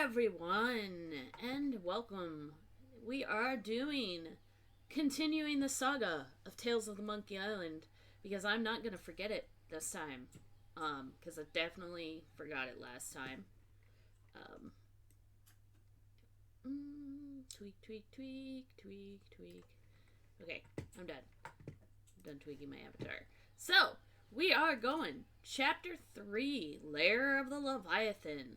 everyone, and welcome. We are continuing the saga of Tales of the Monkey Island, because I'm not going to forget it this time, because I definitely forgot it last time. Tweak, tweak, tweak, tweak, tweak. Okay, I'm done. I'm done tweaking my avatar. So, we are going Chapter 3, Lair of the Leviathan.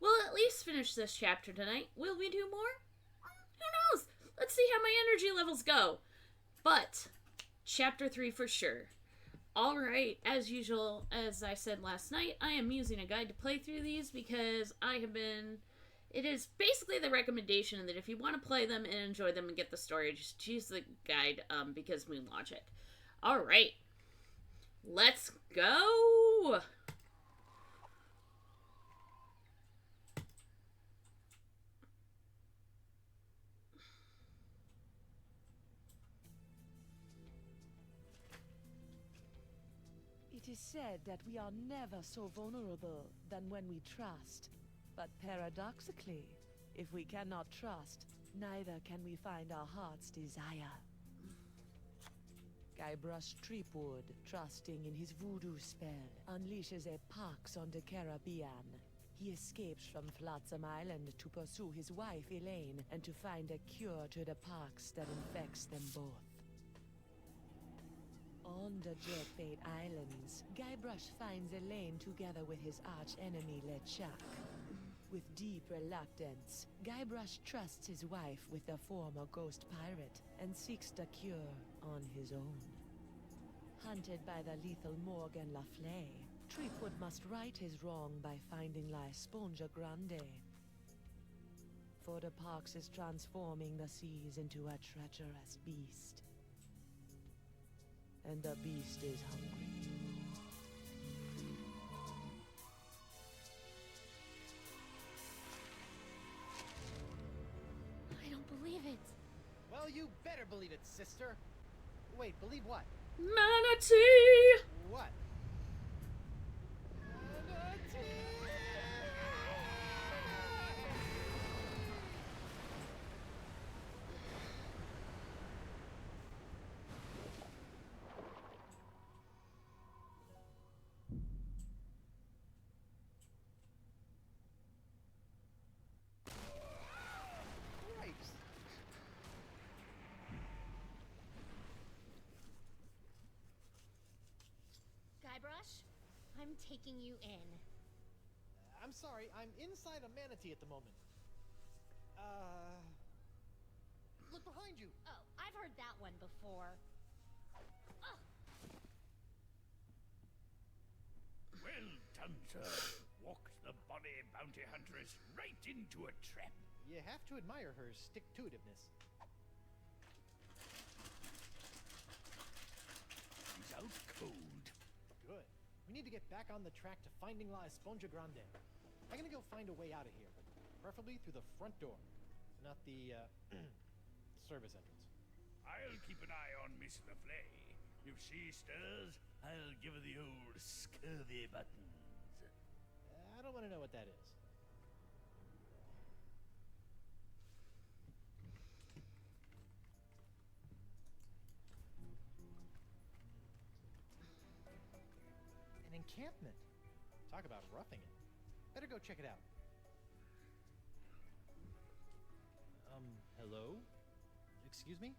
We'll at least finish this chapter tonight. Will we do more? Who knows? Let's see how my energy levels go. But, Chapter 3 for sure. Alright, as usual, as I said last night, I am using a guide to play through these because it is basically the recommendation that if you want to play them and enjoy them and get the story, just use the guide because Moon Logic. Alright, let's go! It is said that we are never so vulnerable than when we trust. But paradoxically, if we cannot trust, neither can we find our heart's desire. Guybrush Threepwood, trusting in his voodoo spell, unleashes a pox on the Caribbean. He escapes from Flotsam Island to pursue his wife Elaine and to find a cure to the pox that infects them both. On the Jerkbait Islands, Guybrush finds Elaine together with his arch-enemy LeChuck. With deep reluctance, Guybrush trusts his wife with the former ghost pirate and seeks the cure on his own. Hunted by the lethal Morgan Le Fay, Threepwood must right his wrong by finding La Esponja Grande. For the pox is transforming the seas into a treacherous beast. And the beast is hungry. I don't believe it. Well, you better believe it, sister. Wait, believe what? Manatee! What? Manatee! Guybrush, I'm taking you in. I'm sorry, I'm inside a manatee at the moment. Look behind you! Oh, I've heard that one before. Oh. Well done, sir. Walked the bonny bounty huntress right into a trap. You have to admire her stick-to-itiveness. She's out cold. Good. We need to get back on the track to finding La Esponja Grande. I'm gonna go find a way out of here. Preferably through the front door. Not the, service entrance. I'll keep an eye on Miss Le Fay. If she stirs, I'll give her the old scurvy buttons. I don't want to know what that is. An encampment. Talk about roughing it. Better go check it out. Hello? Excuse me?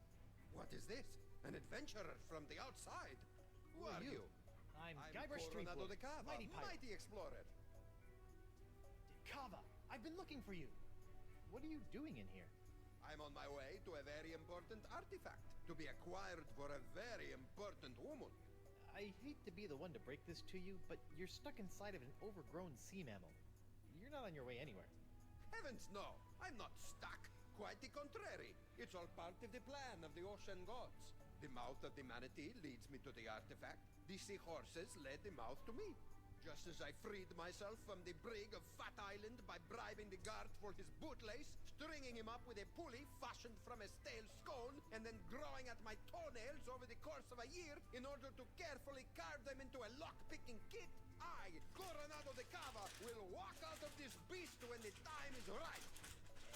What is this? An adventurer from the outside? Who are you? I'm Guybrush Threepwood, mighty pirate. Mighty explorer. Kava, I've been looking for you. What are you doing in here? I'm on my way to a very important artifact to be acquired for a very important woman. I hate to be the one to break this to you, but you're stuck inside of an overgrown sea mammal. You're not on your way anywhere. Heavens no, I'm not stuck. Quite the contrary. It's all part of the plan of the ocean gods. The mouth of the Manatee leads me to the artifact. The seahorses led the mouth to me. Just as I freed myself from the brig of Fat Island by bribing the guard for his bootlace, stringing him up with a pulley fashioned from a stale scone, and then growing at my toenails over the course of a year in order to carefully carve them into a lock-picking kit, I, Coronado de Cava, will walk out of this beast when the time time is right.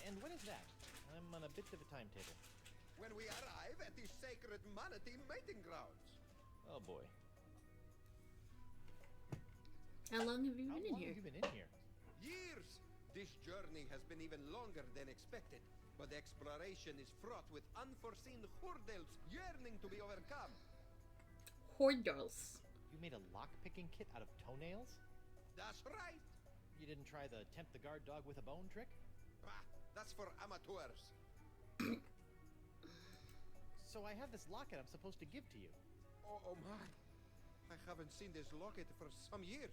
And when is that? I'm on a bit of a timetable. When we arrive at the sacred Manatee mating grounds. Oh boy. How long have you How been in long here? have you been in here? Years! This journey has been even longer than expected, but exploration is fraught with unforeseen hurdles yearning to be overcome. Hordals. You made a lock-picking kit out of toenails? That's right! You didn't try the tempt the guard dog with a bone trick? Ah, that's for amateurs. So I have this locket I'm supposed to give to you. Oh my. I haven't seen this locket for some years.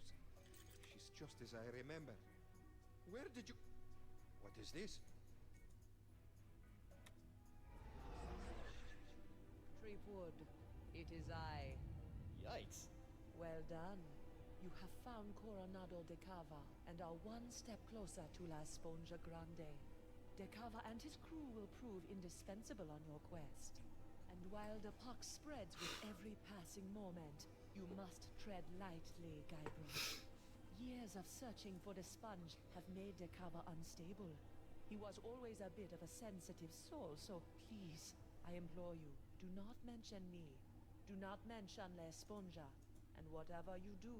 She's just as I remember. Where did you... What is this? Treewood, it is I. Yikes. Well done. You have found Coronado de Cava and are one step closer to La Sponja Grande. De Cava and his crew will prove indispensable on your quest. And while the pox spreads with every passing moment, you must tread lightly, Guybrush. Years of searching for the sponge have made De Cava unstable. He was always a bit of a sensitive soul, so please, I implore you, do not mention me. Do not mention La Sponja. And whatever you do,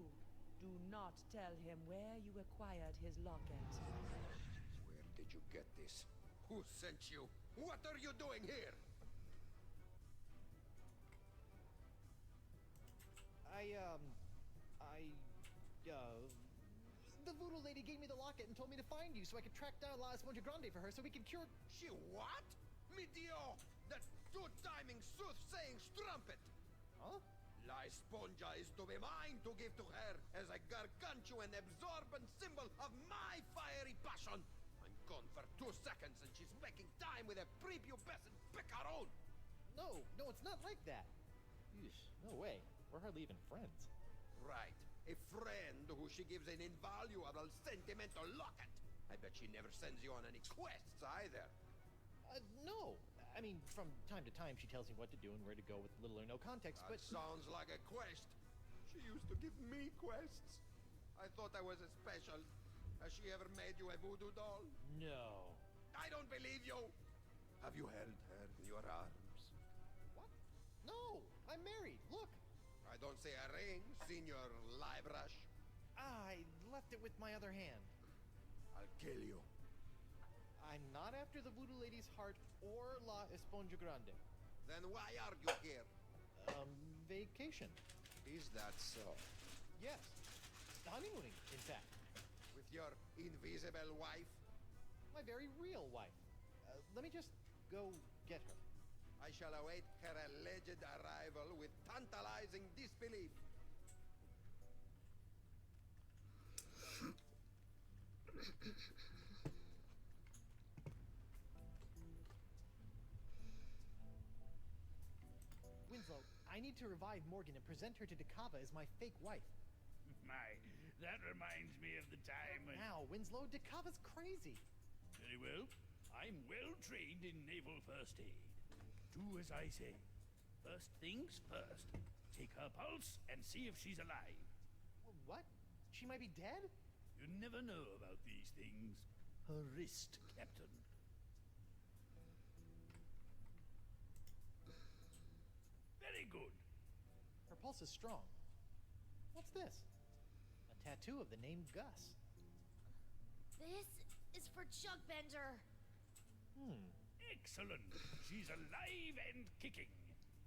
do not tell him where you acquired his locket. Where did you get this? Who sent you? What are you doing here? The voodoo lady gave me the locket and told me to find you so I could track down La Esponja Grande for her so we can cure... She what? Medio! That two-timing soothsaying strumpet! Huh? La Esponja is to be mine to give to her as a gargantuan absorbent symbol of my fiery passion. I'm gone for 2 seconds and she's making time with a prepubescent picaron. No, it's not like that. Yeesh, no way. We're hardly even friends. Right. A friend who she gives an invaluable sentimental locket. I bet she never sends you on any quests either. No. I mean, from time to time she tells me what to do and where to go with little or no context, That but... sounds like a quest. She used to give me quests. I thought I was a special. Has she ever made you a voodoo doll? No. I don't believe you. Have you held her in your arms? What? No, I'm married. Look. I don't see a ring, Senor Liebrush. I left it with my other hand. I'll kill you. I'm not after the voodoo lady's heart or La Esponja Grande. Then why are you here? Vacation. Is that so? Yes. Honeymooning, in fact. With your invisible wife? My very real wife. Let me just go get her. I shall await her alleged arrival with tantalizing disbelief. Winslow, I need to revive Morgan and present her to Decava as my fake wife. My, that reminds me of the time when... Now, Winslow, Decava's crazy. Very well. I'm well trained in naval first aid. Do as I say. First things first. Take her pulse and see if she's alive. What? She might be dead? You never know about these things. Her wrist, Captain. Very good. Her pulse is strong. What's this? A tattoo of the name Gus. This is for Chuckbender. Excellent. She's alive and kicking.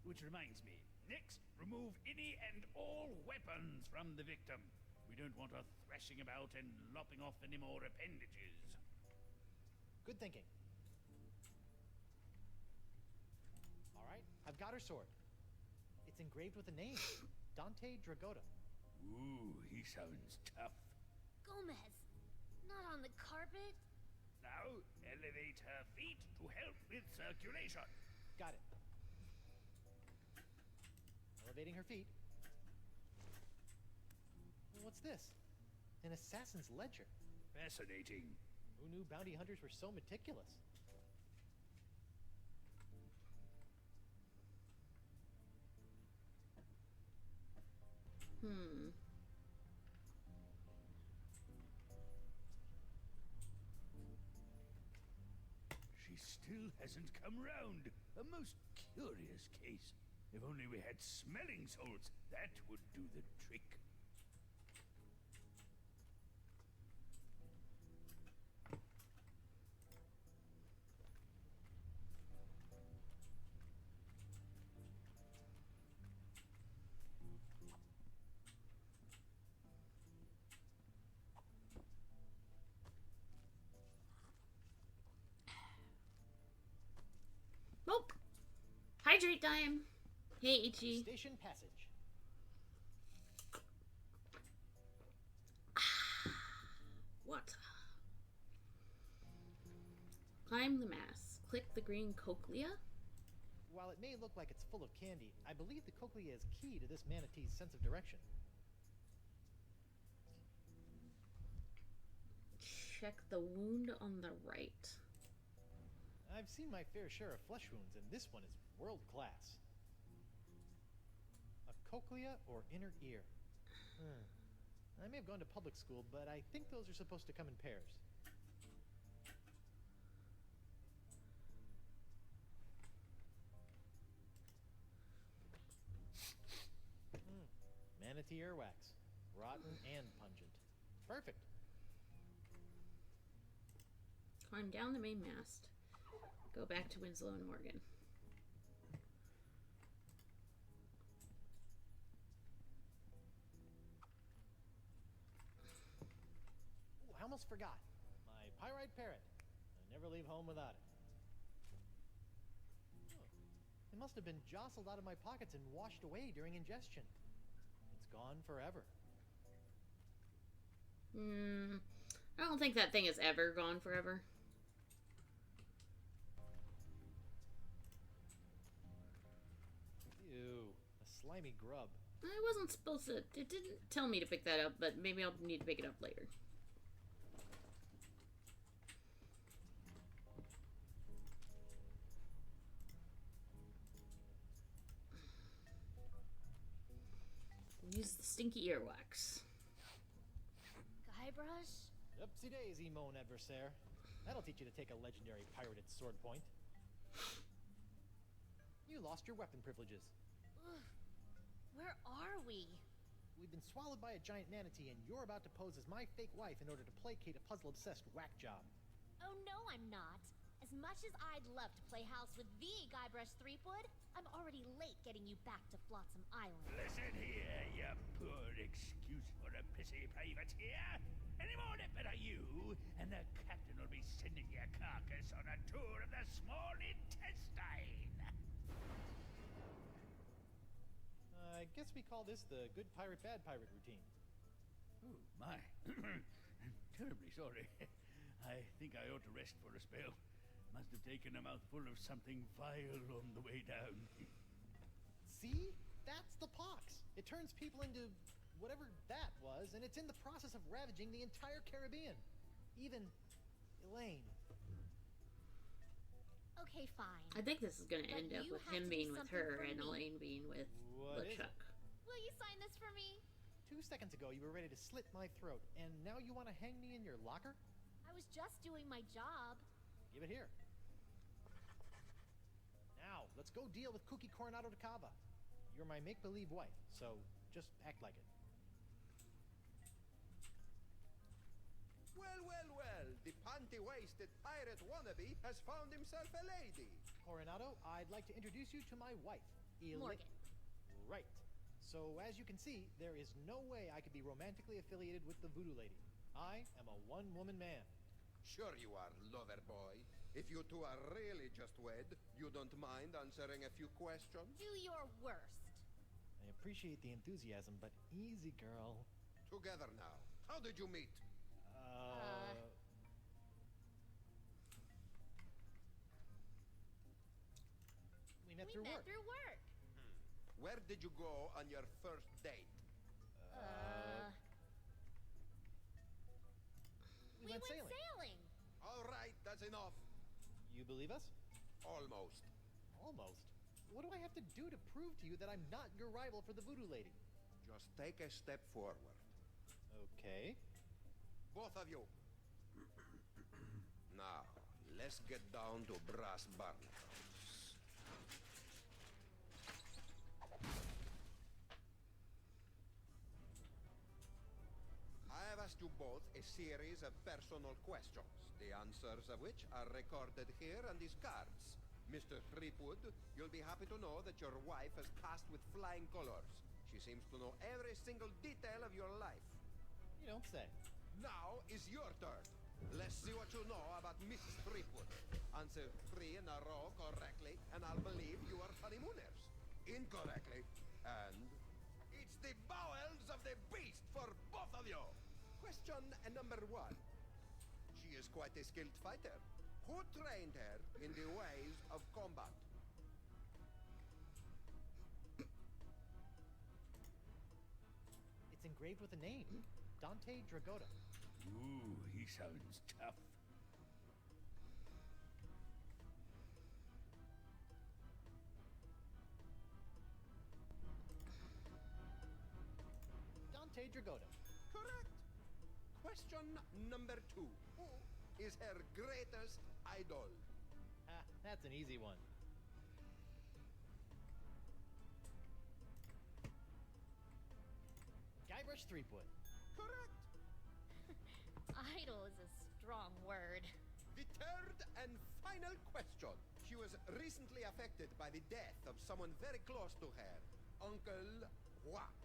Which reminds me, next, remove any and all weapons from the victim. We don't want her thrashing about and lopping off any more appendages. Good thinking. All right, I've got her sword. It's engraved with a name, Dante Dragota. Ooh, he sounds tough. Gomez, not on the carpet. Now, elevate her feet to help with circulation. Got it. Elevating her feet. What's this? An assassin's ledger. Fascinating. Who knew bounty hunters were so meticulous? still hasn't come round. A most curious case. If only we had smelling salts, that would do the trick. Oh! Hydrate time! Hey, Ichi. Station passage. What? Climb the mass. Click the green cochlea. While it may look like it's full of candy, I believe the cochlea is key to this manatee's sense of direction. Check the wound on the right. I've seen my fair share of flesh wounds, and this one is world class. A cochlea or inner ear? I may have gone to public school, but I think those are supposed to come in pairs. Manatee earwax. Rotten and pungent. Perfect. Climb down the main mast. Go back to Winslow and Morgan. Ooh, I almost forgot. My pyrite parrot. I never leave home without it. Oh, it must have been jostled out of my pockets and washed away during ingestion. It's gone forever. I don't think that thing is ever gone forever. Ew, a slimy grub. I wasn't supposed to. It didn't tell me to pick that up, but maybe I'll need to pick it up later. Use the stinky earwax. Guybrush? Oopsie daisy, mon adversaire. That'll teach you to take a legendary pirated sword point. You lost your weapon privileges. Ugh. Where are we? We've been swallowed by a giant manatee, and you're about to pose as my fake wife in order to placate a puzzle-obsessed whack job. Oh no, I'm not. As much as I'd love to play house with the Guybrush Threepwood, I'm already late getting you back to Flotsam Island. Listen here, you poor excuse for a pissy privateer. Any more nippet are you, and the captain will be sending your carcass on a tour of the small intestine. I guess we call this the good pirate, bad pirate routine. Oh, my. I'm terribly sorry. I think I ought to rest for a spell. Must have taken a mouthful of something vile on the way down. See? That's the pox. It turns people into whatever that was, and it's in the process of ravaging the entire Caribbean. Even Elaine. Okay, fine. I think this is going to But end up you with have him to do being with something her for and me. Elaine being with What is it? LeChuck. Will you sign this for me? 2 seconds ago, you were ready to slit my throat, and now you want to hang me in your locker? I was just doing my job. Give it here. Now, let's go deal with Cookie Coronado de Cava. You're my make-believe wife, so just act like it. Well, well, well. The panty-waisted pirate wannabe has found himself a lady. Coronado, I'd like to introduce you to my wife, Morgan. Right. So, as you can see, there is no way I could be romantically affiliated with the Voodoo Lady. I am a one-woman man. Sure you are, lover boy. If you two are really just wed, you don't mind answering a few questions? Do your worst. I appreciate the enthusiasm, but easy, girl. Together now. How did you meet? We met We through met work. through work. Where did you go on your first date? We went sailing. All right, that's enough. You believe us? Almost. Almost. What do I have to do to prove to you that I'm not your rival for the Voodoo Lady? Just take a step forward. Okay. Both of you. Now, Let's get down to brass barnacles. I have asked you both a series of personal questions, the answers of which are recorded here on these cards. Mr. Threepwood, you'll be happy to know that your wife has passed with flying colors. She seems to know every single detail of your life. You don't say. Now is your turn. Let's see what you know about Mrs. Threepwood. Answer 3 in a row correctly, and I'll believe you are honeymooners. Incorrectly, and it's the bowels of the beast for both of you. Question number 1. She is quite a skilled fighter. Who trained her in the ways of combat? It's engraved with a name. Dante Dragotta. Ooh, he sounds tough. Dante Dragotta. Correct. Question number 2. Who is her greatest idol? Ah, that's an easy one. Guybrush Threepwood. Correct. Idol is a strong word. The third and final question. She was recently affected by the death of someone very close to her. Uncle what?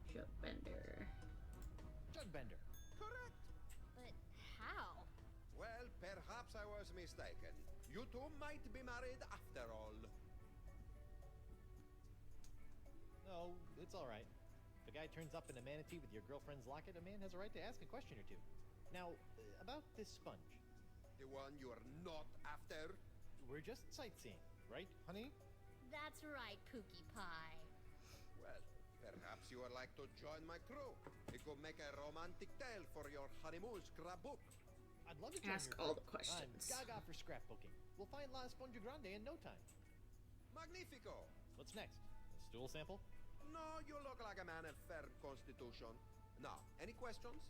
Jugbender. Jugbender. Correct. But how? Well, perhaps I was mistaken. You two might be married after all. No, it's all right. If a guy turns up in a manatee with your girlfriend's locket, a man has a right to ask a question or two. Now, about this sponge. The one you are not after? We're just sightseeing, right, honey? That's right, Pookie Pie. Well, perhaps you would like to join my crew. It could make a romantic tale for your honeymoon scrapbook. I'd love to join Ask your all crew. the questions. I'm gaga for scrapbooking. We'll find La Esponja Grande in no time. Magnifico! What's next? A stool sample? No, you look like a man of firm constitution. Now, any questions?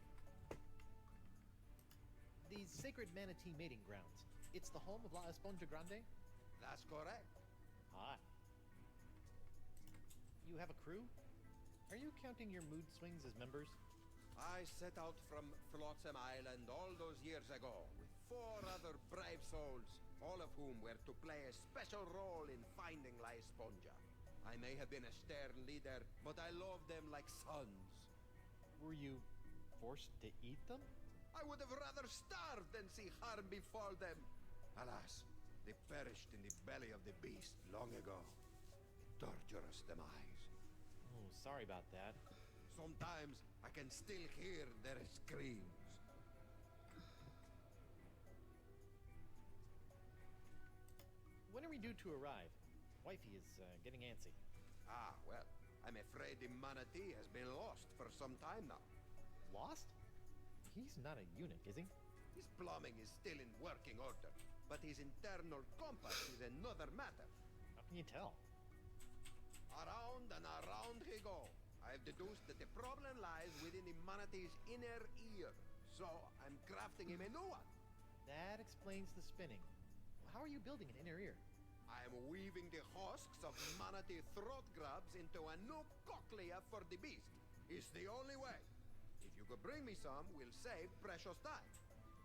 The Sacred Manatee Mating Grounds. It's the home of La Esponja Grande? That's correct. Hi. You have a crew? Are you counting your mood swings as members? I set out from Flotsam Island all those years ago with 4 other brave souls, all of whom were to play a special role in finding La Esponja. I may have been a stern leader, but I loved them like sons. Were you forced to eat them? I would have rather starved than see harm befall them. Alas, they perished in the belly of the beast long ago. A torturous demise. Oh, sorry about that. Sometimes I can still hear their screams. When are we due to arrive? Wifey is getting antsy. Ah, well, I'm afraid the Manatee has been lost for some time now. Lost? He's not a eunuch, is he? His plumbing is still in working order, but his internal compass is another matter. How can you tell? Around and around he go. I have deduced that the problem lies within the Manatee's inner ear, so I'm crafting him a new one. That explains the spinning. How are you building an inner ear? I am weaving the husks of Manatee throat grubs into a new cochlea for the beast. It's the only way. If you could bring me some, we'll save precious time.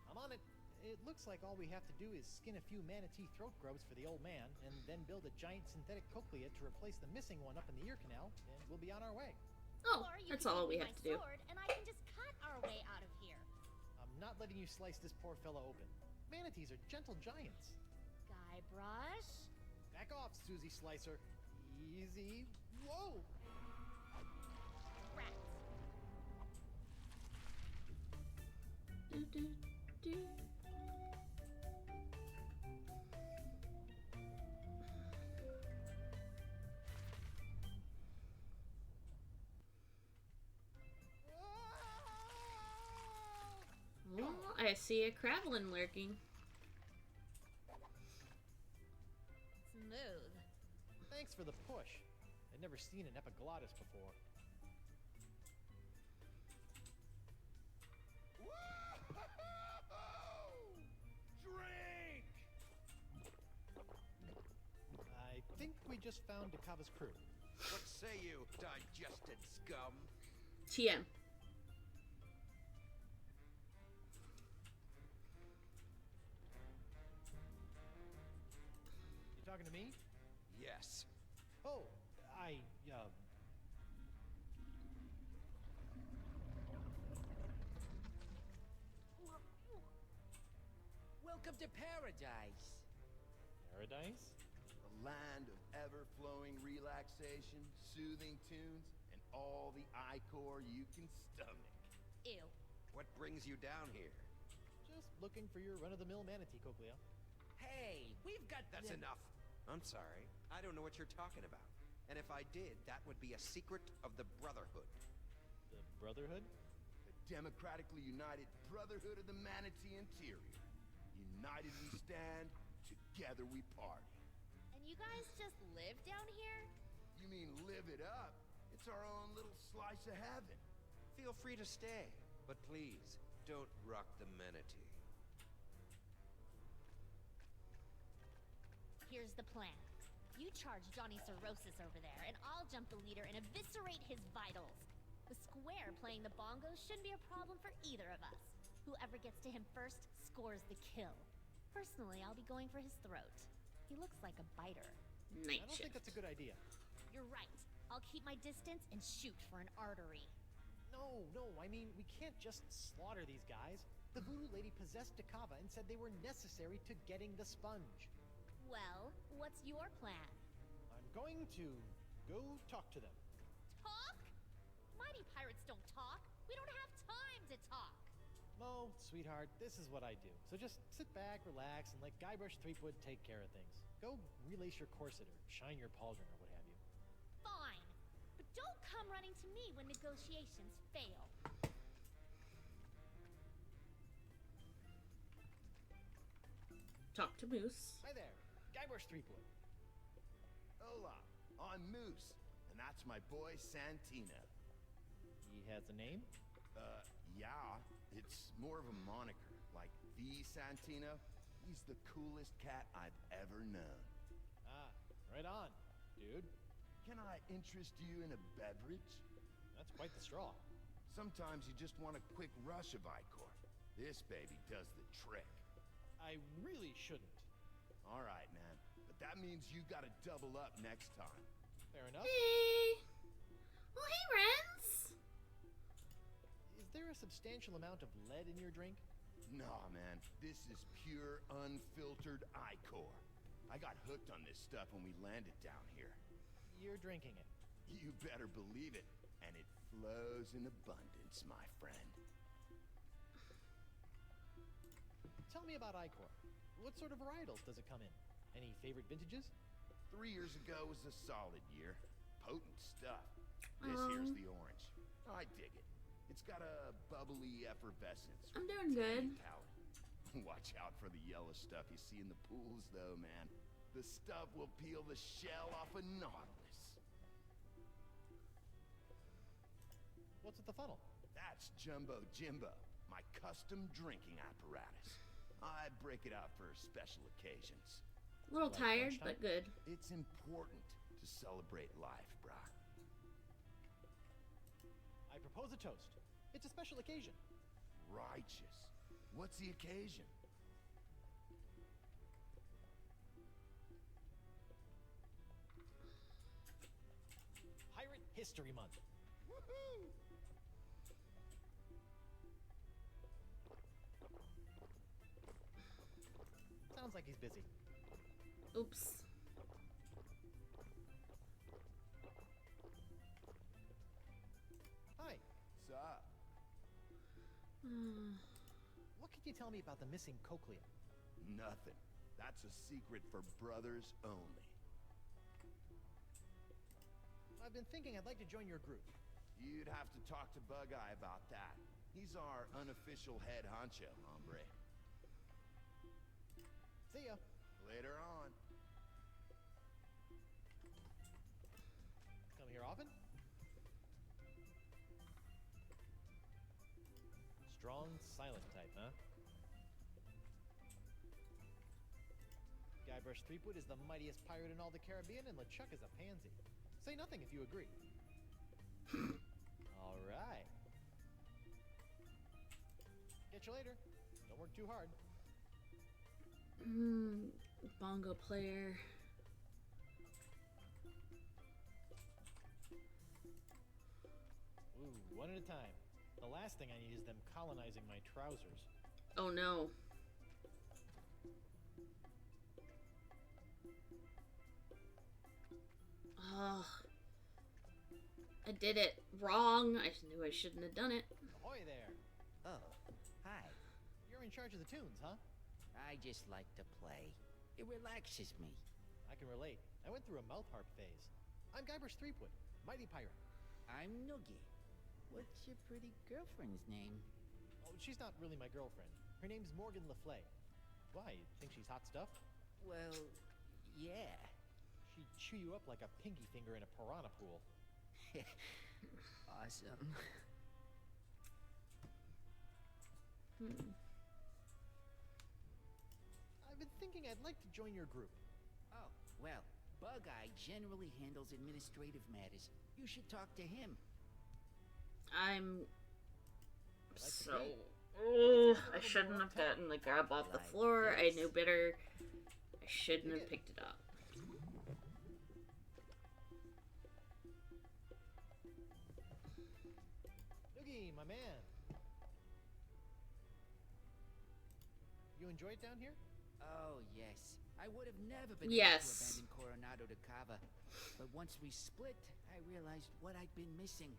I'm on it. It looks like all we have to do is skin a few manatee throat grubs for the old man, and then build a giant synthetic cochlea to replace the missing one up in the ear canal, and we'll be on our way. Oh, Or you that's can all give we me have my to do. sword, and I can just cut our way out of here. I'm not letting you slice this poor fella open. Manatees are gentle giants. Guybrush? Back off, Susie Slicer. Easy. Whoa! Rats. Do, do, do. Oh, I see a Cravelin lurking. Smooth. Thanks for the push. I'd never seen an epiglottis before. Drink! I think we just found Dakava's crew. What say you, digested scum? TM. You talking to me? Yes. Oh, Welcome to paradise. Paradise? A land of ever-flowing relaxation, soothing tunes, and all the ichor you can stomach. Ew. What brings you down here? Just looking for your run-of-the-mill manatee, Cochlea. Hey, we've got That's enough. I'm sorry. I don't know what you're talking about. And if I did, that would be a secret of the Brotherhood. The Brotherhood? The democratically united brotherhood of the Manatee interior. United we stand, together we party. And you guys just live down here? You mean live it up? It's our own little slice of heaven. Feel free to stay, but please, don't rock the Manatee. Here's the plan. You charge Johnny Cirrhosis over there, and I'll jump the leader and eviscerate his vitals. The square playing the bongos shouldn't be a problem for either of us. Whoever gets to him first scores the kill. Personally, I'll be going for his throat. He looks like a biter. Night I don't shift. think that's a good idea. You're right. I'll keep my distance and shoot for an artery. No, I mean, we can't just slaughter these guys. The voodoo lady possessed Dakava and said they were necessary to getting the sponge. Well, what's your plan? I'm going to go talk to them. Talk? Mighty pirates don't talk. We don't have time to talk. Mo, sweetheart, this is what I do. So just sit back, relax, and let Guybrush Threepwood take care of things. Go relace your corset or shine your pauldron or what have you. Fine. But don't come running to me when negotiations fail. Talk to Moose. Hi there, Guybrush Threepwood. Hola, I'm Moose, and that's my boy Santino. He has a name? Yeah, it's more of a moniker, like the Santino. He's the coolest cat I've ever known. Ah, right on, dude. Can I interest you in a beverage? That's quite the straw. Sometimes you just want a quick rush of ichor. This baby does the trick. I really shouldn't. All right, man, but that means you gotta double up next time. Fair enough. Hey. Well, hey, Renz. Is there a substantial amount of lead in your drink? Nah, man, this is pure, unfiltered ichor. I got hooked on this stuff when we landed down here. You're drinking it. You better believe it, and it flows in abundance, my friend. Tell me about ichor. What sort of varietals does it come in? Any favorite vintages? 3 years ago was a solid year. Potent stuff. This here's the orange. I dig it. It's got a bubbly effervescence. I'm doing good. Tangy. Watch out for the yellow stuff you see in the pools, though, man. The stuff will peel the shell off a Nautilus. What's at the funnel? That's Jumbo Jimbo, my custom drinking apparatus. I break it out for special occasions. A little Like tired, lunchtime? but good. It's important to celebrate life, brah. I propose a toast. It's a special occasion. Righteous. What's the occasion? Pirate History Month. Woohoo! Sounds like he's busy. Oops. Hi. Sup? What can you tell me about the missing cochlea? Nothing. That's a secret for brothers only. I've been thinking I'd like to join your group. You'd have to talk to Bug Eye about that. He's our unofficial head honcho, hombre. See ya. Later on. silent type, huh? Guybrush Threepwood is the mightiest pirate in all the Caribbean, and LeChuck is a pansy. Say nothing if you agree. All right. Catch you later. Don't work too hard. Bongo player. Ooh, one at a time. The last thing I need is them colonizing my trousers. Oh no. Oh. I did it wrong. I knew I shouldn't have done it. Ahoy there! Oh, hi. You're in charge of the tunes, huh? I just like to play. It relaxes me. I can relate. I went through a mouth harp phase. I'm Guybrush Threepwood, mighty pirate. I'm Noogie. What's your pretty girlfriend's name? Oh, she's not really my girlfriend. Her name's Morgan LaFlay. Why, you think she's hot stuff? Well, yeah. She'd chew you up like a pinky finger in a piranha pool. Awesome. I've been thinking I'd like to join your group. Oh, well, Bug-Eye generally handles administrative matters. You should talk to him. I'm I like so... the beat. Oh, I shouldn't have gotten the grab off the floor. I knew better. I shouldn't have picked it up. Noogie, my man. You enjoy it down here? Oh, yes. I would have never been Yes. able to abandon Coronado de Cava. But once we split, I realized what I'd been missing.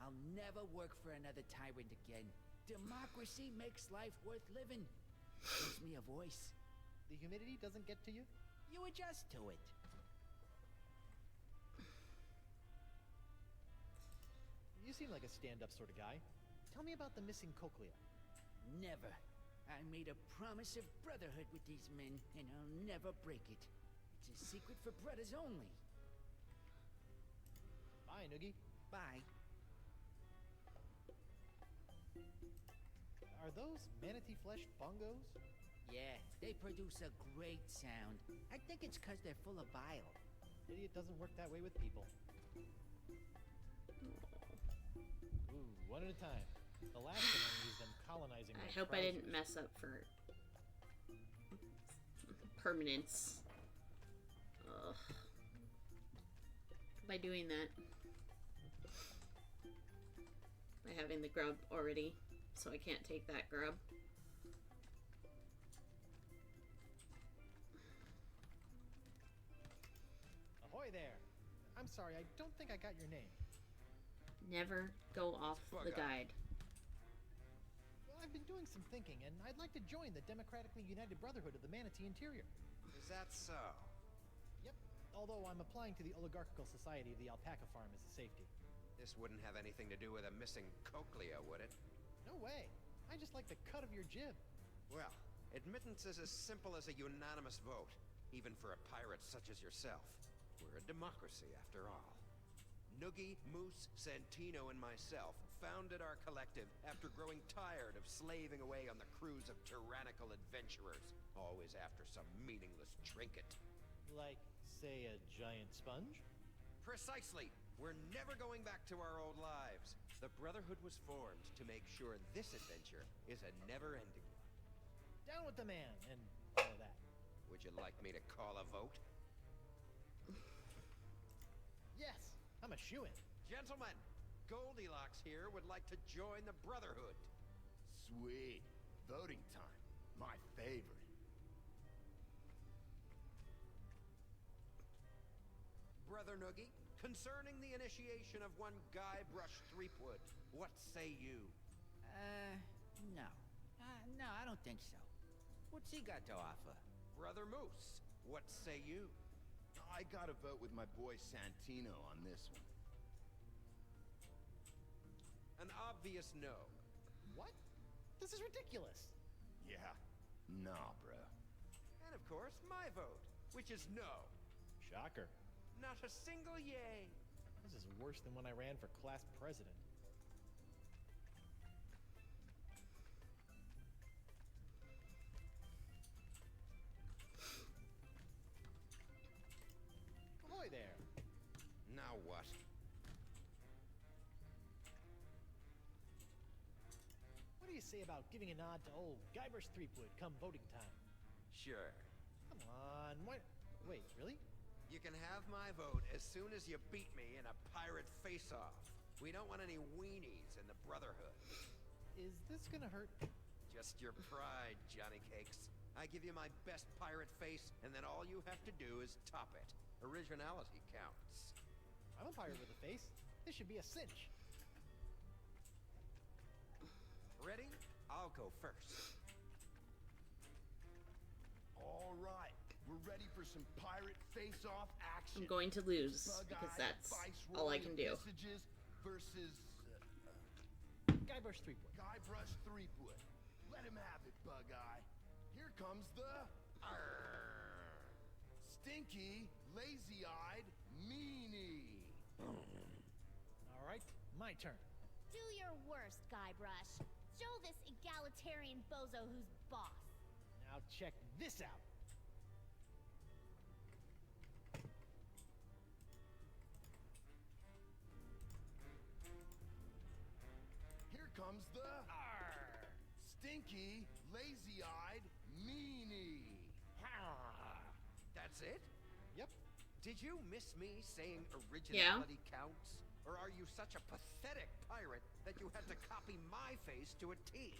I'll never work for another tyrant again. Democracy makes life worth living. Gives me a voice. The humidity doesn't get to you? You adjust to it. You seem like a stand-up sort of guy. Tell me about the missing cochlea. Never. I made a promise of brotherhood with these men, and I'll never break it. It's a secret for brothers only. Bye, Noogie. Bye. Are those manatee flesh bongos? Yeah, they produce a great sound. I think it's 'cause they're full of bile. Pity it doesn't work that way with people. Ooh, one at a time. The last thing I need is them colonizing my I hope I didn't mess up for permanence. Ugh. By doing that. By having the grub already, so I can't take that grub. Ahoy there! I'm sorry, I don't think I got your name. Never go off the guide. Well, I've been doing some thinking, and I'd like to join the Democratically United Brotherhood of the Manatee Interior. Is that so? Yep, although I'm applying to the Oligarchical Society of the Alpaca Farm as a safety. This wouldn't have anything to do with a missing cochlea, would it? No way! I just like the cut of your jib. Well, admittance is as simple as a unanimous vote, even for a pirate such as yourself. We're a democracy, after all. Noogie, Moose, Santino, and myself founded our collective after growing tired of slaving away on the crews of tyrannical adventurers, always after some meaningless trinket. Like, say, a giant sponge? Precisely! We're never going back to our old lives. The Brotherhood was formed to make sure this adventure is a never-ending one. Down with the man, and all of that. Would you like me to call a vote? Yes! I'm a shoo-in. Gentlemen, Goldilocks here would like to join the Brotherhood. Sweet. Voting time. My favorite. Brother Noogie, concerning the initiation of one Guybrush Threepwood, what say you? No. No, I don't think so. What's he got to offer? Brother Moose, what say you? I gotta vote with my boy Santino on this one. An obvious no. What? This is ridiculous. Yeah. Nah, bro. And of course, my vote, which is no. Shocker. Not a single yay. This is worse than when I ran for class president. Now what? What do you say about giving a nod to old Guybrush Threepwood come voting time? Sure. Come on, what? Wait, really? You can have my vote as soon as you beat me in a pirate face-off. We don't want any weenies in the Brotherhood. Is this gonna hurt? Just your pride, Johnny Cakes. I give you my best pirate face, and then all you have to do is top it. Originality counts. I'm a pirate with a face. This should be a cinch. Ready? I'll go first. All right, we're ready for some pirate face-off action. I'm going to lose because Bug-Eye that's Viceroy all I can do. Messages versus Guybrush Threepwood. Guybrush Threepwood. Let him have it, Bug-Eye. Here comes the stinky, lazy-eyed meanie. All right, my turn. Do your worst, Guybrush. Show this egalitarian bozo who's boss. Now check this out. Here comes the stinky, lazy-eyed meanie. That's it? Yep. Did you miss me saying originality counts? Or are you such a pathetic pirate that you had to copy my face to a T?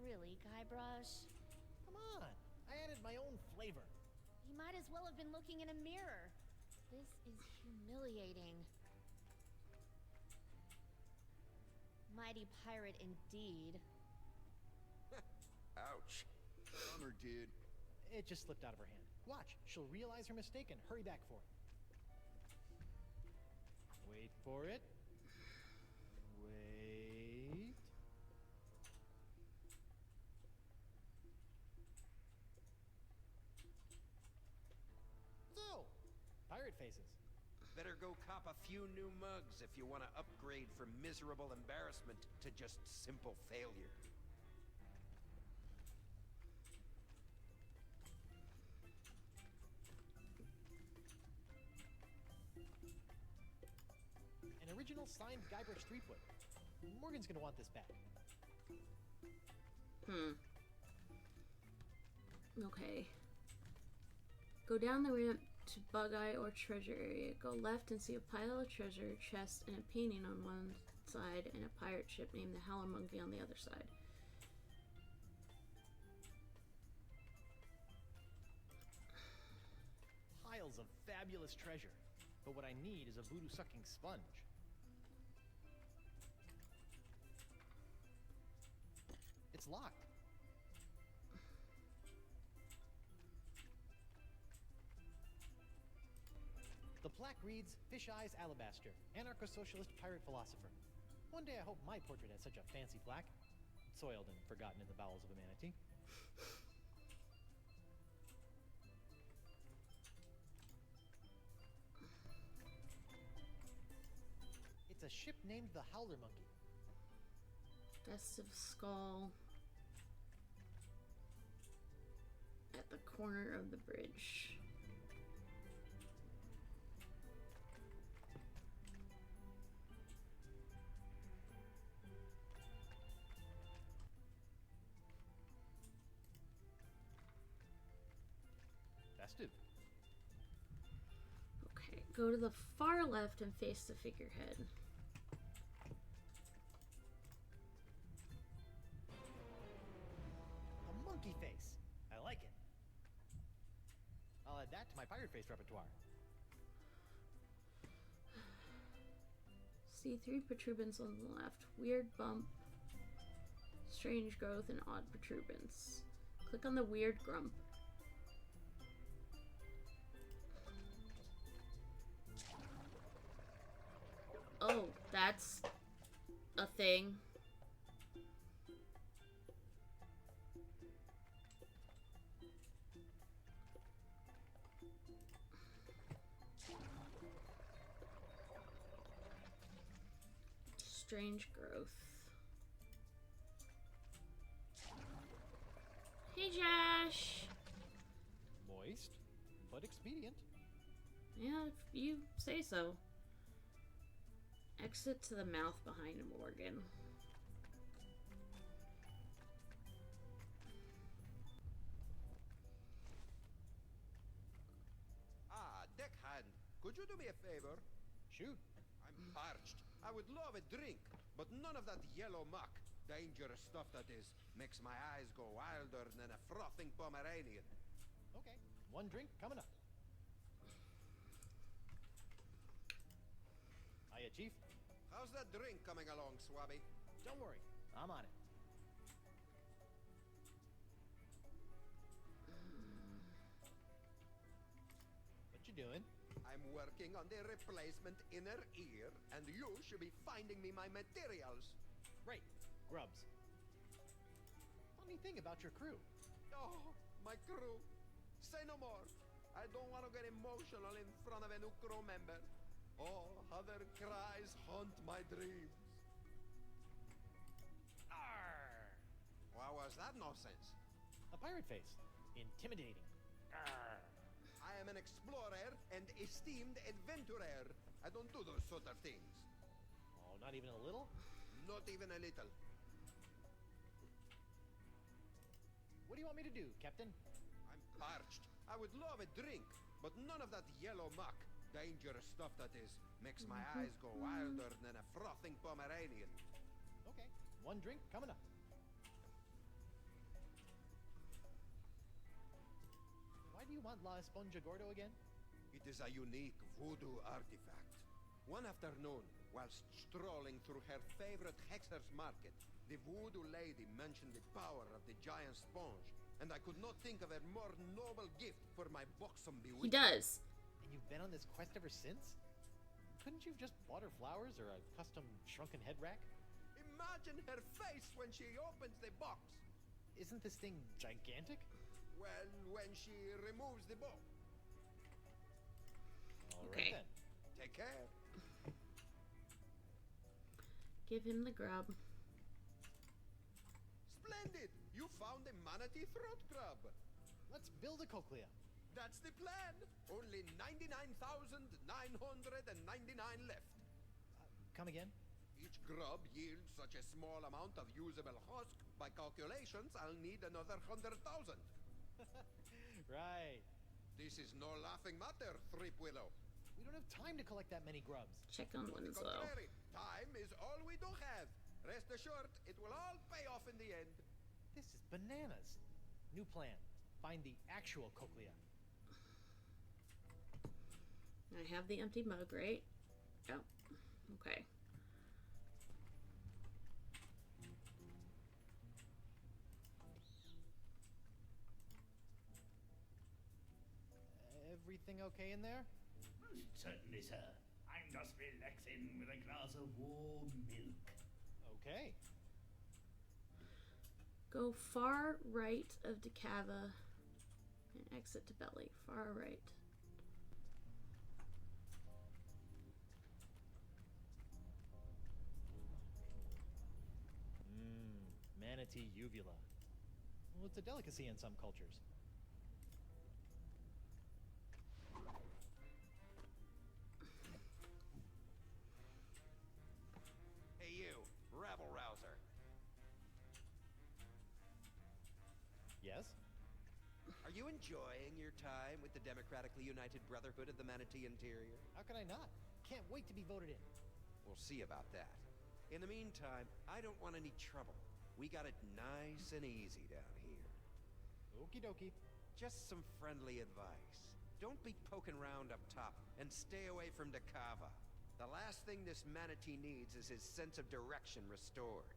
Really, Guybrush? Come on. I added my own flavor. You might as well have been looking in a mirror. This is humiliating. Mighty pirate indeed. Ouch. Bummer, dude. It just slipped out of her hand. Watch, she'll realize her mistake and hurry back for it. Wait for it. Wait. So, pirate faces. Better go cop a few new mugs if you want to upgrade from miserable embarrassment to just simple failure. An original signed Guybrush Threepwood. Morgan's gonna want this back. Okay. Go down the ramp to Bug-Eye or Treasure Area. Go left and see a pile of treasure, chest, and a painting on one side, and a pirate ship named the Howler Monkey on the other side. Piles of fabulous treasure. But what I need is a voodoo-sucking sponge. It's locked. The plaque reads, Fish Eyes Alabaster, anarcho-socialist pirate philosopher. One day I hope my portrait has such a fancy plaque. Soiled and forgotten in the bowels of a manatee. It's a ship named the Howler Monkey. Festive skull at the corner of the bridge. Festive. Okay, go to the far left and face the figurehead. A monkey face. I like it. I'll add that to my pirate face repertoire. See 3 protuberance on the left. Weird bump, strange growth, and odd protuberance. Click on the weird grump. Oh, that's a thing. Strange growth. Hey, Josh. Moist, but expedient. Yeah, if you say so. Exit to the mouth behind Morgan. Ah, deckhand, could you do me a favor? Shoot. I'm parched. I would love a drink, but none of that yellow muck, dangerous stuff that is, makes my eyes go wilder than a frothing Pomeranian. Okay, one drink coming up. Hiya, Chief. How's that drink coming along, Swabby? Don't worry, I'm on it. What you doing? I'm working on the replacement inner ear, and you should be finding me my materials. Right, grubs. Funny thing about your crew. Oh, my crew. Say no more. I don't want to get emotional in front of a new crew member. Oh, how their cries haunt my dreams. Arr! What was that nonsense? A pirate face. Intimidating. Arr! I am an explorer and esteemed adventurer. I don't do those sort of things. Oh, not even a little? Not even a little. What do you want me to do, Captain? I'm parched. I would love a drink, but none of that yellow muck, dangerous stuff that is, makes my eyes go wilder than a frothing Pomeranian. Okay, one drink coming up. Why do you want La Esponja Gordo again? It is a unique voodoo artifact. One afternoon, whilst strolling through her favorite Hexer's market, the voodoo lady mentioned the power of the giant sponge, and I could not think of a more noble gift for my buxom He bewitched. does. And you've been on this quest ever since? Couldn't you have just bought her flowers or a custom shrunken head rack? Imagine her face when she opens the box. Isn't this thing gigantic? Well, when she removes the box. All Okay. right then. Take care. Give him the grub. Splendid! You found a manatee throat grub. Let's build a cochlea. That's the plan. Only 99,999 left. Come again? Each grub yields such a small amount of usable husk. By calculations, I'll need another 100,000. Right. This is no laughing matter, Thrip Willow. We don't have time to collect that many grubs. Check on On the Winslow. contrary, time is all we do have. Rest assured, it will all pay off in the end. This is bananas. New plan. Find the actual cochlea. I have the empty mug, right? Oh, okay. Everything okay in there? Certainly, sir. I'm just relaxing with a glass of warm milk. Okay. Go far right of Decava and exit to Belly. Far right. Manatee uvula. Well, it's a delicacy in some cultures. Hey you, rabble rouser. Yes? Are you enjoying your time with the Democratically United Brotherhood of the Manatee Interior? How can I not? Can't wait to be voted in. We'll see about that. In the meantime, I don't want any trouble. We got it nice and easy down here. Okie dokie. Just some friendly advice. Don't be poking around up top, and stay away from Decava. The last thing this manatee needs is his sense of direction restored.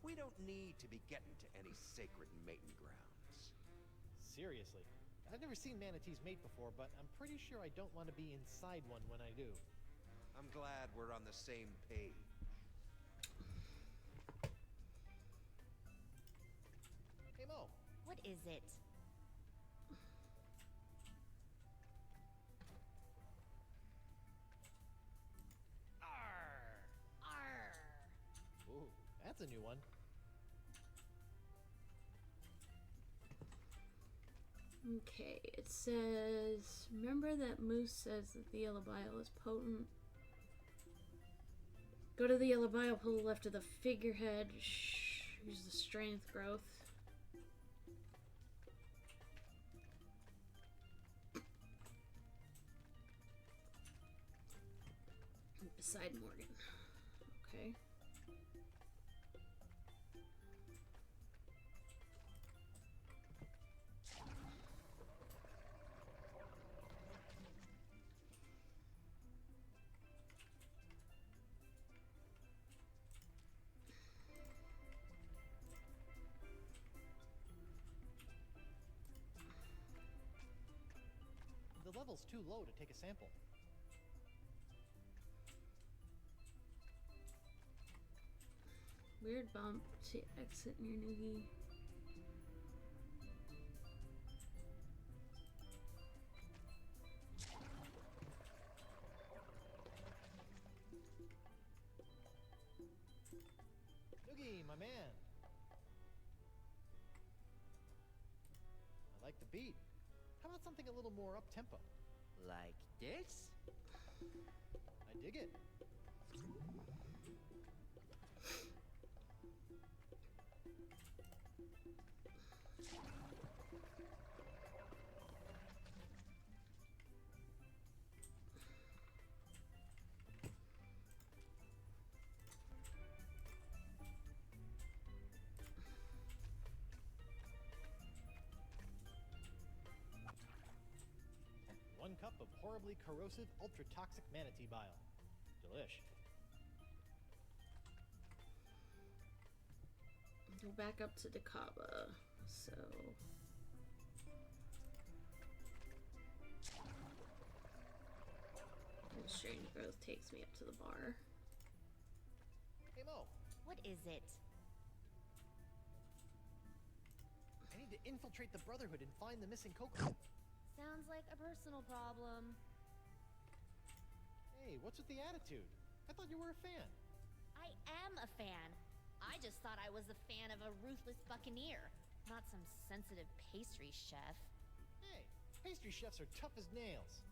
We don't need to be getting to any sacred mating grounds. Seriously. I've never seen manatees mate before, but I'm pretty sure I don't want to be inside one when I do. I'm glad we're on the same page. Hey, Mo. What is it? Arr! Arr! Ooh, that's a new one. Okay, it says, remember that Moose says that the yellow bile is potent. Go to the yellow bio pool left of the figurehead. Use the strength growth. Beside Morgan. Okay. The level's too low to take a sample. Weird bump to exit near Noogie. Noogie, my man. I like the beat. How about something a little more up-tempo? Like this? I dig it. One cup of horribly corrosive, ultra-toxic manatee bile. Delish. Go back up to Dakaba. So... and strange growth takes me up to the bar. Hey Mo, What is it? I need to infiltrate the Brotherhood and find the missing cocoa. Sounds like a personal problem. Hey, what's with the attitude? I thought you were a fan. I am a fan. I just thought I was a fan of a ruthless buccaneer, not some sensitive pastry chef. Hey, pastry chefs are tough as nails.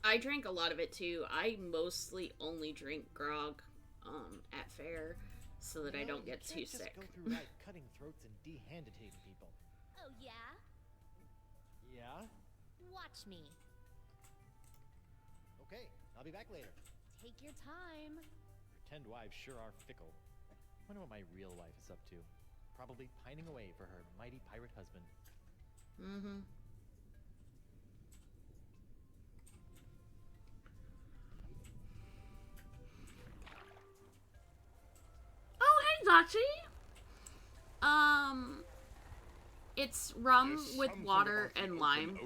I drank a lot of it too. I mostly only drink grog at fair so that I don't get too sick. You can't just go through life cutting throats and de-handitating people. Oh yeah? Yeah? Watch me. Okay, I'll be back later. Take your time. Pretend wives sure are fickle. Wonder what my real wife is up to. Probably pining away for her mighty pirate husband. Mm-hmm. Oh, hey, Zachi! It's rum with water and lime,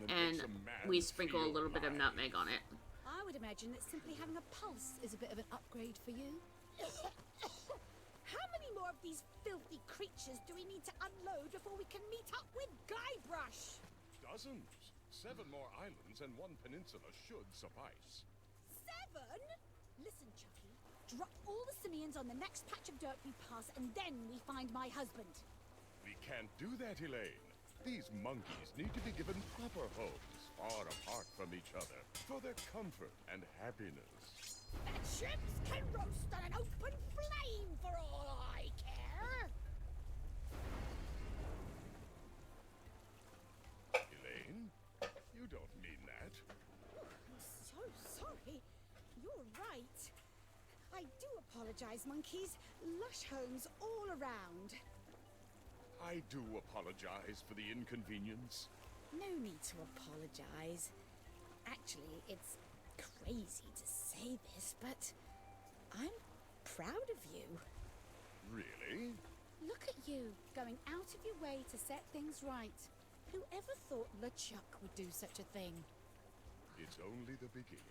and we sprinkle a little bit of nutmeg on it. I would imagine that simply having a pulse is a bit of an upgrade for you. How many more of these filthy creatures do we need to unload before we can meet up with Guybrush? Dozens. 7 more islands and 1 peninsula should suffice. 7? Listen, Chucky. Drop all the simians on the next patch of dirt we pass, and then we find my husband. We can't do that, Elaine. These monkeys need to be given proper homes, far apart from each other, for their comfort and happiness. Their ships can roast on an open flame for all I care. Elaine, you don't mean that. I'm so sorry. You're right. I do apologize, monkeys. Lush homes all around. I do apologize for the inconvenience. No need to apologize. Actually, it's crazy to say this, but I'm proud of you. Really? Look at you, going out of your way to set things right. Whoever thought LeChuck would do such a thing? It's only the beginning.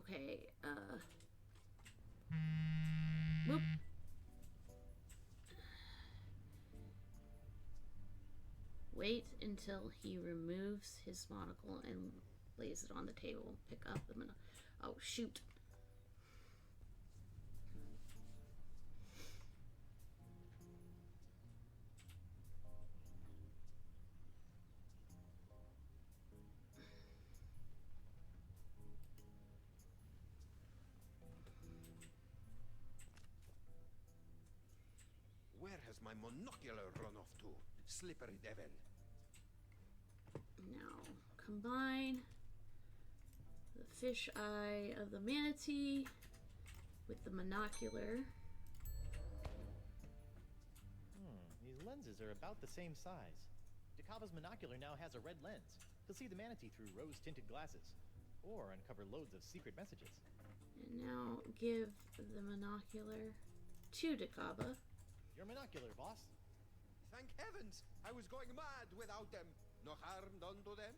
Okay, whoop. Wait until he removes his monocle and lays it on the table. Pick up the monocle. Oh, shoot. Where has my monocular run off to? Slippery devil. Now, combine the fish eye of the manatee with the monocular. These lenses are about the same size. Dakava's monocular now has a red lens. He'll see the manatee through rose-tinted glasses, or uncover loads of secret messages. And now give the monocular to Dakava. Your monocular, boss. Thank heavens! I was going mad without them. No harm done to them?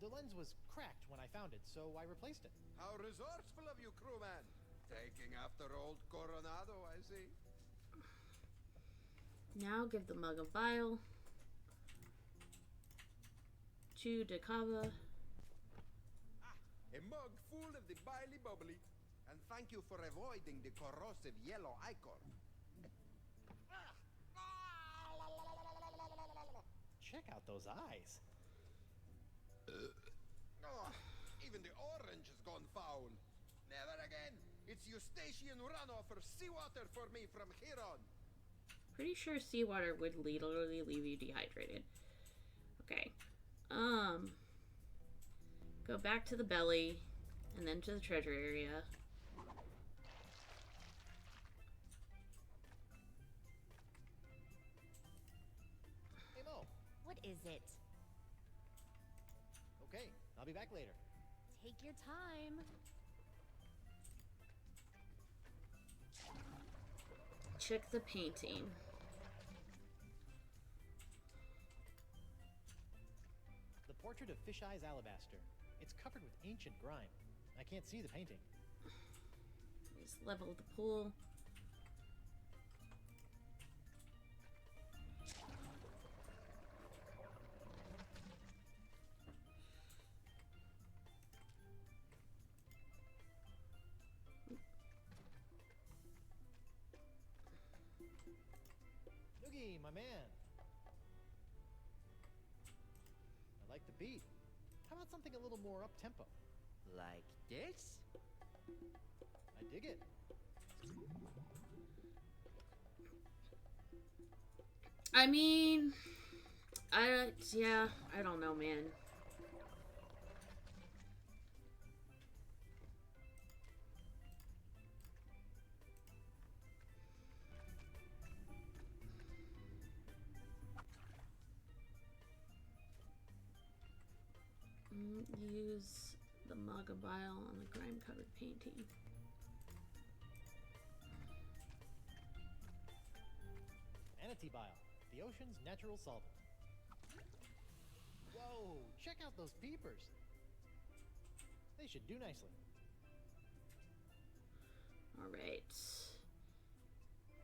The lens was cracked when I found it, so I replaced it. How resourceful of you, crewman. Taking after old Coronado, I see. Now give the mug of bile to Dakava. A mug full of the biley bubbly. And thank you for avoiding the corrosive yellow ichor. Check out those eyes. Oh, even the orange has gone foul. Never again. It's Eustachian runoff or seawater for me from here on. Pretty sure seawater would literally leave you dehydrated. Okay. Go back to the belly and then to the treasure area. Hey, Mo. What is it? Okay, I'll be back later. Take your time. Check the painting. The portrait of Fish Eye's alabaster. It's covered with ancient grime. I can't see the painting. Just level the pool. Noogie, my man. I like the beat. How about something a little more up-tempo? Like this? I dig it. I mean, yeah, I don't know, man. Use the mug of bile on the grime-covered painting. Manatee bile, the ocean's natural solvent. Whoa, check out those peepers. They should do nicely. Alright.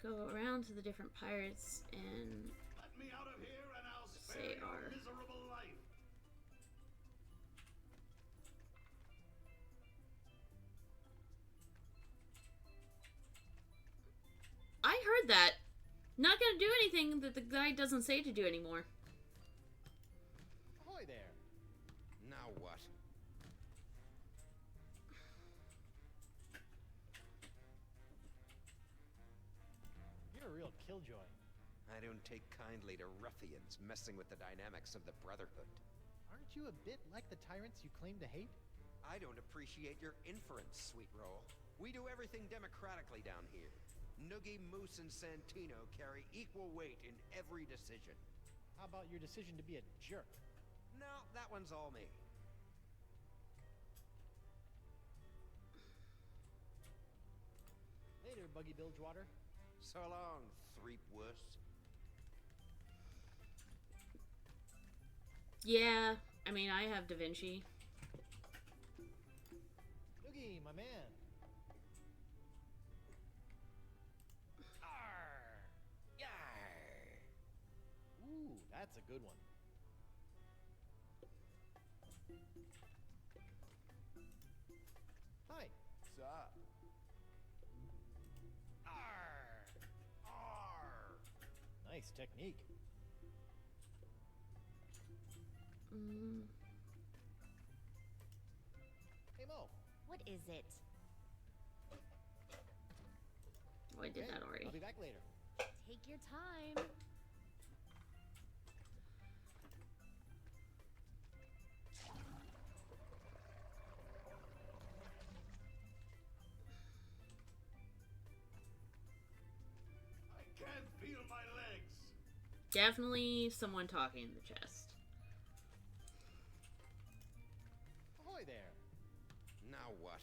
Go around to the different pirates and Let me out of here and I'll spare say your R. miserable life. I heard that. Not gonna do anything that the guy doesn't say to do anymore. Ahoy there. Now what? You're a real killjoy. I don't take kindly to ruffians messing with the dynamics of the Brotherhood. Aren't you a bit like the tyrants you claim to hate? I don't appreciate your inference, Sweet Roll. We do everything democratically down here. Noogie, Moose, and Santino carry equal weight in every decision. How about your decision to be a jerk? No, that one's all me. Later, Buggy Bilgewater. So long, threep wuss. Yeah, I mean, I have Da Vinci. Noogie, my man. Ooh, That's a good one. Hi. What's up? Arr! Arr! Nice technique. Hey, Mo. What is it? Oh, I did Okay, that already. I'll be back later. Take your time. I can't feel my legs. Definitely someone talking in the chest. Ahoy there. Now what?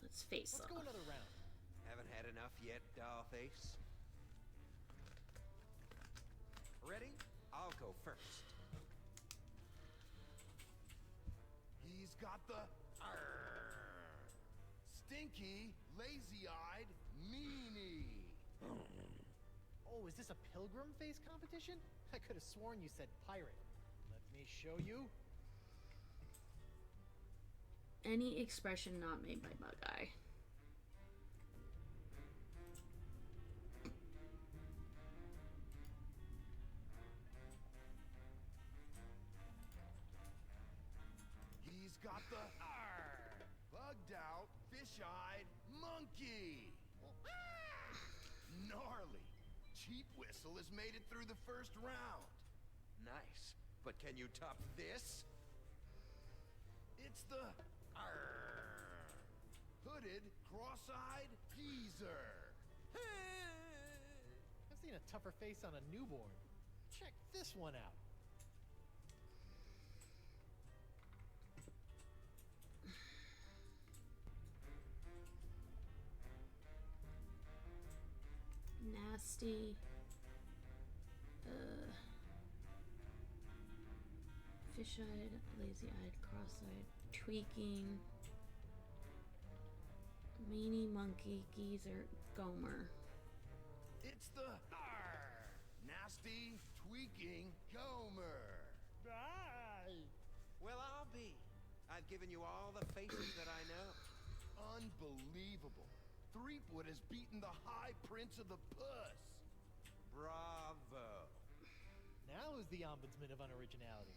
Let's face Let's off. go another round. Haven't had enough yet, dollface? Ready? I'll go first. He's got the stinky, lazy-eyed meanie. Oh, is this a pilgrim face competition? I could have sworn you said pirate. Let me show you. Any expression not made by Bug Eye. He's got the bugged out, fish-eyed monkey. Gnarly. Cheap Whistle has made it through the first round. Nice. But can you top this? It's the hooded, cross-eyed geezer. I've seen a tougher face on a newborn. Check this one out. Nasty. Fish-eyed, lazy-eyed, cross-eyed, tweaking, meanie, monkey, geezer, gomer. It's the nasty, tweaking Gomer. Well, I'll be. I've given you all the faces that I know. Unbelievable. Threepwood has beaten the High Prince of the Puss. Bravo. Now who's the ombudsman of unoriginality?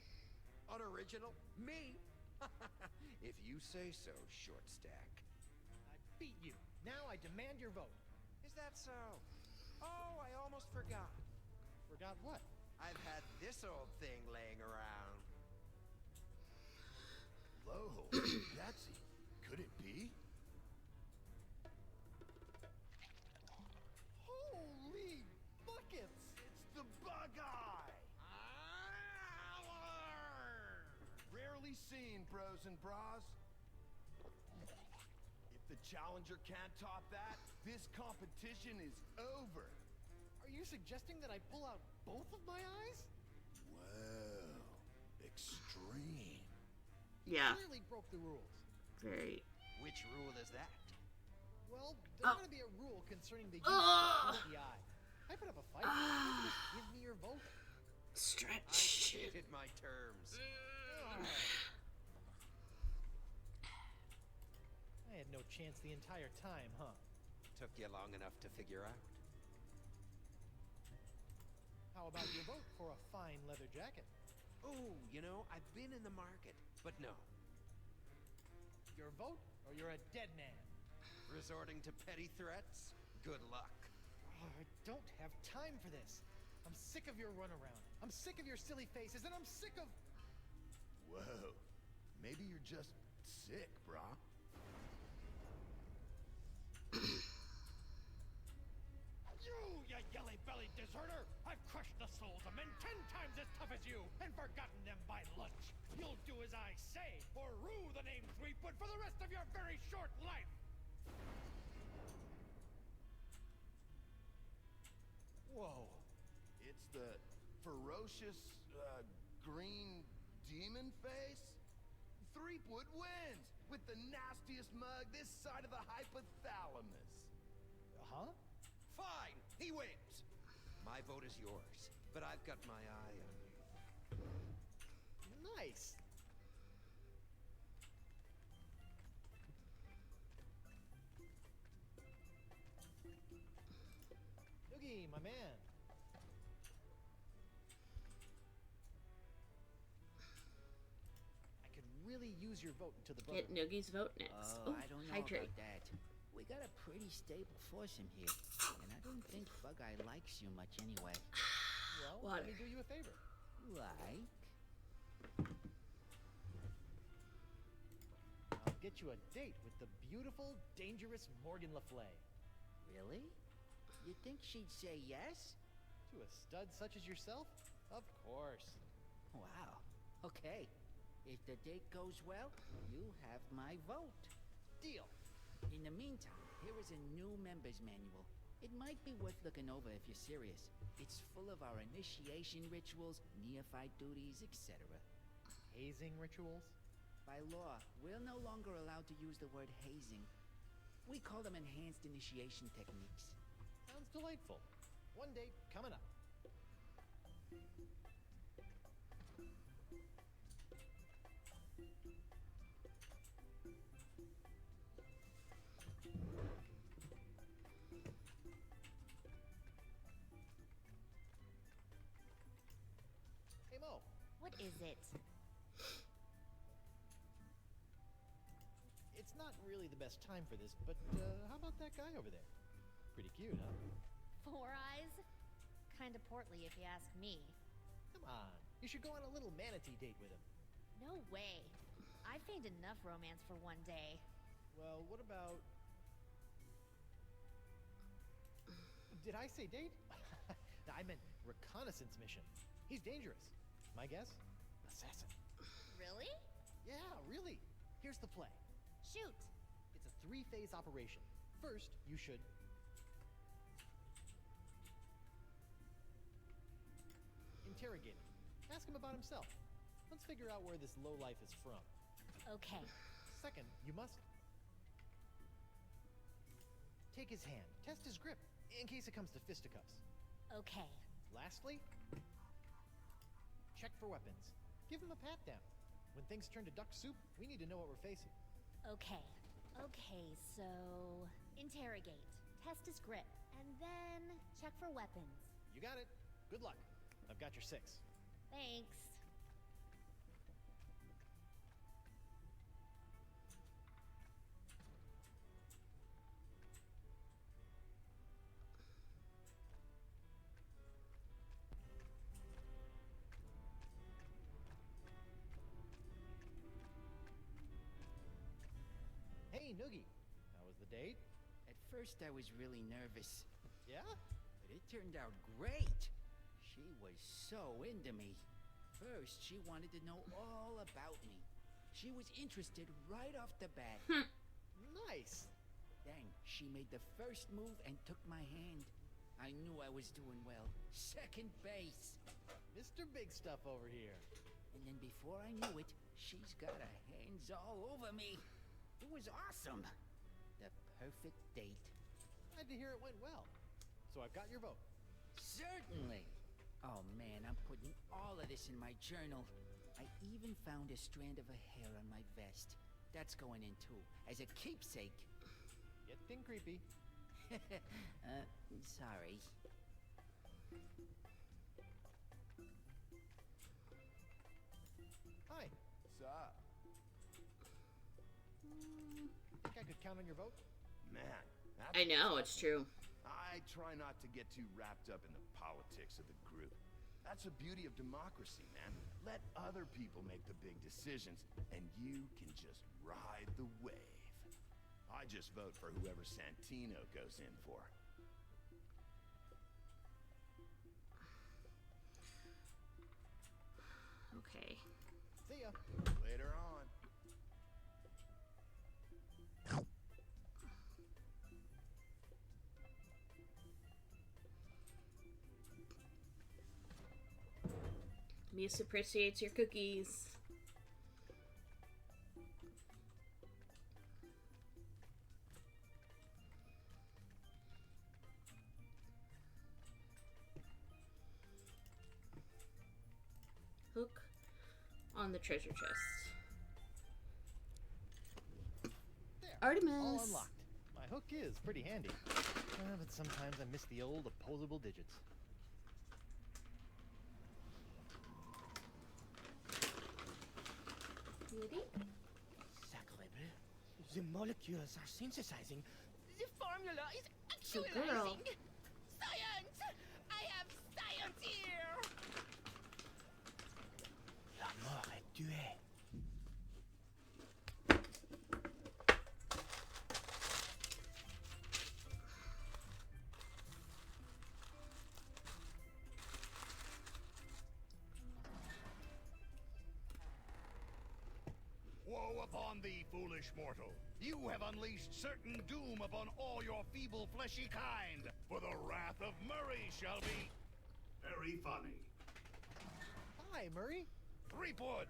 Unoriginal? Me? If you say so, Short Stack. I beat you. Now I demand your vote. Is that so? Oh, I almost forgot. Forgot what? I've had this old thing laying around. Lo, that's it. Could it be? Holy buckets! It's the Bug Eye! Rarely seen, bros and bras. If the challenger can't top that, this competition is over. Are you suggesting that I pull out both of my eyes? Well, extreme. Yeah, Clearly broke the rules. very. Which rule is that? Well, there's going to be a rule concerning the use of the eye. I put up a fight. Just give me your vote. I Stretch. stated my terms. I had no chance the entire time, huh? Took you long enough to figure out. How about your vote for a fine leather jacket? Oh, you know, I've been in the market, but no. Your vote, or you're a dead man? Resorting to petty threats? Good luck. Oh, I don't have time for this. I'm sick of your runaround. I'm sick of your silly faces, and I'm sick of... Whoa. Maybe you're just sick, brah. You yelly-bellied deserter! I've crushed the souls of men 10 times as tough as you, and forgotten them by lunch. You'll do as I say, or rue the name Threepwood for the rest of your very short life! Whoa. It's the ferocious, green demon face? Threepwood wins with the nastiest mug this side of the hypothalamus. Huh? My vote is yours, but I've got my eye on you. Nice. Noogie, my man. I could really use your vote into the vote. Get Noogie's vote next. Oh, Ooh, I don't know hydrate. about that. We got a pretty stable foursome here, and I don't think Bug-Eye likes you much anyway. Well, Water. let me do you a favor. Like? I'll get you a date with the beautiful, dangerous Morgan Le Fay. Really? You think she'd say yes? To a stud such as yourself? Of course. Wow. Okay. If the date goes well, you have my vote. Deal. In the meantime, here is a new member's manual. It might be worth looking over if you're serious. It's full of our initiation rituals, neophyte duties, etc. Hazing rituals? By law, we're no longer allowed to use the word hazing. We call them enhanced initiation techniques. Sounds delightful. One date coming up. Hey Mo, What is it? it's not really the best time for this, but how about that guy over there? Pretty cute, huh? 4 eyes? Kinda portly if you ask me. Come on, you should go on a little manatee date with him. No way. I've feigned enough romance for one day. Well, what about... Did I say date? I meant reconnaissance mission. He's dangerous. My guess? Assassin. Really? Yeah, really. Here's the play. Shoot. It's a 3-phase operation. First, you should... interrogate him. Ask him about himself. Let's figure out where this lowlife is from. Okay. Second, you must... take his hand. Test his grip, in case it comes to fisticuffs. Okay. Lastly, check for weapons. Give him a pat down. When things turn to duck soup, we need to know what we're facing. Okay. Okay, so... interrogate. Test his grip. And then... check for weapons. You got it. Good luck. I've got your 6. Thanks. Hey, Noogie. How was the date? At first, I was really nervous, Yeah? but it turned out great. She was so into me. First, she wanted to know all about me. She was interested right off the bat. Nice. Then she made the first move and took my hand. I knew I was doing well. Second base. Mr. Big Stuff over here. And then before I knew it, she's got her hands all over me. It was awesome. The perfect date. Glad to hear it went well. So I've got your vote. Certainly. Oh man, I'm putting all of this in my journal. I even found a strand of her hair on my vest. That's going in too, as a keepsake. Getting creepy. Sorry. Hi. Sup? Think I could count on your vote? Man, that's I know, it's true. I try not to get too wrapped up in the politics of the group. That's the beauty of democracy, man. Let other people make the big decisions, and you can just ride the wave. I just vote for whoever Santino goes in for. Okay. See ya. Later on. Mies appreciates your cookies. hook on the treasure chest. There. Artemis! All unlocked. My hook is pretty handy. But sometimes I miss the old opposable digits. Ready? Sacrebleu. The molecules are synthesizing. The formula is So girl. actualizing. Science! I have science here! La mort est tuée. Woe upon thee, foolish mortal! You have unleashed certain doom upon all your feeble fleshy kind, for the wrath of Murray shall be very funny. Hi, Murray. Threepwood!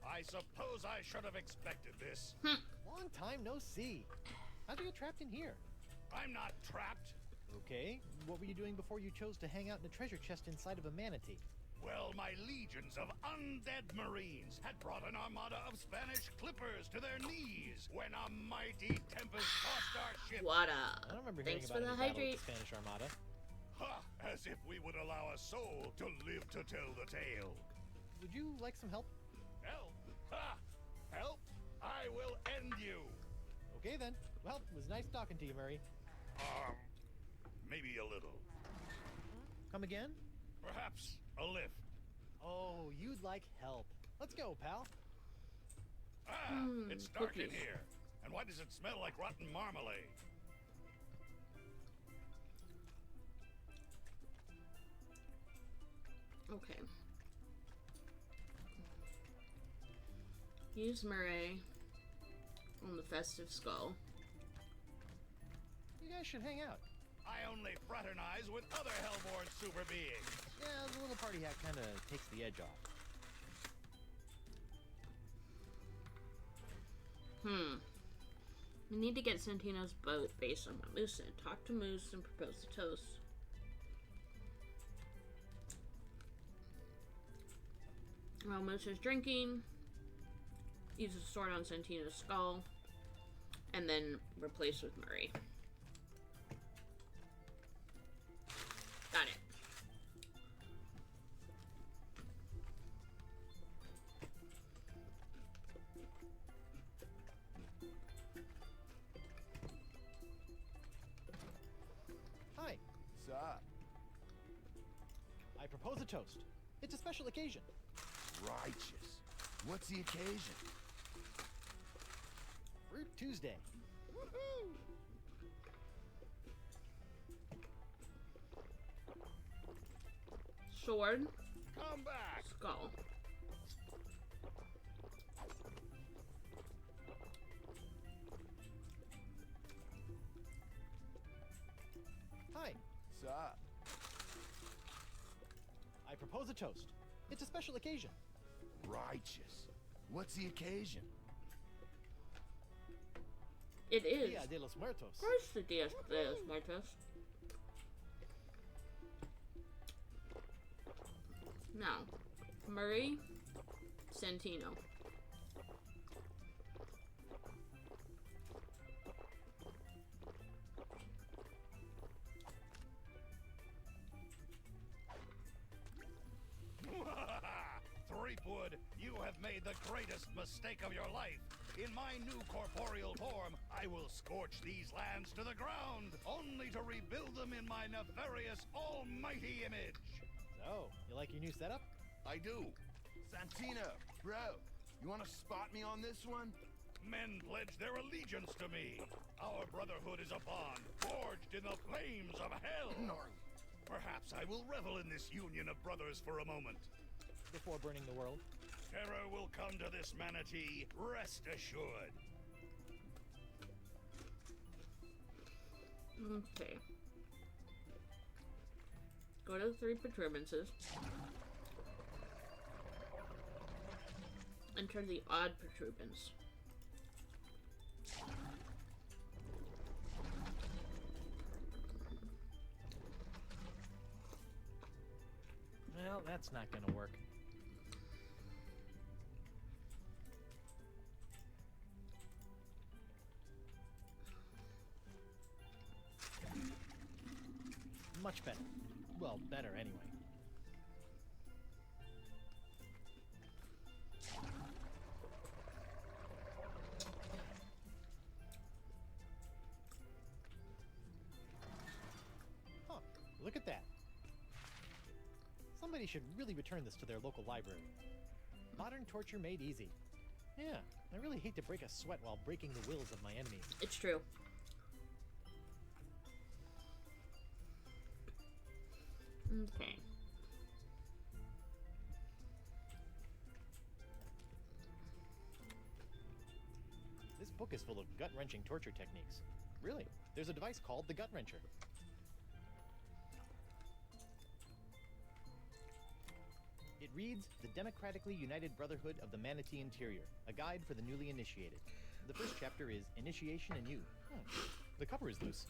I suppose I should have expected this. Long time no see. How'd you get trapped in here? I'm not trapped. Okay. What were you doing before you chose to hang out in a treasure chest inside of a manatee? Well, my legions of undead marines had brought an armada of Spanish clippers to their knees when a mighty tempest tossed our ship. Water. I don't remember hearing Thanks about for the any battle hydrate. with the Spanish Armada. Ha! As if we would allow a soul to live to tell the tale. Would you like some help? Help? Ha! Help? I will end you. Okay then. Well, it was nice talking to you, Murray. Maybe a little. Come again? Perhaps a lift. Oh, you'd like help. Let's go, pal. It's dark in cookies. here. And why does it smell like rotten marmalade? Okay. Use Murray on the festive skull. You guys should hang out. I only fraternize with other hellborn super beings. Yeah, the little party hat kind of takes the edge off. We need to get Santino's boat based on what Moose said. Talk to Moose and propose the toast. While Moose is drinking, use a sword on Santino's skull, and then replace with Murray. Got it. Hi. Sup? I propose a toast. It's a special occasion. Righteous. What's the occasion? Fruit Tuesday. Woohoo! Sword, Come back! skull. Hi. Sup? I propose a toast. It's a special occasion. Righteous. What's the occasion? It is. Dia de los Muertos. Of course, the Dias de los Muertos. Now, Murray, Santino. Threepwood, you have made the greatest mistake of your life. In my new corporeal form, I will scorch these lands to the ground, only to rebuild them in my nefarious almighty image. So, you like your new setup? I do. Santino, bro, you want to spot me on this one? Men pledge their allegiance to me. Our brotherhood is a bond forged in the flames of hell. Perhaps I will revel in this union of brothers for a moment. Before burning the world. Terror will come to this manatee, rest assured. Okay. Go to the 3 protuberances. Enter the odd protuberance. Well, that's not gonna work. Much better. Well, better anyway. Huh, look at that. Somebody should really return this to their local library. Modern torture made easy. Yeah, I really hate to break a sweat while breaking the wills of my enemies. It's true. Okay. This book is full of gut-wrenching torture techniques. Really, there's a device called the Gut Wrencher. It reads, The Democratically United Brotherhood of the Manatee Interior, a guide for the newly initiated. The first chapter is Initiation Anew. Oh, the cover is loose.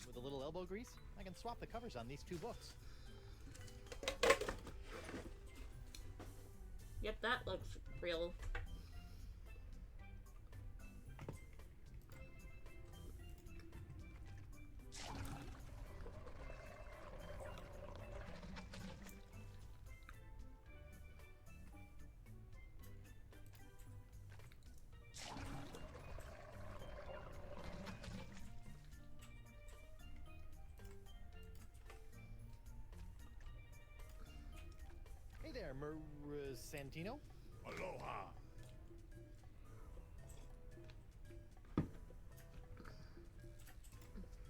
With a little elbow grease, I can swap the covers on these two books. Yep, that looks real. Hey there, Santino. Aloha.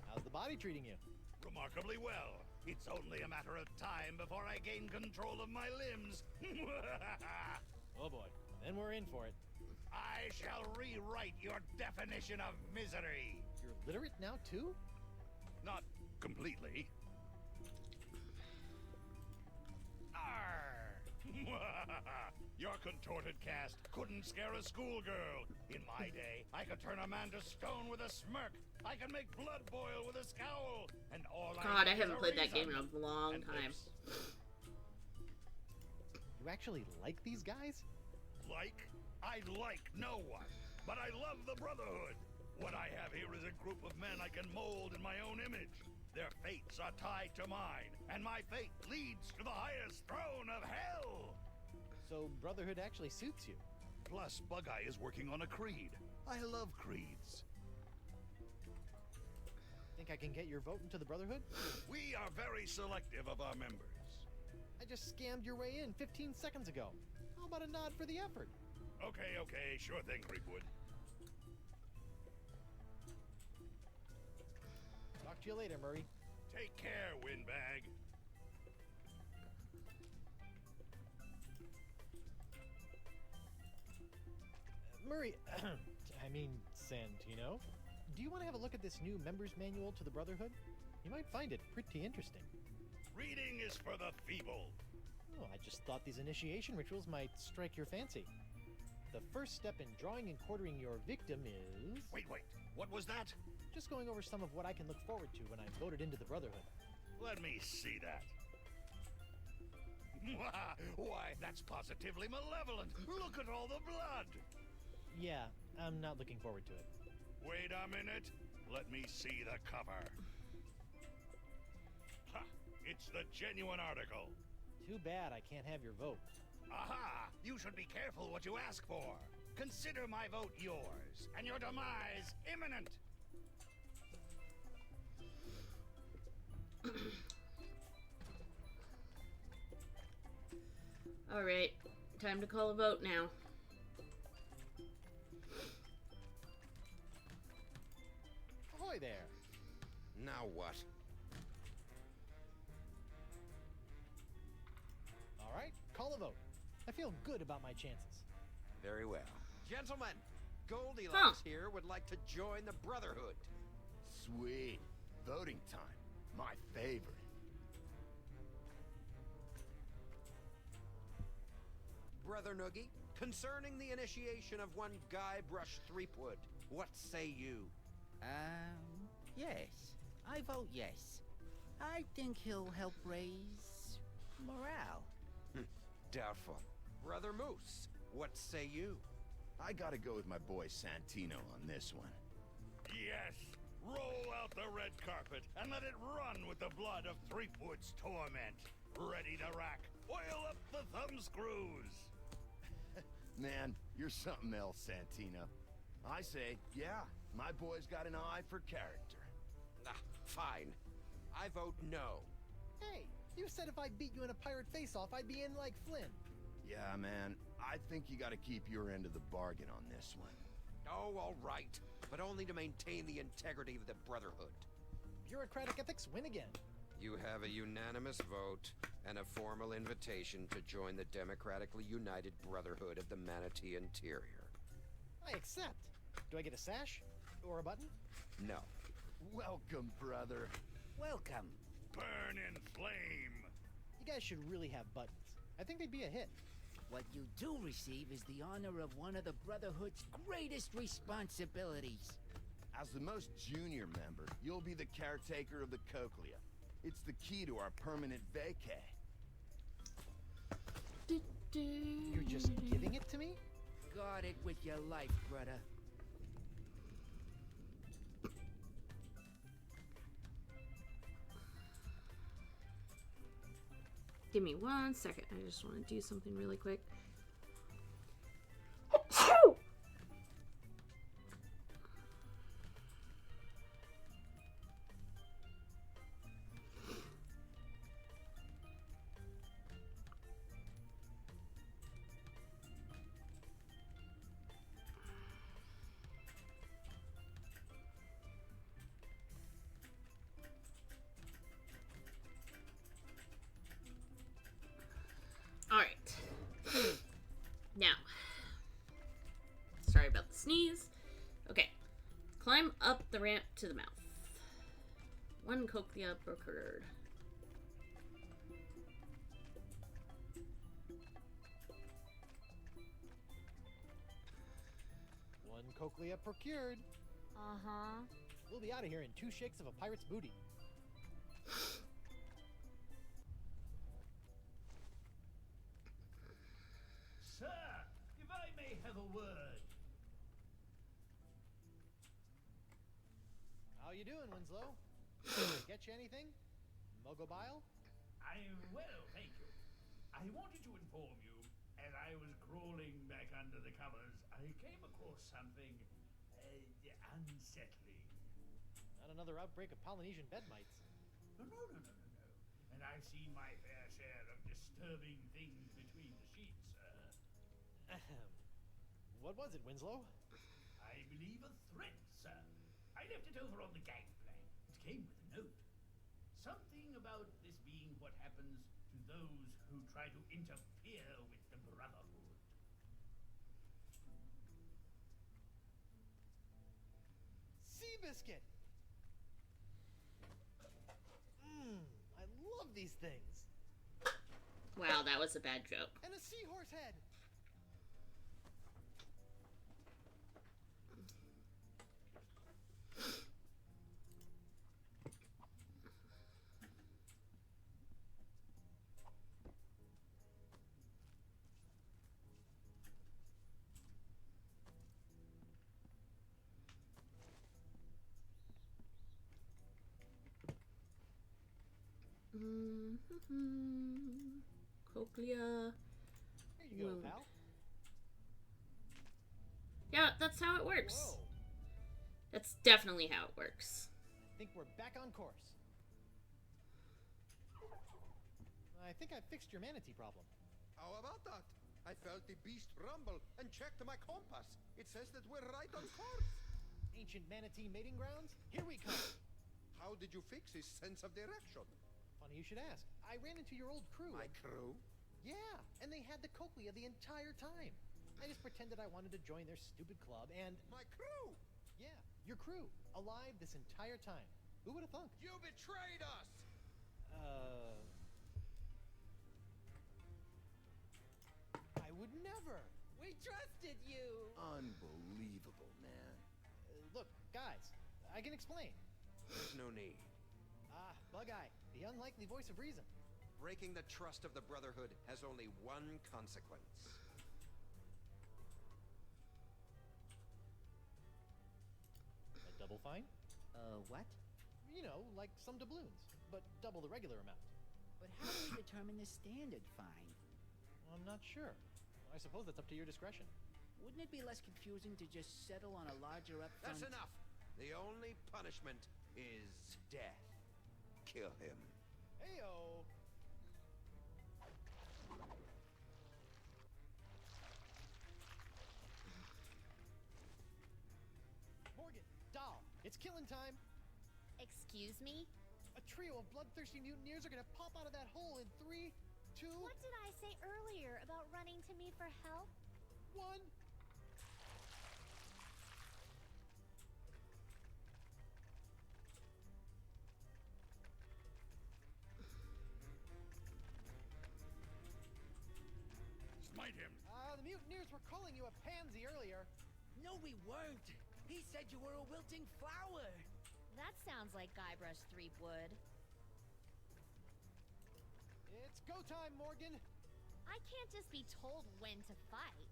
How's the body treating you? Remarkably well. It's only a matter of time before I gain control of my limbs. Oh boy, then we're in for it. I shall rewrite your definition of misery. You're literate now too? Not completely. Arr! Your contorted cast couldn't scare a schoolgirl. In my day, I could turn a man to stone with a smirk. I can make blood boil with a scowl. And all God, I need is haven't a played that reason. game in a long And time. lips. You actually like these guys? Like? I like no one, but I love the Brotherhood. What I have here is a group of men I can mold in my own image. Their fates are tied to mine, and my fate leads to the highest throne of hell. So Brotherhood actually suits you. Plus, Bug-Eye is working on a creed. I love creeds. Think I can get your vote into the Brotherhood? We are very selective of our members. I just scammed your way in 15 seconds ago. How about a nod for the effort? Okay, sure thing, Creekwood. Talk to you later, Murray. Take care, Windbag. Murray, I mean Santino. Do you want to have a look at this new member's manual to the Brotherhood? You might find it pretty interesting. Reading is for the feeble. Oh, I just thought these initiation rituals might strike your fancy. The first step in drawing and quartering your victim is... Wait, what was that? Just going over some of what I can look forward to when I'm voted into the Brotherhood. Let me see that. Why, that's positively malevolent. Look at all the blood. Yeah, I'm not looking forward to it. Wait a minute. Let me see the cover. Ha! It's the genuine article. Too bad I can't have your vote. Aha! You should be careful what you ask for. Consider my vote yours, and your demise imminent. Alright, time to call a vote now. Ahoy there! Now what? Alright, call a vote. I feel good about my chances. Very well. Gentlemen, Goldilocks here would like to join the Brotherhood. Sweet. Voting time. My favorite. Brother Noogie, concerning the initiation of one Guybrush Threepwood, what say you? Yes. I vote yes. I think he'll help raise morale. Doubtful. Brother Moose, what say you? I gotta go with my boy Santino on this one. Yes! Roll out the red carpet and let it run with the blood of Threepwood's torment. Ready to rack. Oil up the thumb screws. Man, you're something else, Santino. I say, yeah, my boy's got an eye for character. Fine. I vote no. Hey, you said if I beat you in a pirate face-off, I'd be in like Flynn. Yeah, man, I think you gotta keep your end of the bargain on this one. Oh, all right. But only to maintain the integrity of the Brotherhood. Bureaucratic ethics win again. You have a unanimous vote and a formal invitation to join the democratically united Brotherhood of the Manatee Interior. I accept. Do I get a sash? Or a button? No. Welcome, brother. Welcome. Burn in flame. You guys should really have buttons. I think they'd be a hit. What you do receive is the honor of one of the Brotherhood's greatest responsibilities. As the most junior member, you'll be the caretaker of the Cochlea. It's the key to our permanent vacay. You're just giving it to me? Guard it with your life, brother. Give me 1 second. I just want to do something really quick. Alright. Now. Sorry about the sneeze. Okay. Climb up the ramp to the mouth. 1 cochlea procured. One cochlea procured. Uh-huh. We'll be out of here in 2 shakes of a pirate's booty. Sir, if I may have a word. How you doing, Winslow? Did I get you anything? Mugglebile? I'm well, thank you. I wanted to inform you, as I was crawling back under the covers, I came across something unsettling. Not another outbreak of Polynesian bed mites. No. And I've seen my fair share of disturbing things between the sheets, sir. Ahem. What was it, Winslow? I believe a threat, sir. I left it over on the gangplank. It came with a note. Something about this being what happens to those who try to interfere with the Brotherhood. Seabiscuit! I love these things. Wow, that was a bad joke. And a seahorse head. Cochlea. Here you go, wound. pal. Yeah, that's how it works. Whoa. That's definitely how it works. I think we're back on course. I think I fixed your manatee problem. How about that? I felt the beast rumble and checked my compass. It says that we're right on course. Ancient manatee mating grounds? Here we come. How did you fix his sense of direction? Funny you should ask. I ran into your old crew. My crew? Yeah, and they had the cochlea the entire time. I just pretended I wanted to join their stupid club and... My crew? Yeah, your crew. Alive this entire time. Who would have thunk? You betrayed us! I would never. We trusted you. Unbelievable, man. Look, guys, I can explain. There's no need. Bug-Eye, the unlikely voice of reason. Breaking the trust of the Brotherhood has only one consequence. A double fine? What? You know, like some doubloons, but double the regular amount. But how do we determine the standard fine? I'm not sure. I suppose that's up to your discretion. Wouldn't it be less confusing to just settle on a larger upfront... That's enough! The only punishment is death. Kill him. Heyo! Morgan, Doll, it's killing time! Excuse me? A trio of bloodthirsty mutineers are gonna pop out of that hole in 3, 2, What did I say earlier about running to me for help? 1. Smite him! The mutineers were calling you a pansy earlier. No, we weren't. He said you were a wilting flower. That sounds like Guybrush Threepwood. It's go time, Morgan! I can't just be told when to fight.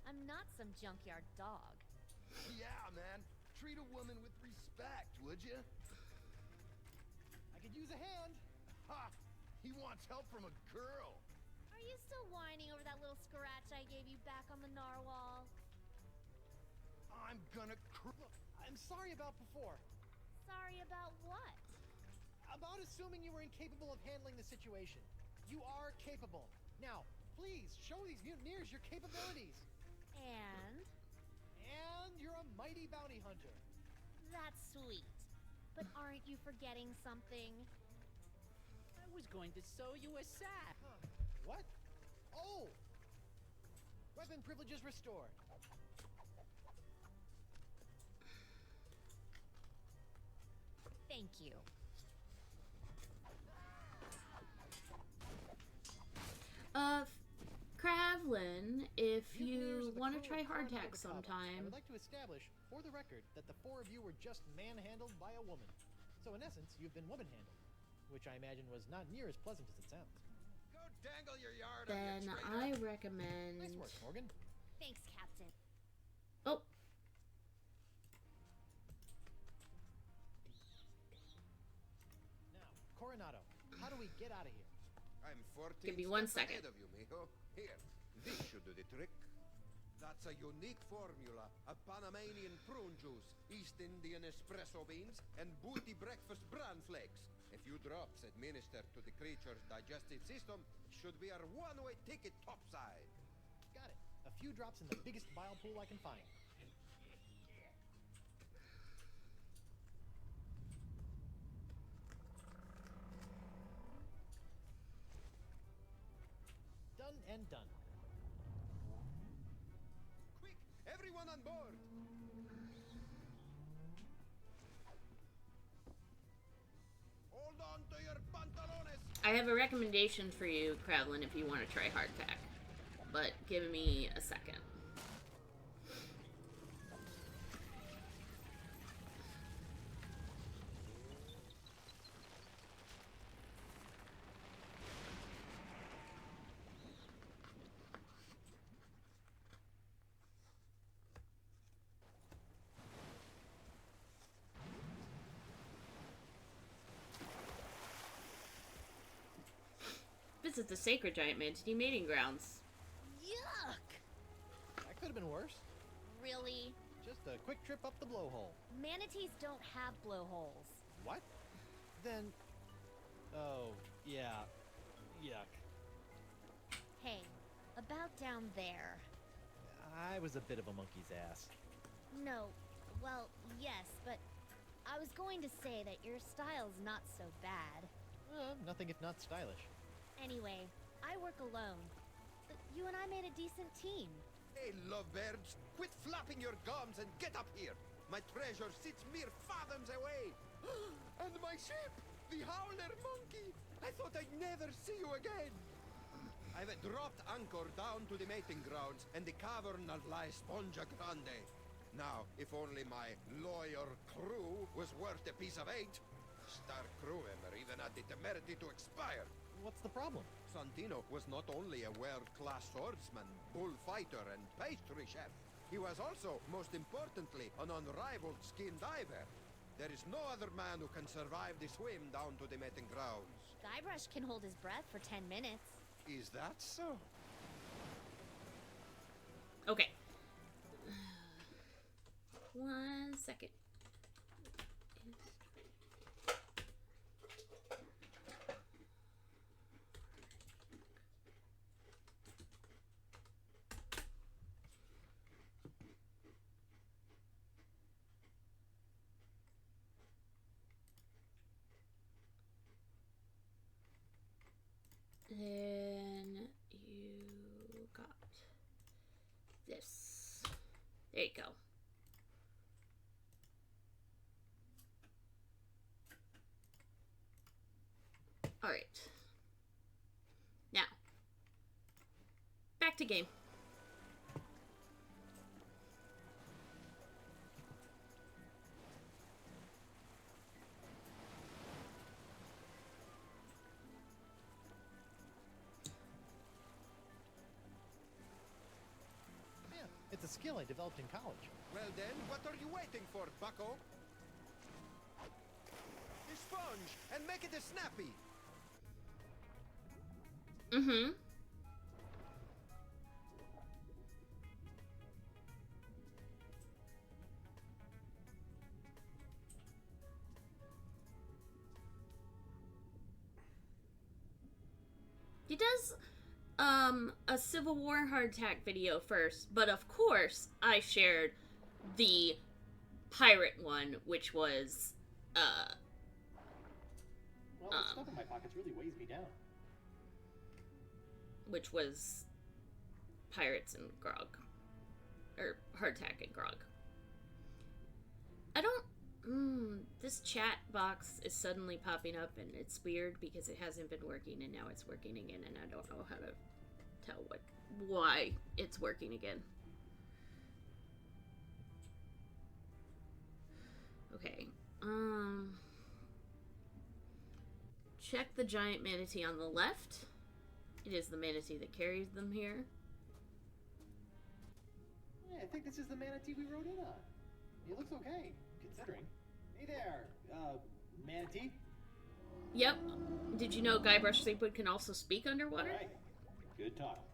I'm not some junkyard dog. Yeah, man. Treat a woman with respect, would you? I could use a hand! Ha! He wants help from a girl. Are you still whining over that little scratch I gave you back on the narwhal? I'm gonna Look, I'm sorry about before. Sorry about what? About assuming you were incapable of handling the situation. You are capable. Now, please, show these mutineers your capabilities. And? And you're a mighty bounty hunter. That's sweet. But aren't you forgetting something? I was going to sew you a sack. Huh. What? Oh! Weapon privileges restored. Thank you. Kravlin, if Mutineers you of the want to crew try of hardtack Coronado Cava, I sometime, would like to establish, for the record, that the 4 of you were just manhandled by a woman. So in essence, you've been woman-handled, which I imagine was not near as pleasant as it sounds. Go dangle your yard then on your I traitor. recommend... Nice work, Morgan. Thanks, Captain. Oh, Now, Coronado, how do we get out of here? I'm 14 Give me 1 steps second. ahead of you, mijo. Here, this should do the trick. That's a unique formula of Panamanian prune juice, East Indian espresso beans, and booty breakfast bran flakes. A few drops administered to the creature's digestive system should be our one-way ticket topside. Got it. A few drops in the biggest bile pool I can find. Done and done. Quick, everyone on board! Hold on to your pantalones! I have a recommendation for you, Kravlin, if you want to try hardtack. But give me a second. Visit the Sacred Giant Manatee mating grounds. Yuck! That could have been worse. Really? Just a quick trip up the blowhole. Manatees don't have blowholes. What? Then... Oh, yeah. Yuck. Hey, about down there. I was a bit of a monkey's ass. No, well, yes, but I was going to say that your style's not so bad. Nothing if not stylish. Anyway, I work alone. But you and I made a decent team. Hey, lovebirds, quit flapping your gums and get up here. My treasure sits mere fathoms away. And my ship, the Howler Monkey. I thought I'd never see you again. I've dropped anchor down to the mating grounds and the cavern of La Esponja Grande. Now, if only my lawyer crew was worth a piece of 8. Star crew member even had the temerity to expire. What's the problem? Santino was not only a world-class swordsman, bullfighter, and pastry chef. He was also, most importantly, an unrivaled skin diver. There is no other man who can survive the swim down to the mating grounds. Guybrush can hold his breath for 10 minutes. Is that so? Okay. 1 second. Then you got this. There you go. All right. Now, back to game. Yeah, it's a skill I developed in college. Well then, what are you waiting for, bucko? The sponge, and make it a snappy. Mm-hmm. He does a Civil War hardtack video first, but of course I shared the pirate one, which was Well, the stuff in my pockets really weighs me down. which was Pirates and Grog. Or Hardtack and Grog. I don't... this chat box is suddenly popping up, and it's weird because it hasn't been working, and now it's working again, and I don't know how to tell why it's working again. Okay. Check the giant manatee on the left. It is the manatee that carries them here. Yeah, I think this is the manatee we rode in on. He looks okay, considering. Hey there, manatee. Yep. Did you know Guybrush Threepwood can also speak underwater? Alright, good talk.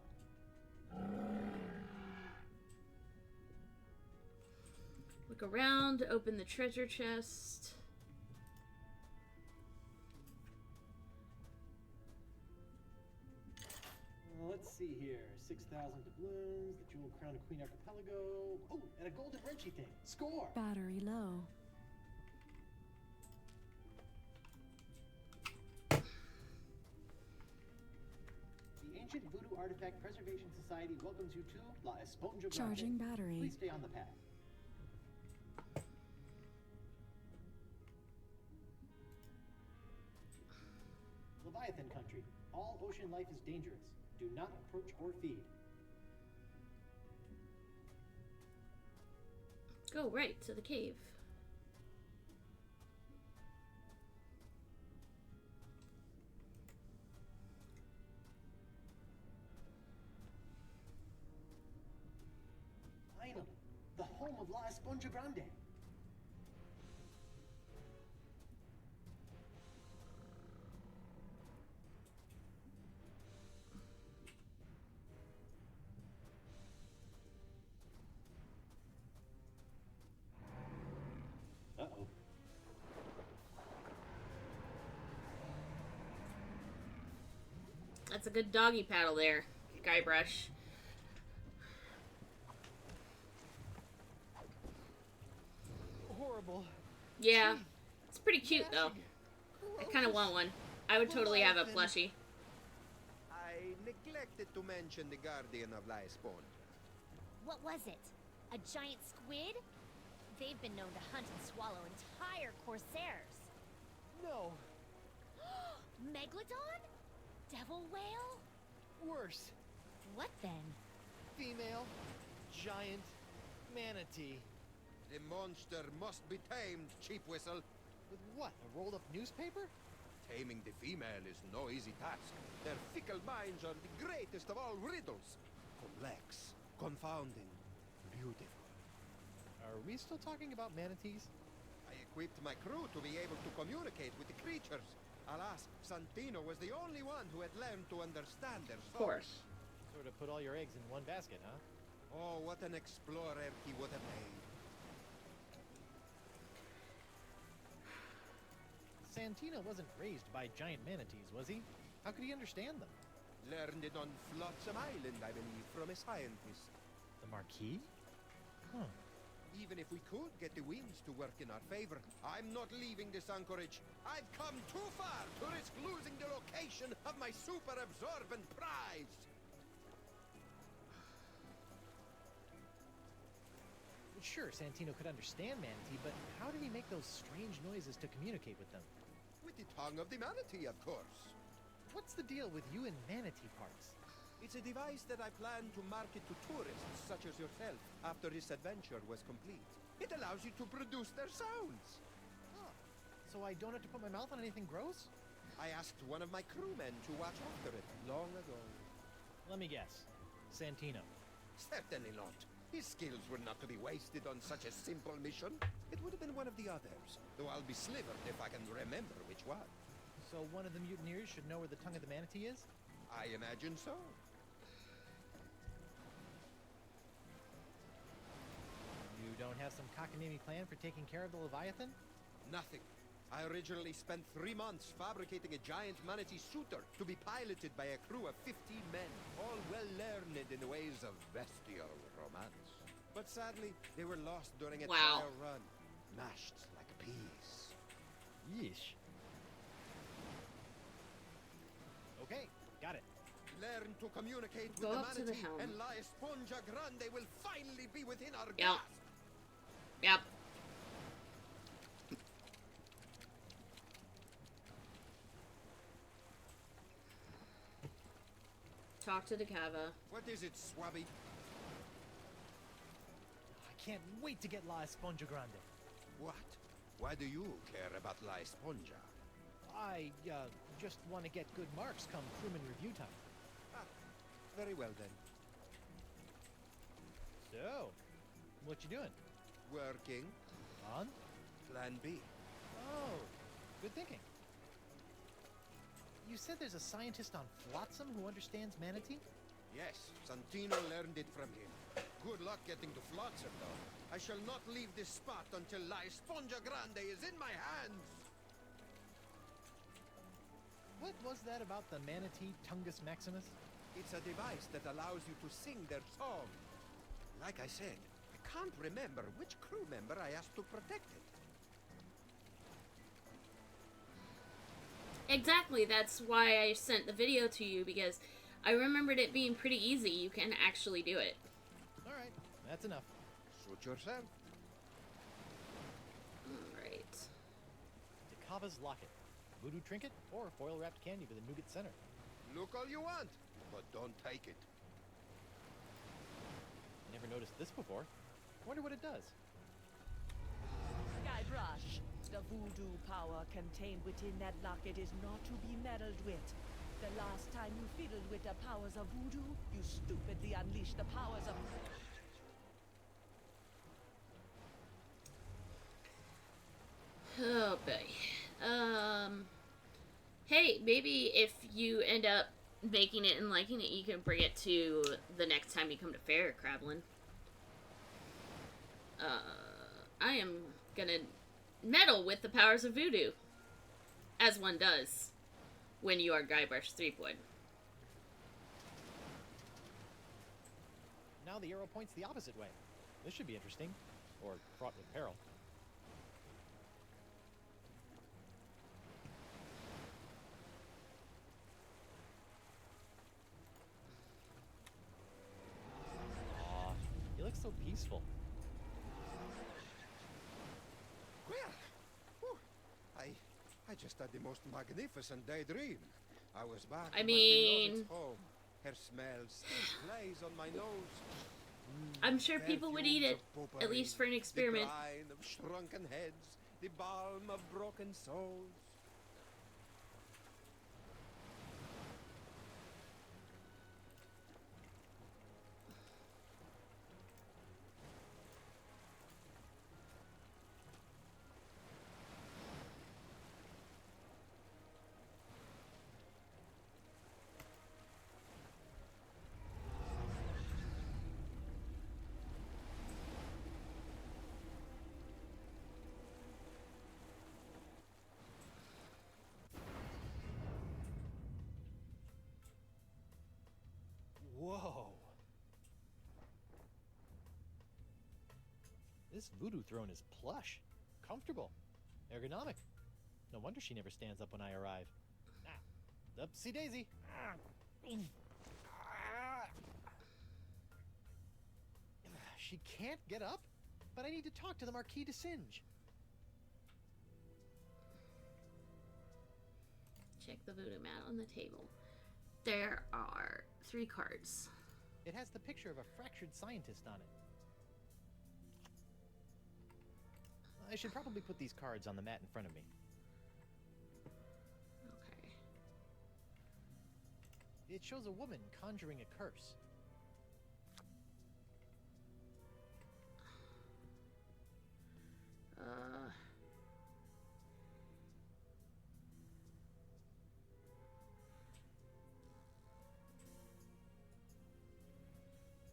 Look around, open the treasure chest. Let's see here. 6,000 doubloons, the jewel crown of Queen Archipelago. Oh, and a golden wrenchy thing. Score! Battery low. The Ancient Voodoo Artifact Preservation Society welcomes you to La Esponja Grande. Charging battery. Please stay on the path. Leviathan country. All ocean life is dangerous. Do not approach or feed. Go right to the cave. Finally, the home of La Esponja Grande. Uh-oh. That's a good doggy paddle there, Guybrush. Horrible. Yeah, it's pretty cute though. I kind of want one. I would totally have a plushie. I neglected to mention the guardian of La Esponja. What was it? A giant squid? They've been known to hunt and swallow entire corsairs. No. Megalodon? Devil whale? Worse. What then? Female, giant, manatee. The monster must be tamed, cheap whistle. With what? A rolled-up newspaper? Taming the female is no easy task. Their fickle minds are the greatest of all riddles. Complex, confounding, beautiful. Are we still talking about manatees? I equipped my crew to be able to communicate with the creatures. Alas, Santino was the only one who had learned to understand their Of souls. course. Sort of put all your eggs in one basket, huh? Oh, what an explorer he would have made. Santino wasn't raised by giant manatees, was he? How could he understand them? Learned it on Flotsam Island, I believe, from a scientist. The Marquis? Huh. Even if we could get the winds to work in our favor, I'm not leaving this anchorage. I've come too far to risk losing the location of my super absorbent prize. Sure, Santino could understand manatee, but how did he make those strange noises to communicate with them? With the tongue of the manatee, of course. What's the deal with you and manatee parts? It's a device that I plan to market to tourists such as yourself after this adventure was complete. It allows you to produce their sounds. Huh. So I don't have to put my mouth on anything gross? I asked one of my crewmen to watch after it long ago. Let me guess. Santino. Certainly not. His skills were not to be wasted on such a simple mission. It would have been one of the others, though I'll be slivered if I can remember which one. So one of the mutineers should know where the tongue of the manatee is? I imagine so. You don't have some cockamamie plan for taking care of the Leviathan? Nothing. I originally spent 3 months fabricating a giant manatee shooter to be piloted by a crew of 15 men, all well learned in the ways of bestial romance. But sadly, they were lost during a trial run, mashed like peas. Yeesh. Okay, got it. Learn to communicate with Go the up to the manatee, helm. and La Esponja Grande will finally be within our Yep. grasp. Yep. Talk to the Cava. What is it, Swabby? I can't wait to get La Esponja Grande. What? Why do you care about La Esponja? I, just want to get good marks come crewman review time. Ah, very well then. So, what you doing? Working. On? Plan B. Oh, good thinking. You said there's a scientist on Flotsam who understands manatee? Yes, Santino learned it from him. Good luck getting to Flotsam, though. I shall not leave this spot until La Esponja Grande is in my hands. What was that about the manatee Tungus Maximus? It's a device that allows you to sing their song. Like I said, I can't remember which crew member I asked to protect it. Exactly, that's why I sent the video to you, because I remembered it being pretty easy. You can actually do it. Alright, that's enough. Suit yourself. Alright. Takava's locket. Voodoo trinket or foil-wrapped candy with a nougat center. Look all you want, but don't take it. Never noticed this before. Wonder what it does. Guybrush, the voodoo power contained within that locket is not to be meddled with. The last time you fiddled with the powers of voodoo, you stupidly unleashed the powers of... Oh boy. Hey, maybe if you end up making it and liking it, you can bring it to the next time you come to Fair, Krablin. I am gonna meddle with the powers of voodoo, as one does when you are Guybrush Threepwood. Now the arrow points the opposite way. This should be interesting. Or fraught with peril. Aw, you look so peaceful. Well, whew, I just had the most magnificent daydream. I was back I in my mean- beloved's home. Her smell still plays on my nose. I'm sure people would eat it, Perfumes of at least for an potpourri, experiment. The brine of shrunken heads, the balm of broken souls. Whoa. This voodoo throne is plush, comfortable, ergonomic. No wonder she never stands up when I arrive. Ah, upsie daisy. She can't get up, but I need to talk to the Marquis de Singe. Check the voodoo mat on the table. There are 3 cards. It has the picture of a fractured scientist on it. I should probably put these cards on the mat in front of me. Okay. It shows a woman conjuring a curse.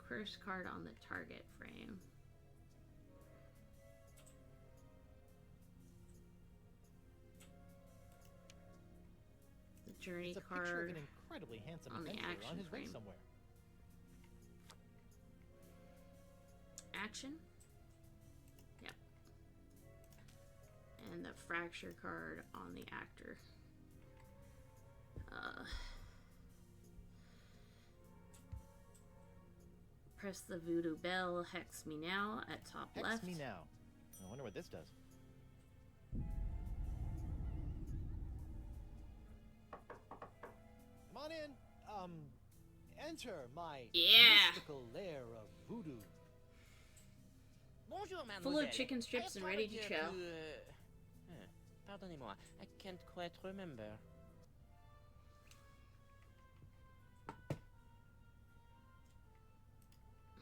Curse card on the target frame. The journey It's a card picture of an incredibly handsome on the adventurer action on his way frame. somewhere. Action. Yep. And the fracture card on the actor. Press the voodoo bell. Hex me now at top Hex left. me now. I wonder what this does. Come on in. Enter my mystical lair of voodoo. Bonjour, mademoiselle. Full of chicken strips and ready to chow. Pardonnez-moi, I can't quite remember.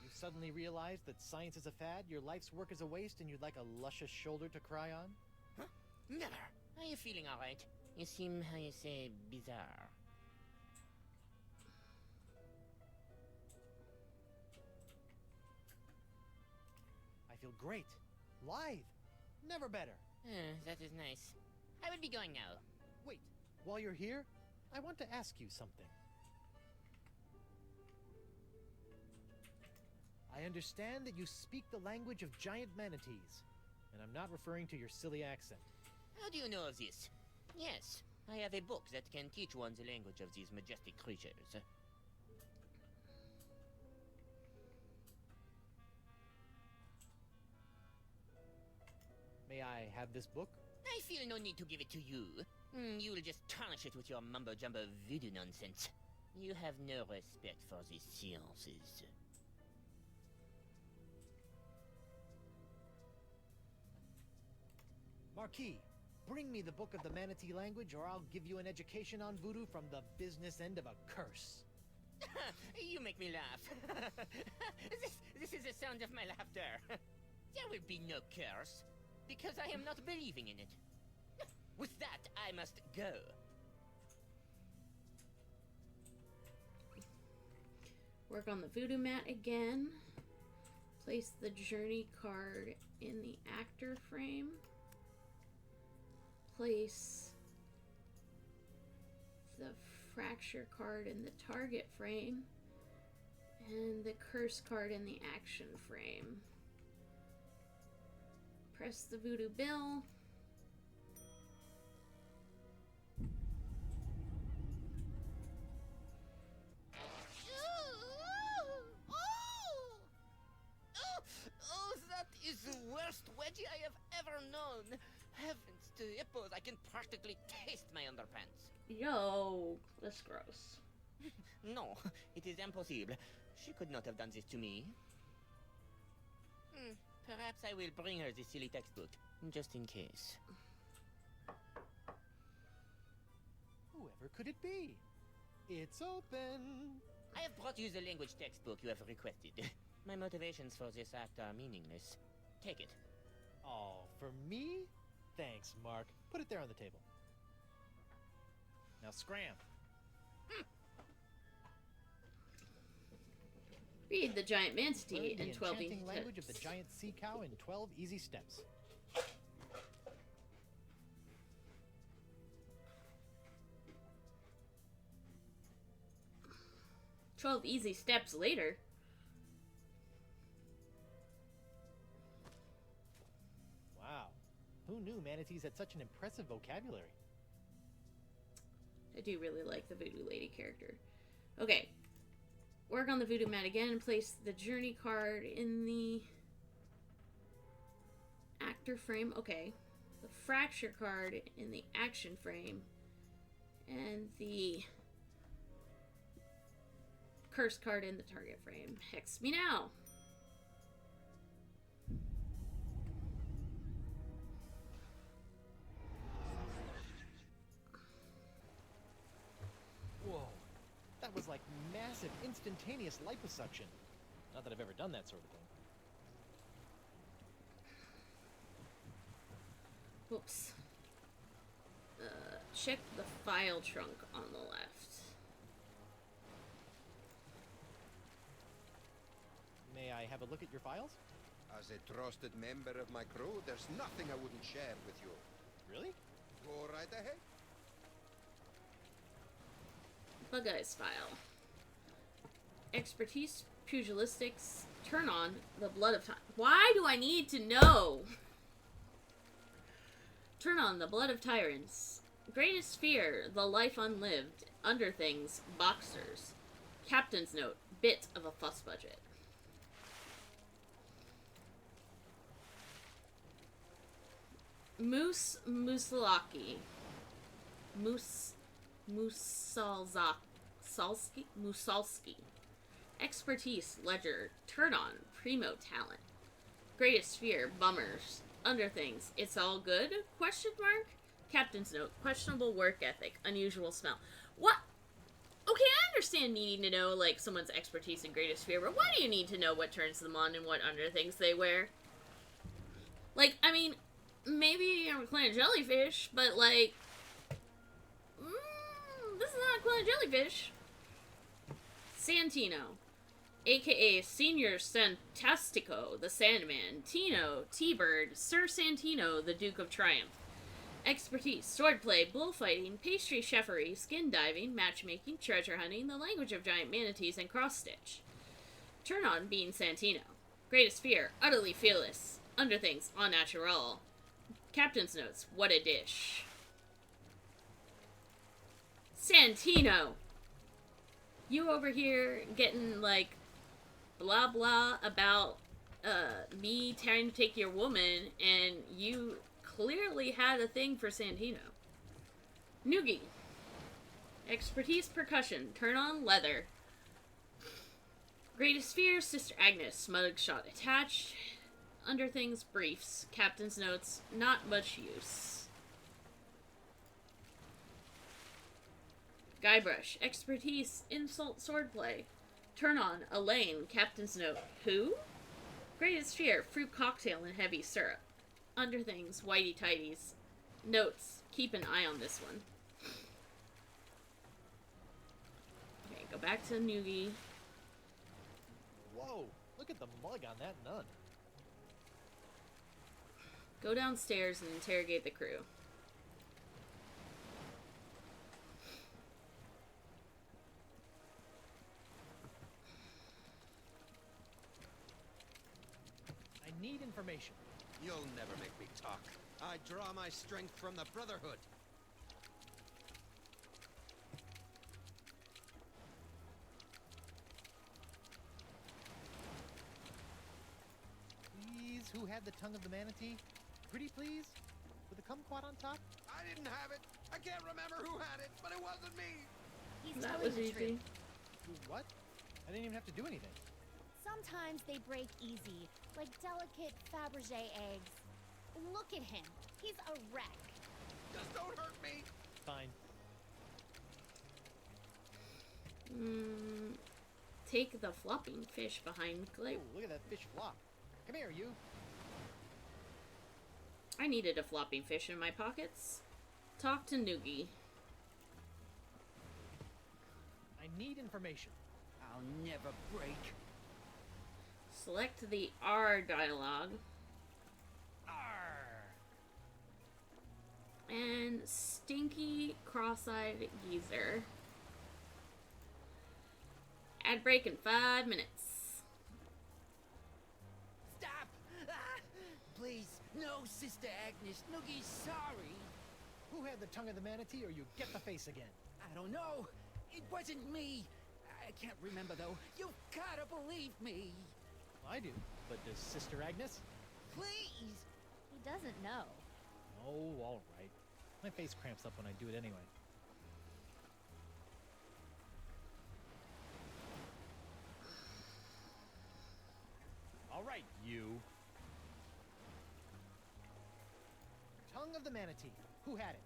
You suddenly realize that science is a fad, your life's work is a waste, and you'd like a luscious shoulder to cry on? Huh? Never. Are you feeling alright? You seem, how you say, bizarre. I feel great. Lithe. Never better. That is nice. I will be going now. Wait, while you're here, I want to ask you something. I understand that you speak the language of giant manatees, and I'm not referring to your silly accent. How do you know of this? Yes, I have a book that can teach one the language of these majestic creatures. May I have this book? I feel no need to give it to you. You will just tarnish it with your mumbo-jumbo voodoo nonsense. You have no respect for the sciences. Marquis, bring me the book of the Manatee language, or I'll give you an education on voodoo from the business end of a curse. You make me laugh. this is the sound of my laughter. There will be no curse, because I am not believing in it. With that, I must go. Work on the voodoo mat again. Place the journey card in the actor frame. Place the fracture card in the target frame. And the curse card in the action frame. Press the voodoo bell. Oh, that is the worst wedgie I have ever known. Heavens to hippos, I can practically taste my underpants. Yo, that's gross. No, it is impossible. She could not have done this to me. Perhaps I will bring her the silly textbook. just in case. Whoever could it be? It's open. I have brought you the language textbook you have requested. My motivations for this act are meaningless. Take it. Oh, for me? Thanks, Mark. Put it there on the table. Now scram. Read the giant manatee Learn in the 12 enchanting easy language of steps. the giant sea cow in 12 easy steps. 12 easy steps later. Wow. Who knew manatees had such an impressive vocabulary? I do really like the Voodoo Lady character. Okay. Work on the Voodoo mat again and place the journey card in the actor frame. Okay. The fracture card in the action frame. And the curse card in the target frame. Hex me now. Whoa. That was like massive, instantaneous liposuction. Not that I've ever done that sort of thing. Whoops. Check the file trunk on the left. May I have a look at your files? As a trusted member of my crew, there's nothing I wouldn't share with you. Really? Go right ahead. Bug Eyes file. Expertise, pugilistics, turn on the blood of time. Why do I need to know? Turn on the blood of tyrants. Greatest fear, the life unlived. Underthings, boxers. Captain's note, bit of a fuss budget. Moose Musalaki. Musalski. Expertise, ledger, turn on, primo talent. Greatest fear, bummers. Underthings, it's all good? Question mark? Captain's note, questionable work ethic, unusual smell. What? Okay, I understand needing to know, like, someone's expertise and greatest fear, but why do you need to know what turns them on and what underthings they wear? Like, I mean, maybe I'm a clan of jellyfish, but, like, this is not a clan of jellyfish. Santino, aka Senior Santastico, the Sandman. Tino, T-Bird, Sir Santino, the Duke of Triumph. Expertise, swordplay, bullfighting, pastry chefery, skin diving, matchmaking, treasure hunting, the language of giant manatees, and cross-stitch. Turn on being Santino. Greatest fear, utterly fearless. Underthings, au naturel. Captain's notes, what a dish. Santino! You over here getting, like, blah blah about, me trying to take your woman, and you clearly had a thing for Santino. Noogie. Expertise, percussion, turn on leather. Greatest fear, Sister Agnes, mugshot attached. Underthings, briefs. Captain's notes, not much use. Guybrush, expertise, insult, swordplay. Turn on, Elaine, Captain's note, who? Greatest fear, fruit cocktail and heavy syrup. Underthings, whitey tighties. Notes, keep an eye on this one. Okay, go back to Noogie. Whoa, look at the mug on that nun. Go downstairs and interrogate the crew. I need information. You'll never make me talk. I draw my strength from the Brotherhood. Please, who had the tongue of the manatee? Pretty please? With a kumquat on top? I didn't have it. I can't remember who had it, but it wasn't me. He's That telling was the easy. truth. What? I didn't even have to do anything. Sometimes they break easy, like delicate Fabergé eggs. Look at him. He's a wreck. Just don't hurt me. Fine. Take the flopping fish behind Clay. Ooh, look at that fish flop. Come here, you. I needed a flopping fish in my pockets. Talk to Noogie. I need information. I'll never break. Select the R dialogue. Arr! And stinky cross-eyed geezer. Ad break in 5 minutes. Stop! Ah! Please, no, Sister Agnes. Noogie's sorry. Who had the tongue of the manatee, or you get the face again? I don't know. It wasn't me. I can't remember, though. You've gotta believe me. I do, but does Sister Agnes? Please! He doesn't know. Oh, all right. My face cramps up when I do it anyway. All right, you. Tongue of the manatee. Who had it?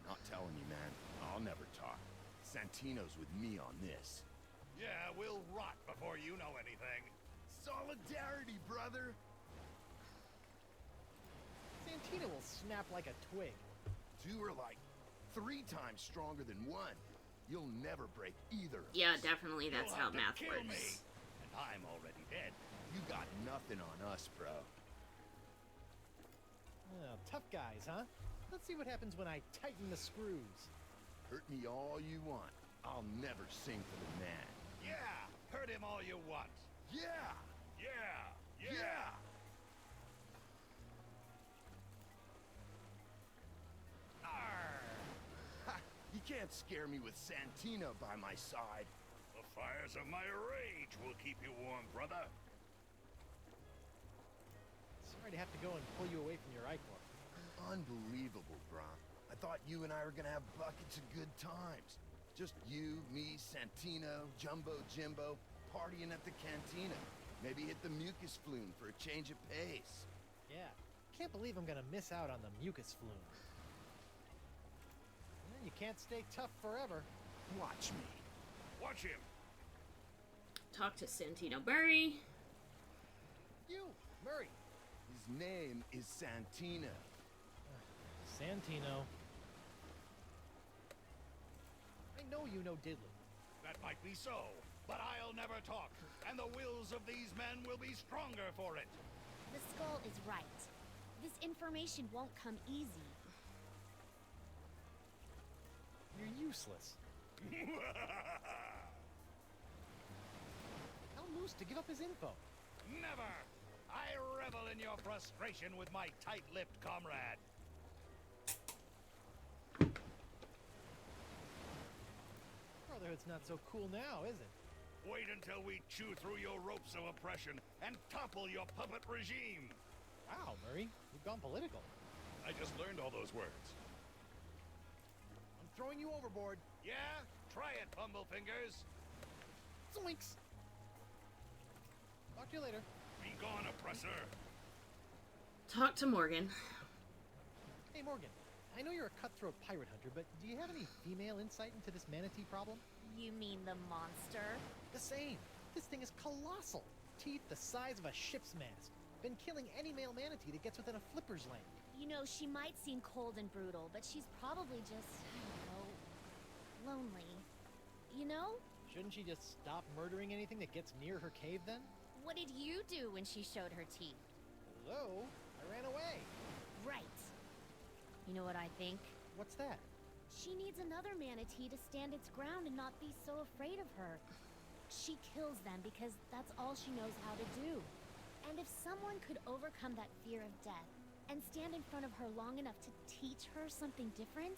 Not telling you, man. I'll never talk. Santino's with me on this. Yeah, we'll rot before you know anything. Solidarity, brother! Santino will snap like a twig. Two are like 3 times stronger than one. You'll never break either of Yeah, us. definitely that's You'll how have to math kill works. me, and I'm already dead. You got nothing on us, bro. Oh, tough guys, huh? Let's see what happens when I tighten the screws. Hurt me all you want. I'll never sing for the man. Yeah, hurt him all you want. Yeah! Yeah, Yeah! Arr! Ha! You can't scare me with Santino by my side. The fires of my rage will keep you warm, brother. Sorry to have to go and pull you away from your Icor. Unbelievable, Bron. I thought you and I were gonna have buckets of good times. Just you, me, Santino, Jumbo Jimbo, partying at the cantina. Maybe hit the mucus flume for a change of pace. Yeah, can't believe I'm gonna miss out on the mucus flume. Well, you can't stay tough forever. Watch me. Watch him. Talk to Santino Burry. You, Murray. His name is Santino. Santino. I know you know diddly. That might be so, but I'll never talk, and the wills of these men will be stronger for it. The skull is right. This information won't come easy. You're useless. Tell Moose to give up his info. Never! I revel in your frustration with my tight-lipped comrade. Brotherhood's not so cool now, is it? Wait until we chew through your ropes of oppression and topple your puppet regime. Wow, Murray, you've gone political. I just learned all those words. I'm throwing you overboard. Yeah? Try it, Bumblefingers. Zoinks! Talk to you later. Be gone, oppressor. Talk to Morgan. Hey, Morgan. I know you're a cutthroat pirate hunter, but do you have any female insight into this manatee problem? You mean the monster? The same. This thing is colossal. Teeth the size of a ship's mast. Been killing any male manatee that gets within a flipper's lane. You know, she might seem cold and brutal, but she's probably just, I don't know, lonely. You know? Shouldn't she just stop murdering anything that gets near her cave then? What did you do when she showed her teeth? Hello? I ran away. Right. You know what I think? What's that? She needs another manatee to stand its ground and not be so afraid of her. She kills them because that's all she knows how to do. And if someone could overcome that fear of death and stand in front of her long enough to teach her something different,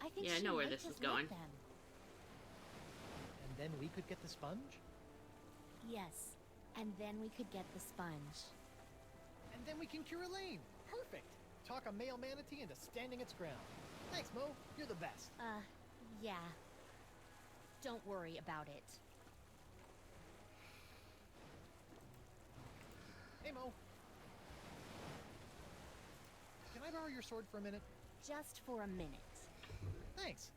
I think Yeah, I she know where might this is just let going. them. And then we could get the sponge? Yes, and then we could get the sponge. And then we can cure Elaine. Perfect. Talk a male manatee into standing its ground. Thanks, Mo. You're the best. Yeah. Don't worry about it. Hey, Mo. can I borrow your sword for a minute? Just for a minute. Thanks.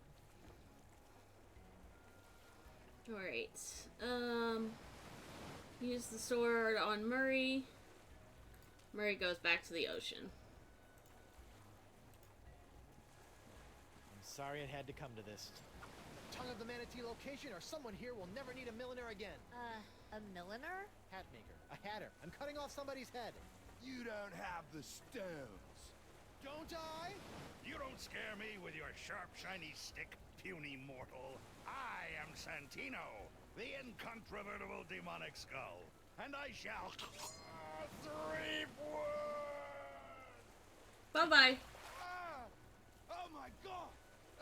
Alright. Use the sword on Murray. Murray goes back to the ocean. I'm sorry it had to come to this. Tongue of the Manatee location, or someone here will never need a milliner again. A milliner? Hat maker. A hatter. I'm cutting off somebody's head. You don't have the stones. Don't I? You don't scare me with your sharp, shiny stick, puny mortal. I am Santino, the incontrovertible demonic skull, and I shall three wood. Bye-bye. Oh my god!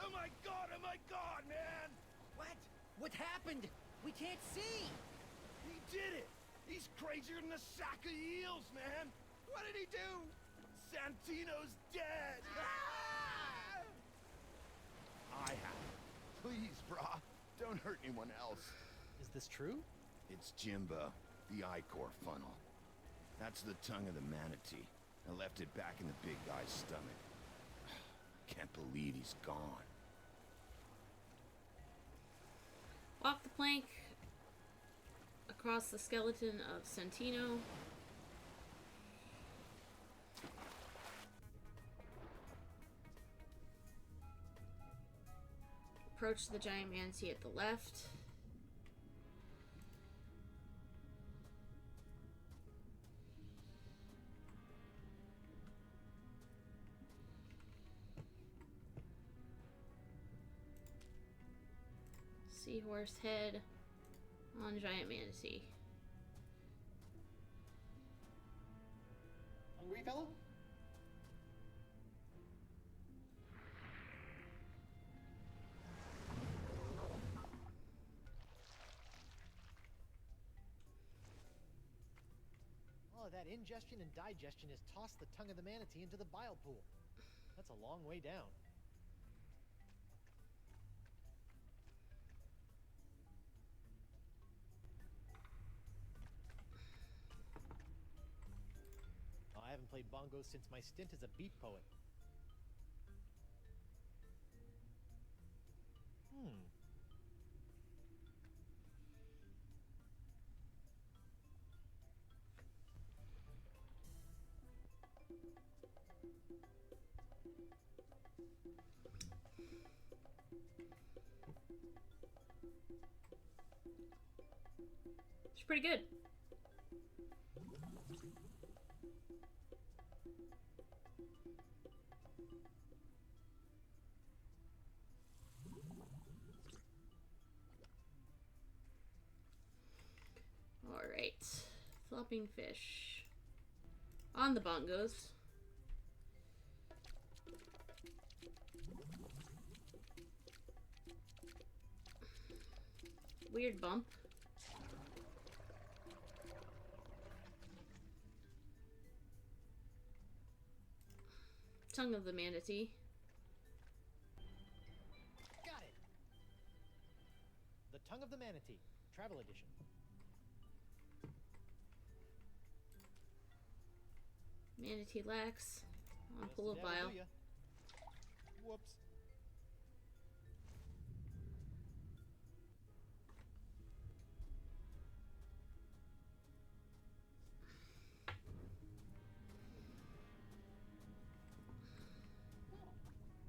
Oh my god! Oh my god, man! What? What happened? We can't see! He did it! He's crazier than a sack of eels, man! What did he do? Santino's dead! I have it. Please, brah, don't hurt anyone else. Is this true? It's Jimbo, the I-Core funnel. That's the tongue of the Manatee. I left it back in the big guy's stomach. Can't believe he's gone. Walk the plank across the skeleton of Santino. Approach the giant manatee at the left. Seahorse head on giant manatee. Hungry fellow? All of that ingestion and digestion has tossed the tongue of the manatee into the bile pool. That's a long way down. I haven't played bongos since my stint as a beat poet. It's pretty good. Alright. Flopping fish. On the bongos. Weird bump. Tongue of the manatee. Got it! The Tongue of the Manatee, Travel Edition. Manatee lax on Just pool of that'll bile. do ya. Whoops.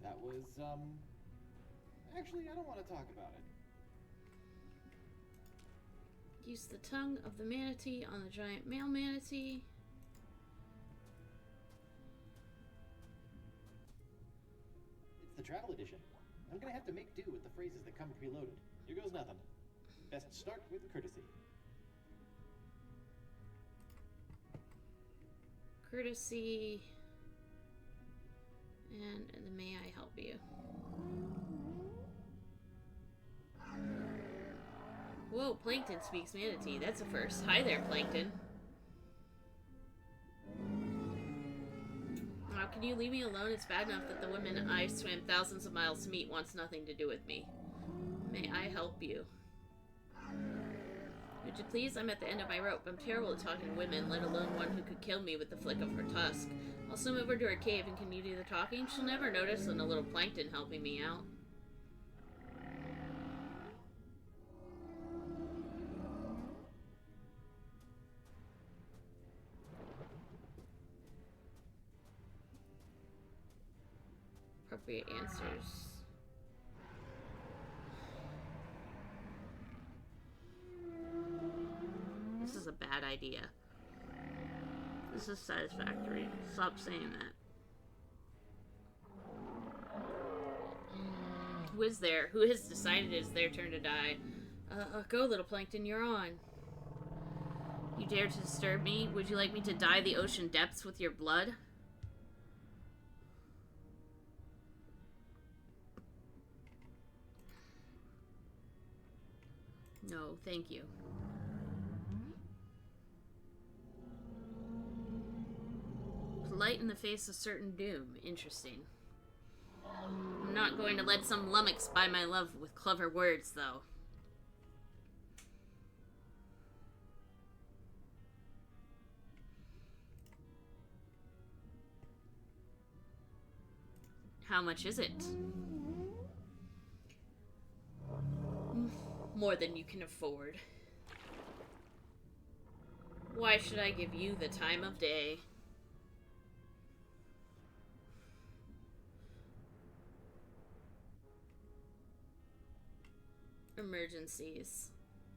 That was, actually, I don't want to talk about it. Use the tongue of the manatee on the giant male manatee. It's the travel edition. I'm gonna have to make do with the phrases that come preloaded. Here goes nothing. Best start with courtesy. Courtesy. And the may I help you. Whoa, Plankton speaks manatee. That's a first. Hi there, Plankton. Wow, can you leave me alone? It's bad enough that the woman I swam thousands of miles to meet wants nothing to do with me. May I help you? Would you please? I'm at the end of my rope. I'm terrible at talking to women, let alone one who could kill me with the flick of her tusk. I'll swim over to her cave and can you do the talking? She'll never notice and a little plankton helping me out. Appropriate answers. This is a bad idea. This is satisfactory. Stop saying that. Who is there? Who has decided it's their turn to die? Go, little plankton, you're on. You dare to disturb me? Would you like me to dye the ocean depths with your blood? No, thank you. Polite in the face of certain doom. Interesting. I'm not going to let some lummox buy my love with clever words, though. How much is it? More than you can afford. Why should I give you the time of day? Emergencies.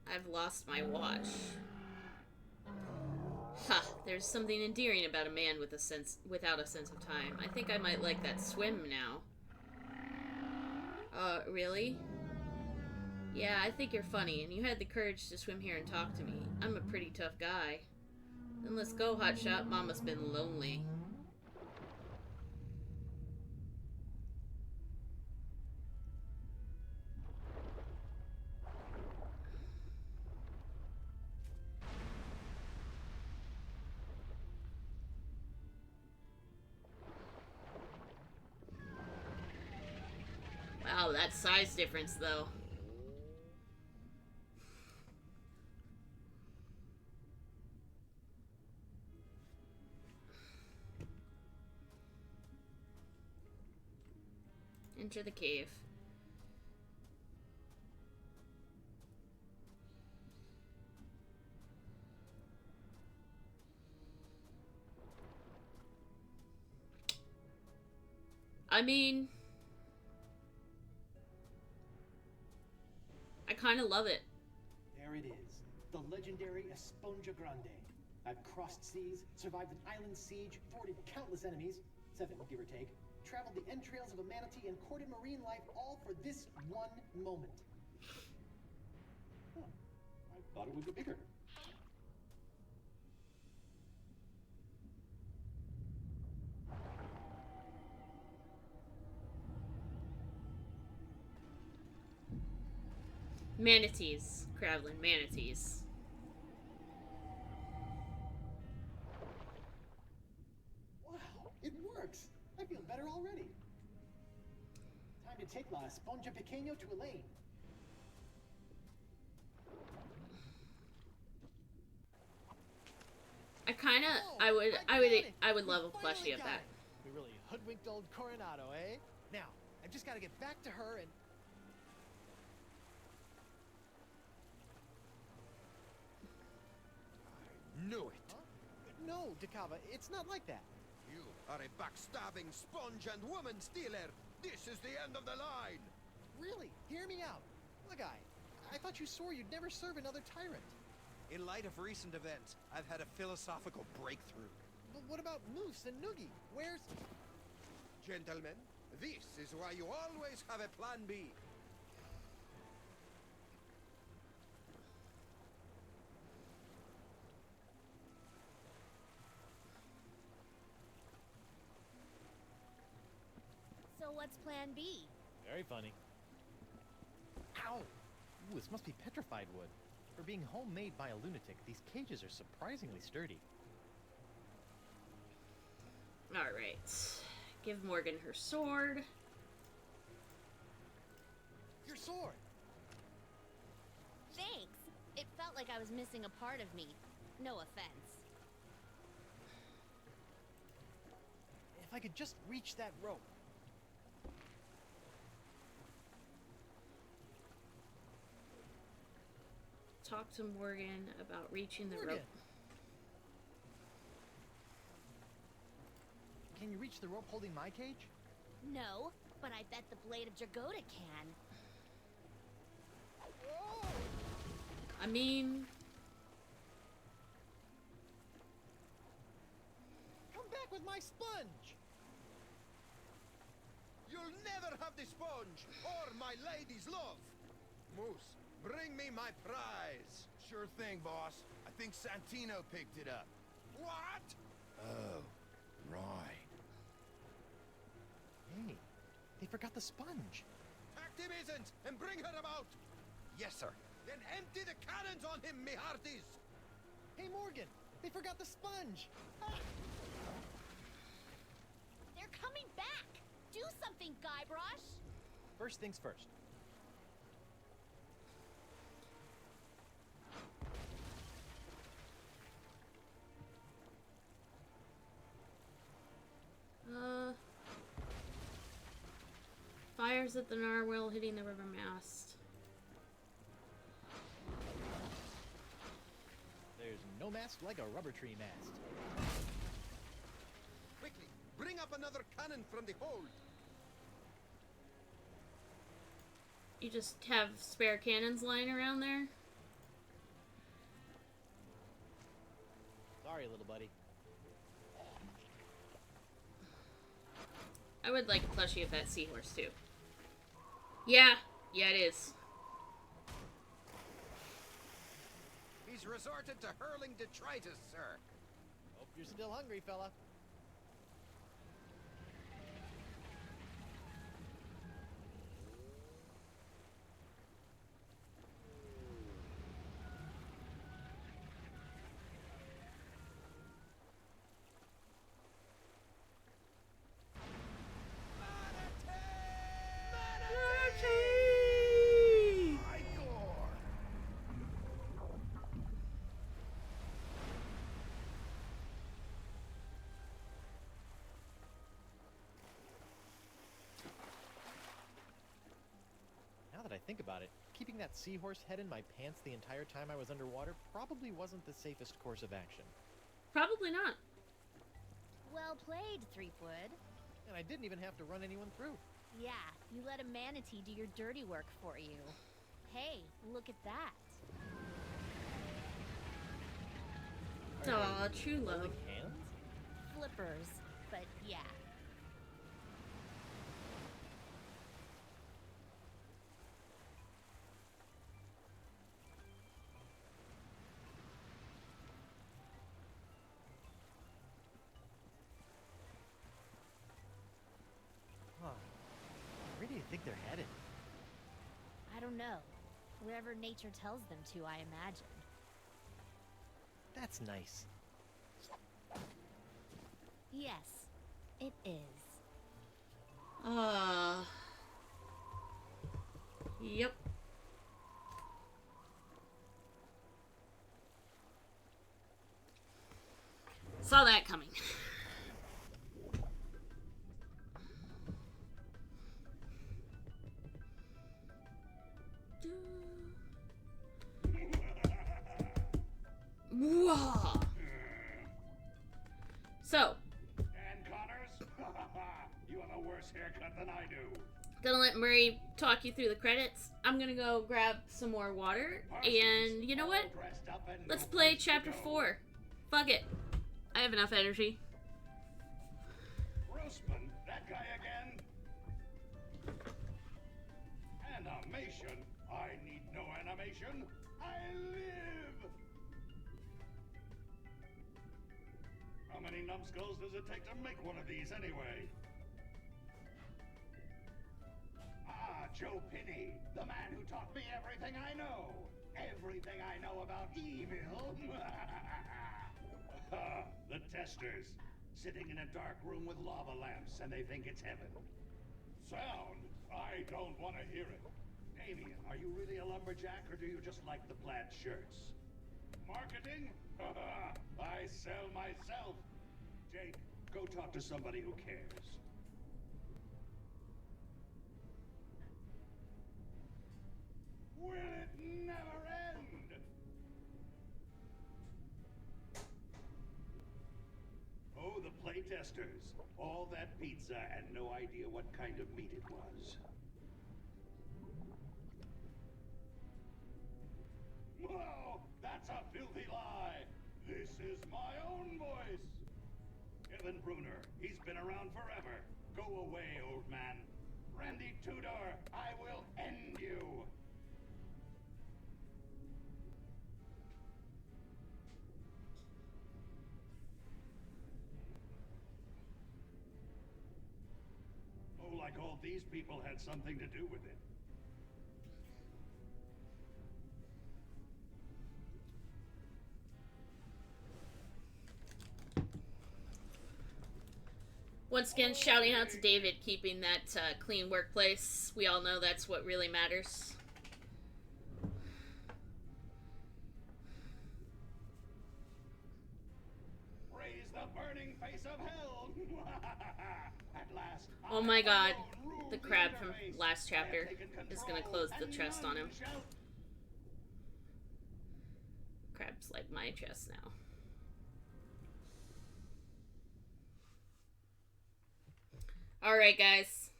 I've lost my watch. Ha! There's something endearing about a man with without a sense of time. I think I might like that swim now. Really? Yeah, I think you're funny, and you had the courage to swim here and talk to me. I'm a pretty tough guy. Then let's go, hotshot. Mama's been lonely. Wow, that size difference, though. Enter the cave. I mean, I kind of love it. There it is, the legendary Esponja Grande. I've crossed seas, survived an island siege, thwarted countless enemies, 7 give or take, traveled the entrails of a manatee, and courted marine life, all for this one moment. Huh. I thought it would get bigger. Manatees. Krablin manatees. Wow, it works! I feel better already. Time to take La Esponja Pequeño to Elaine. I would love a plushie of that. We really hoodwinked old Coronado, eh? Now, I've just got to get back to her and... I knew it. Huh? No, Dakava, it's not like that. You are a backstabbing sponge and woman stealer. This is the end of the line. Really? Hear me out. Look, I thought you swore you'd never serve another tyrant. In light of recent events, I've had a philosophical breakthrough. But what about Moose and Noogie? Where's... Gentlemen, this is why you always have a plan B. So what's plan B? Very funny. Ow! Ooh, this must be petrified wood. For being homemade by a lunatic, these cages are surprisingly sturdy. Alright. Give Morgan her sword. Your sword! Thanks. It felt like I was missing a part of me. No offense. If I could just reach that rope. Talk to Morgan about reaching the rope. Can you reach the rope holding my cage? No, but I bet the Blade of Dragoda can. I mean... Come back with my sponge! You'll never have the sponge, or my lady's love! Moose, bring me my prize! Sure thing, boss. I think Santino picked it up. What? Oh, right. Hey, they forgot the sponge. Pack the missions and bring her about! Yes, sir. Then empty the cannons on him, me hearties! Hey, Morgan, they forgot the sponge! Ah. They're coming back! Do something, Guybrush! First things first. Fires at the narwhal hitting the river mast. There's no mast like a rubber tree mast. Quickly, bring up another cannon from the hold. You just have spare cannons lying around there? Sorry, little buddy. I would like a plushie of that seahorse, too. Yeah, it is. He's resorted to hurling detritus, sir. Hope you're still hungry, fella. Now that I think about it, keeping that seahorse head in my pants the entire time I was underwater probably wasn't the safest course of action. Probably not. Well played, Threepwood. And I didn't even have to run anyone through. Yeah, you let a manatee do your dirty work for you. Hey, look at that. Aw, true love. Hands? Flippers, but yeah. Where do you think they're headed? I don't know. Wherever nature tells them to, I imagine. That's nice. Yes, it is. Yep. Saw that coming. Whoa. So. Dan Connors? You have a worse haircut than I do. Gonna let Murray talk you through the credits. I'm gonna go grab some more water. And you know what? Let's play chapter 4. Fuck it. I have enough energy. Grossman, that guy again? Animation? I need no animation. I live! How many numbskulls does it take to make one of these anyway? Ah, Joe Pinney, the man who taught me everything I know. Everything I know about evil. The testers, sitting in a dark room with lava lamps, and they think it's heaven. Sound? I don't want to hear it. Damien, are you really a lumberjack, or do you just like the plaid shirts? Marketing? I sell myself. Jake, go talk to somebody who cares. Will it never end? Oh, the playtesters. All that pizza and no idea what kind of meat it was. Whoa! That's a filthy lie! This is my own voice! Kevin Bruner, he's been around forever. Go away, old man. Randy Tudor, I will end you! Oh, like all these people had something to do with it. Once again, shouting out to David, keeping that clean workplace. We all know that's what really matters. Raise the burning face of hell! At last, Oh my god, the crab from last chapter is gonna close the chest on him. Crab's like my chest now. Alright, guys.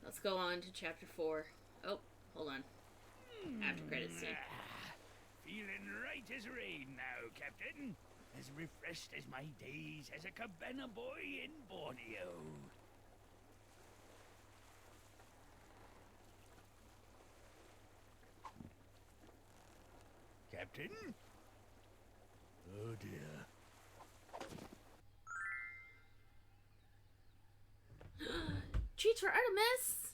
Let's go on to chapter 4. Oh, hold on. After credits scene. Feeling right as rain now, Captain. As refreshed as my days as a cabana boy in Borneo. Captain? Oh dear. Treats for Artemis!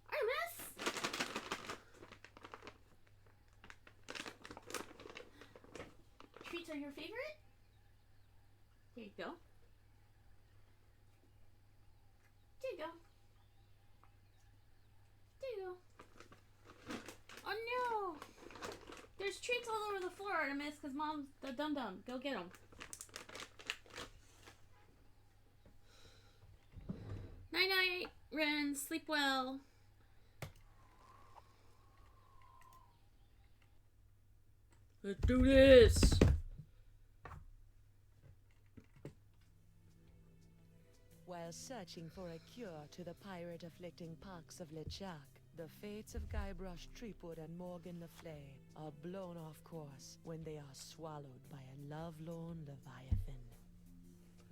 Artemis! Treats are your favorite? Here you go. There you go. There you go. Oh no! There's treats all over the floor, Artemis, because Mom's the dum-dum. Go get them. Night-night, Ren. Sleep well. Let's do this! While searching for a cure to the pirate-afflicting pox of LeChuck, the fates of Guybrush Threepwood and Morgan Le Fay are blown off course when they are swallowed by a lovelorn Leviathan.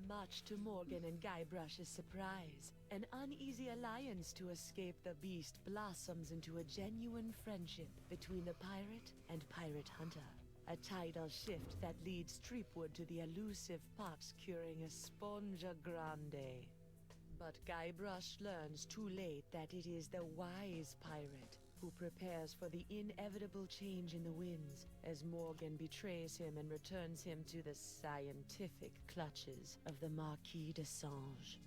Much to Morgan and Guybrush's surprise, an uneasy alliance to escape the beast blossoms into a genuine friendship between the pirate and pirate hunter. A tidal shift that leads Threepwood to the elusive pox curing Esponja Grande. But Guybrush learns too late that it is the wise pirate who prepares for the inevitable change in the winds as Morgan betrays him and returns him to the scientific clutches of the Marquis de Sange.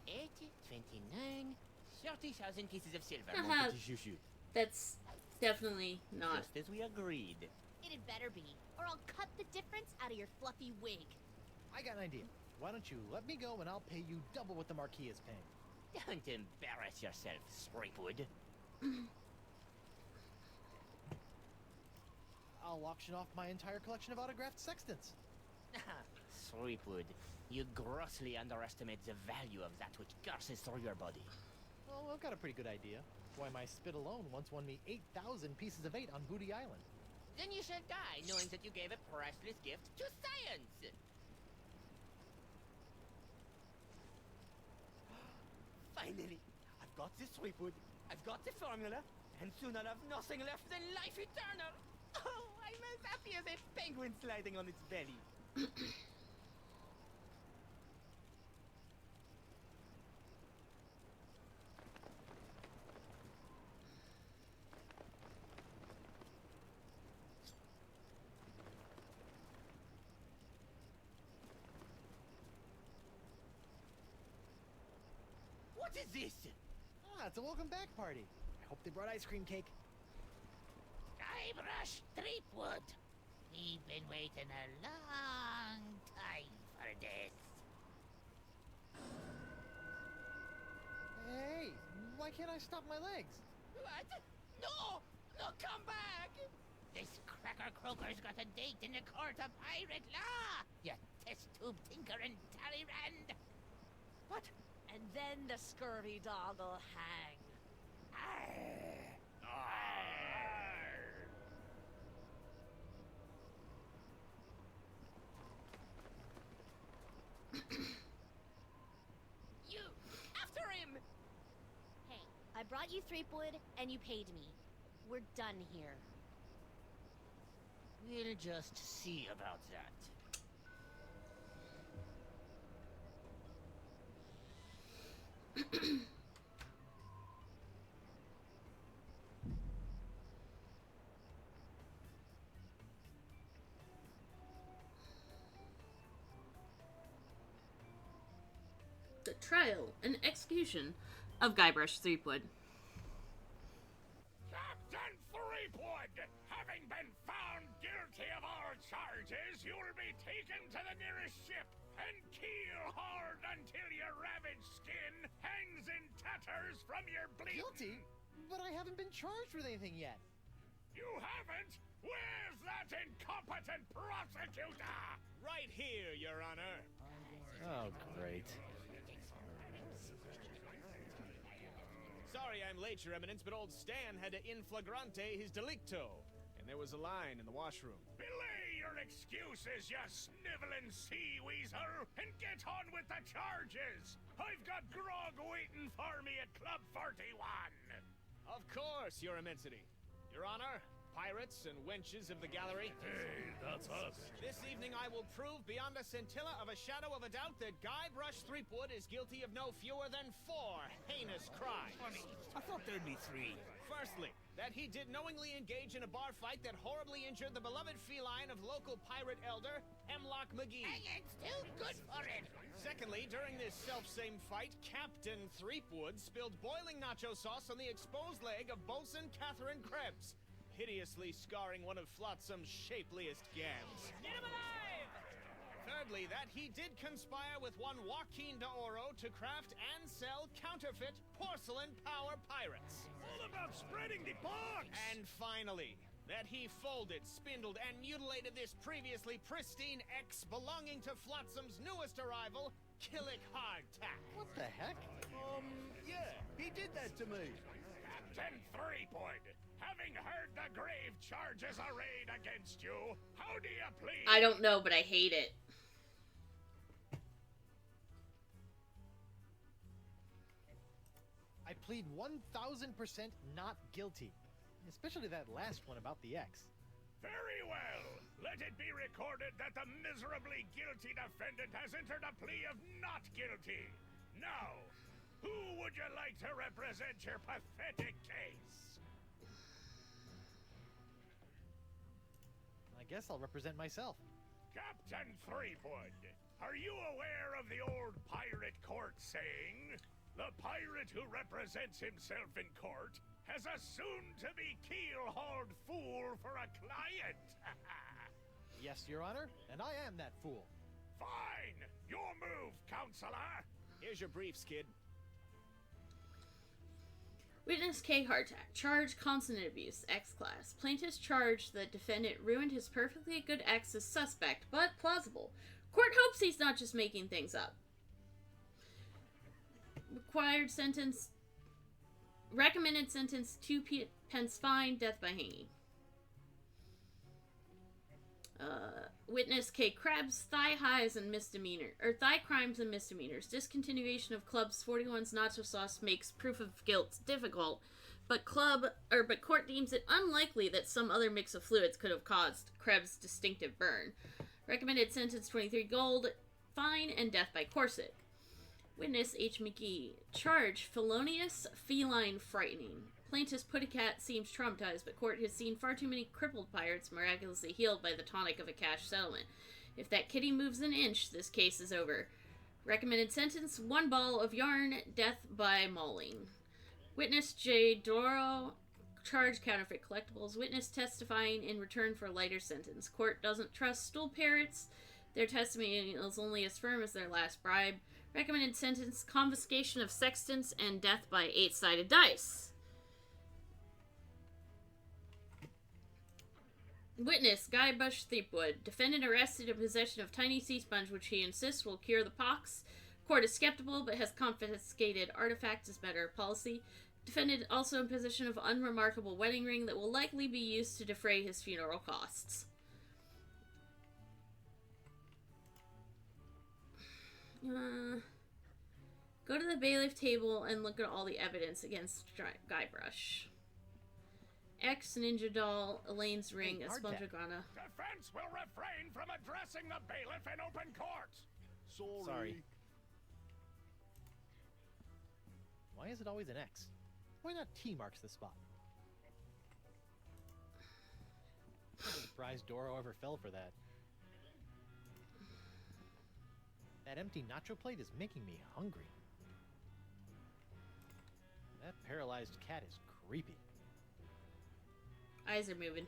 $28, $29, 30,000 pieces of silver. Haha. That's definitely not. Just as we agreed. It'd better be, or I'll cut the difference out of your fluffy wig. I got an idea. Why don't you let me go and I'll pay you double what the Marquis is paying. Don't embarrass yourself, Threepwood. I'll auction off my entire collection of autographed sextants. Threepwood, you grossly underestimate the value of that which courses through your body. Well, I've got a pretty good idea. Why, my spit alone once won me 8,000 pieces of 8 on Booty Island. Then you shall die knowing that you gave a priceless gift to science! Finally, I've got the Threepwood, I've got the formula, and soon I'll have nothing left than life eternal! Oh, I'm as happy as a penguin sliding on its belly. What is this? Ah, it's a welcome back party. I hope they brought ice cream cake. Guybrush Threepwood. We've been waiting a long time for this. Hey, why can't I stop my legs? What? No! No, come back! This cracker croaker's got a date in the court of pirate law! You test tube tinker and Talleyrand! What? And then the scurvy dog'll hang. You! After him! Hey, I brought you Threepwood, and you paid me. We're done here. We'll just see about that. The trial and execution of Guybrush Threepwood. Captain Threepwood, having been found guilty of all charges, you will be taken to the nearest ship and keel-hauled until your ravaged skin hangs in tatters from your bleeding. Guilty? But I haven't been charged with anything yet. You haven't? Where's that incompetent prosecutor? Right here, Your Honor. Oh, great. Sorry I'm late, Your Eminence, but old Stan had to in flagrante his delicto. And there was a line in the washroom. Belay your excuses, you sniveling sea weasel, and get on with the charges. I've got grog waiting for me at Club 41. Of course, Your Immensity. Your Honor, pirates and wenches of the gallery. Hey, that's us. This evening I will prove beyond a scintilla of a shadow of a doubt that Guybrush Threepwood is guilty of no fewer than 4 heinous crimes. Funny, I thought there'd be 3. Firstly, that he did knowingly engage in a bar fight that horribly injured the beloved feline of local pirate elder, Hemlock McGee. And it's too good for it! Secondly, during this self-same fight, Captain Threepwood spilled boiling nacho sauce on the exposed leg of Bosun Catherine Krebs, hideously scarring one of Flotsam's shapeliest gams. Get him alive! Thirdly, that he did conspire with one Joaquin de Oro to craft and sell counterfeit porcelain power pirates. All about spreading the box! And finally, that he folded, spindled, and mutilated this previously pristine ex belonging to Flotsam's newest arrival, Killick Hardtack. What the heck? Yeah, he did that to me. Captain Threepwood, having heard the grave charges arrayed against you, how do you plead? I don't know, but I hate it. I plead 1,000% not guilty. Especially that last one about the ex. Very well. Let it be recorded that the miserably guilty defendant has entered a plea of not guilty. Now, who would you like to represent your pathetic case? I guess I'll represent myself. Captain Threepwood, are you aware of the old pirate court saying, "The pirate who represents himself in court has a soon-to-be keel-hauled fool for a client"? Yes, Your Honor, and I am that fool. Fine! Your move, Counselor! Here's your briefs, kid. Witness K. Hardtack. Charge consonant abuse. X-Class. Plaintiff's charge that defendant ruined his perfectly good ex is suspect, but plausible. Court hopes he's not just making things up. Required sentence... Recommended sentence, 2 pence fine, death by hanging. Witness K. Krebs, thigh highs and misdemeanor, or thigh crimes and misdemeanors. Discontinuation of Club's 41's nacho sauce makes proof of guilt difficult, but court deems it unlikely that some other mix of fluids could have caused Krebs' distinctive burn. Recommended sentence 23 gold, fine, and death by corset. Witness H. McGee. Charge felonious feline frightening. Plaintiff's Puttycat seems traumatized, but court has seen far too many crippled pirates miraculously healed by the tonic of a cash settlement. If that kitty moves an inch, this case is over. Recommended sentence, 1 ball of yarn, death by mauling. Witness J. Doro. Charge counterfeit collectibles. Witness testifying in return for a lighter sentence. Court doesn't trust stool parrots. Their testimony is only as firm as their last bribe. Recommended sentence, confiscation of sextants and death by 8-sided dice. Witness, Guybrush Threepwood. Defendant arrested in possession of tiny sea sponge, which he insists will cure the pox. Court is skeptical, but has confiscated artifacts as matter of policy. Defendant also in possession of unremarkable wedding ring that will likely be used to defray his funeral costs. Go to the bailiff table and look at all the evidence against Guybrush. X Ninja Doll, Elaine's ring, Espondregana. Defense will refrain from addressing the bailiff in open court. Sorry. Why is it always an X? Why not T marks the spot? I'm surprised Doro ever fell for that. That empty nacho plate is making me hungry. That paralyzed cat is creepy. Eyes are moving.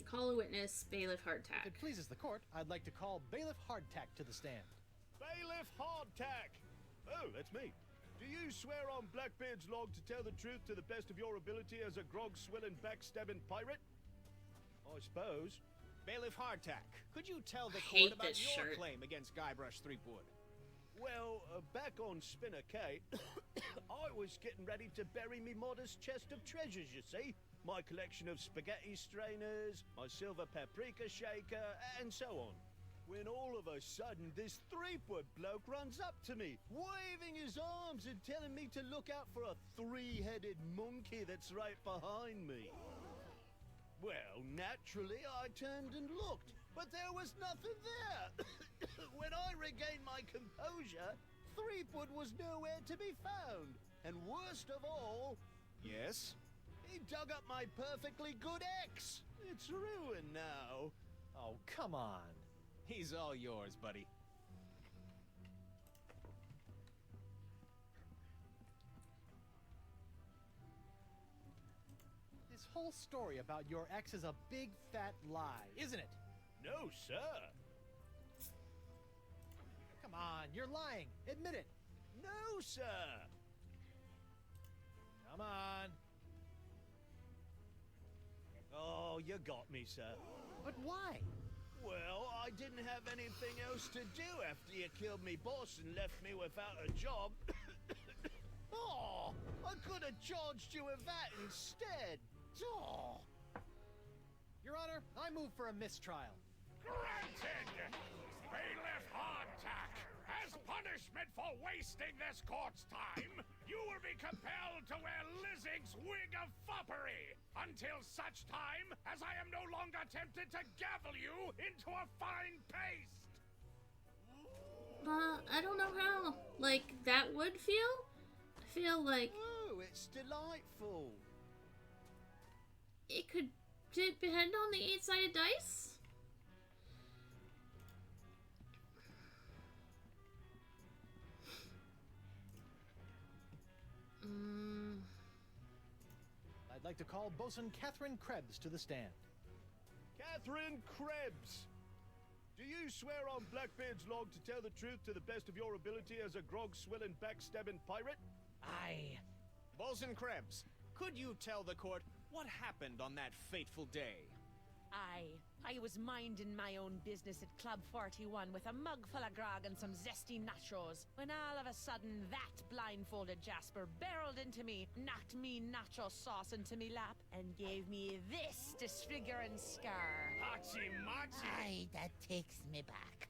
Call a witness, Bailiff Hardtack. If it pleases the court, I'd like to call Bailiff Hardtack to the stand. Bailiff Hardtack! Oh, that's me. Do you swear on Blackbeard's log to tell the truth to the best of your ability as a grog-swilling, backstabbing pirate? I suppose. Bailiff Hardtack, could you tell the court about your shirt. claim against Guybrush Threepwood? Well, back on Spinner K, I was getting ready to bury me modest chest of treasures, you see. My collection of spaghetti strainers, my silver paprika shaker, and so on. When all of a sudden, this Threepwood bloke runs up to me, waving his arms and telling me to look out for a 3-headed monkey that's right behind me. Well, naturally, I turned and looked, but there was nothing there. When I regained my composure, Threepwood was nowhere to be found. And worst of all... Yes? He dug up my perfectly good ex. It's ruined now. Oh, come on. He's all yours, buddy. This whole story about your ex is a big fat lie, isn't it? No, sir. Come on, you're lying. Admit it. No, sir. Come on. Oh, you got me, sir. But why? Well, I didn't have anything else to do after you killed me boss and left me without a job. Oh, I could have charged you with that instead. Oh. Your Honor, I move for a mistrial. Granted! Bailiff Hardtack, as punishment for wasting this court's time, you will be compelled to wear Lizzing's wig of foppery until such time as I am no longer tempted to gavel you into a fine paste. I don't know how, like, that would feel? I feel like... Oh, it's delightful. it depend on the 8-sided dice? I'd like to call Bosun Catherine Krebs to the stand. Catherine Krebs! Do you swear on Blackbeard's log to tell the truth to the best of your ability as a grog-swilling, backstabbing pirate? Aye. Bosun Krebs, could you tell the court what happened on that fateful day? Aye. I was minding my own business at Club 41 with a mug full of grog and some zesty nachos, when all of a sudden that blindfolded Jasper barreled into me, knocked me nacho sauce into me lap, and gave me this disfiguring scar. Hachi machi! Aye, that takes me back.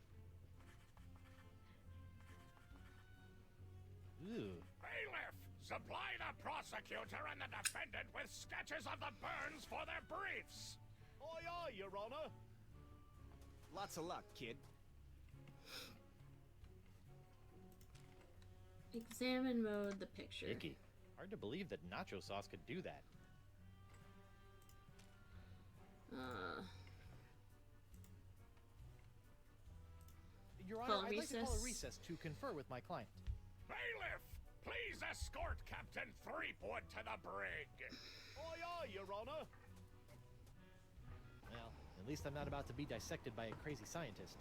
Ooh. Bailiff, supply the prosecutor and the defendant with sketches of the burns for their briefs. Aye, aye, Your Honor. Lots of luck, kid. Examine mode the picture. Icky. Hard to believe that nacho sauce could do that. Your Honor, I'd like to call a recess to confer with my client. Bailiff, please escort Captain Threepwood to the brig. Aye, aye, Your Honor. Well, at least I'm not about to be dissected by a crazy scientist.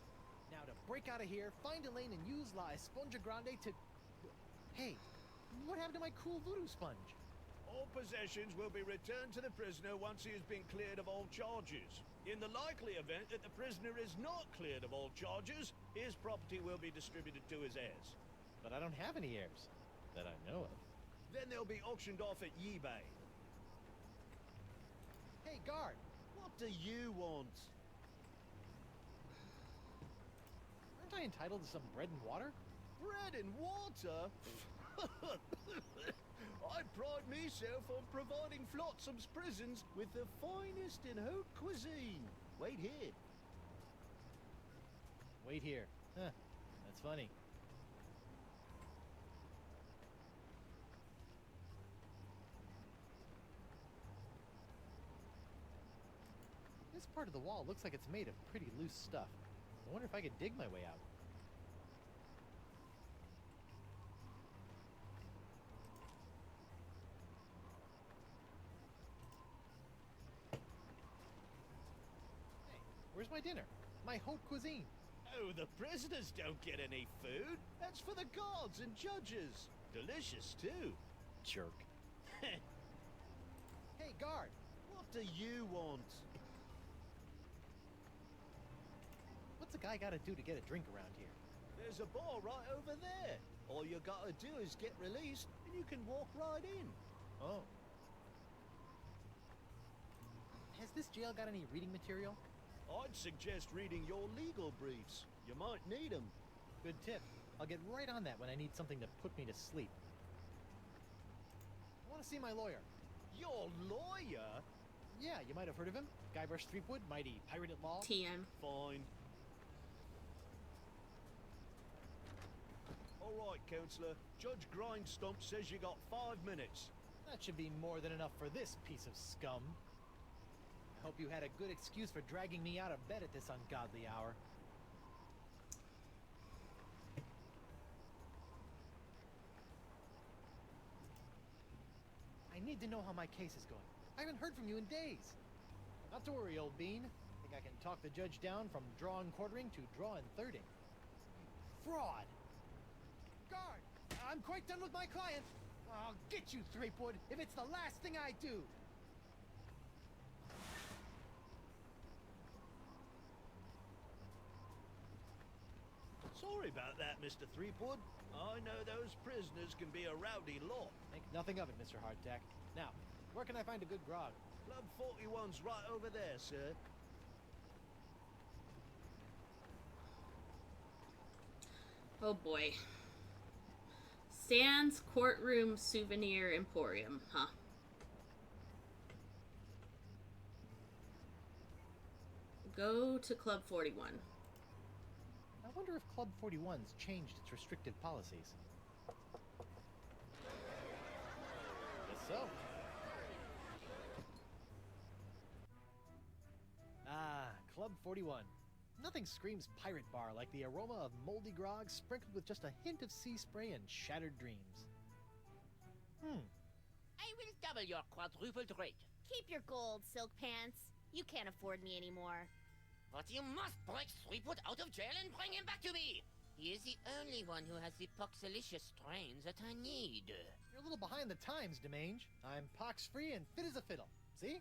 Now to break out of here, find a lane and use La Esponja Grande to... Hey, what happened to my cool voodoo sponge? All possessions will be returned to the prisoner once he has been cleared of all charges. In the likely event that the prisoner is not cleared of all charges, his property will be distributed to his heirs. But I don't have any heirs, that I know of. Then they'll be auctioned off at eBay. Hey, guard! What do you want? Aren't I entitled to some bread and water? Bread and water? I pride myself on providing Flotsam's prisons with the finest in haute cuisine. Wait here. Wait here. Huh. That's funny. This part of the wall looks like it's made of pretty loose stuff. I wonder if I could dig my way out. Hey, where's my dinner? My haute cuisine. Oh, the prisoners don't get any food. That's for the guards and judges. Delicious, too. Jerk. Hey, guard! What do you want? What's a guy gotta do to get a drink around here? There's a bar right over there. All you gotta do is get released, and you can walk right in. Oh. Has this jail got any reading material? I'd suggest reading your legal briefs. You might need them. Good tip. I'll get right on that when I need something to put me to sleep. I want to see my lawyer. Your lawyer? Yeah, you might have heard of him. Guybrush Threepwood, mighty pirate at law. TM. Fine. All right, Counselor. Judge Grindstump says you got 5 minutes. That should be more than enough for this piece of scum. I hope you had a good excuse for dragging me out of bed at this ungodly hour. I need to know how my case is going. I haven't heard from you in days. Not to worry, old bean. I think I can talk the judge down from draw and quartering to draw and thirding. Fraud! Guard! I'm quite done with my client. I'll get you, Threepwood, if it's the last thing I do. Sorry about that, Mr. Threepwood. I know those prisoners can be a rowdy lot. Think nothing of it, Mr. Hardtack. Now, where can I find a good grog? Club 41's right over there, sir. Oh boy. Stan's Courtroom Souvenir Emporium, huh? Go to Club 41. I wonder if Club 41's changed its restrictive policies. Guess so. Club 41. Nothing screams pirate bar like the aroma of moldy grog sprinkled with just a hint of sea spray and shattered dreams. I will double your quadrupled rate. Keep your gold, Silk Pants. You can't afford me anymore. But you must break Threepwood out of jail and bring him back to me. He is the only one who has the poxalicious strains that I need. You're a little behind the times, Demange. I'm pox-free and fit as a fiddle. See?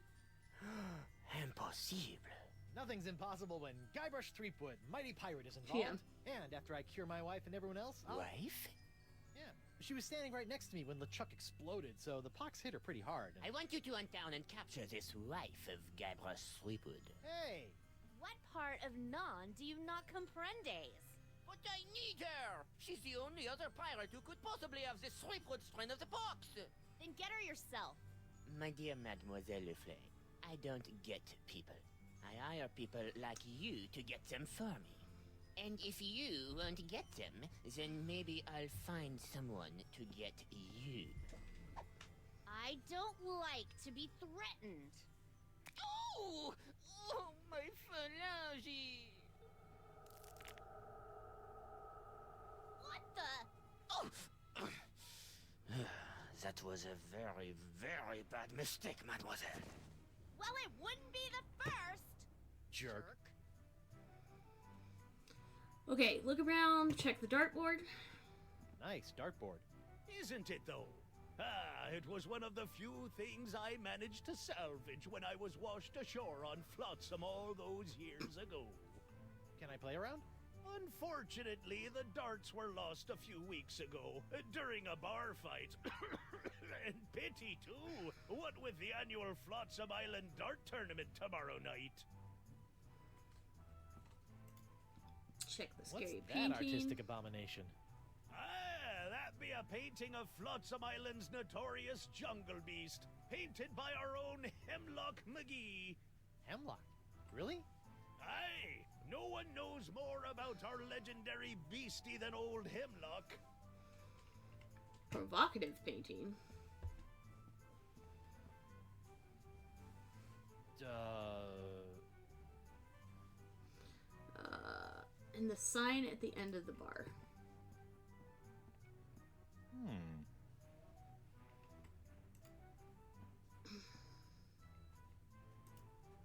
Impossible. Nothing's impossible when Guybrush Threepwood, mighty pirate, is involved. Yeah. And after I cure my wife and everyone else, Wife? Yeah. She was standing right next to me when LeChuck exploded, so the pox hit her pretty hard. I want you to hunt down and capture this wife of Guybrush Threepwood. Hey! What part of non do you not comprendes? But I need her! She's the only other pirate who could possibly have the Threepwood strain of the pox! Then get her yourself. My dear Mademoiselle Leflay, I don't get people. I hire people like you to get them for me. And if you won't get them, then maybe I'll find someone to get you. I don't like to be threatened. Oh! Oh, my phalange! What the? Oh! That was a very, very bad mistake, mademoiselle. Well, it wouldn't be the first. Jerk. Okay, look around, check the dartboard. Nice dartboard. Isn't it, though? Ah, it was one of the few things I managed to salvage when I was washed ashore on Flotsam all those years ago. Can I play around? Unfortunately, the darts were lost a few weeks ago during a bar fight. And pity, too, what with the annual Flotsam Island Dart Tournament tomorrow night. Check the What's scary that painting. artistic abomination? Ah, that be a painting of Flotsam Island's notorious jungle beast, painted by our own Hemlock McGee. Hemlock? Really? Aye, no one knows more about our legendary beastie than old Hemlock. Provocative painting. And the sign at the end of the bar.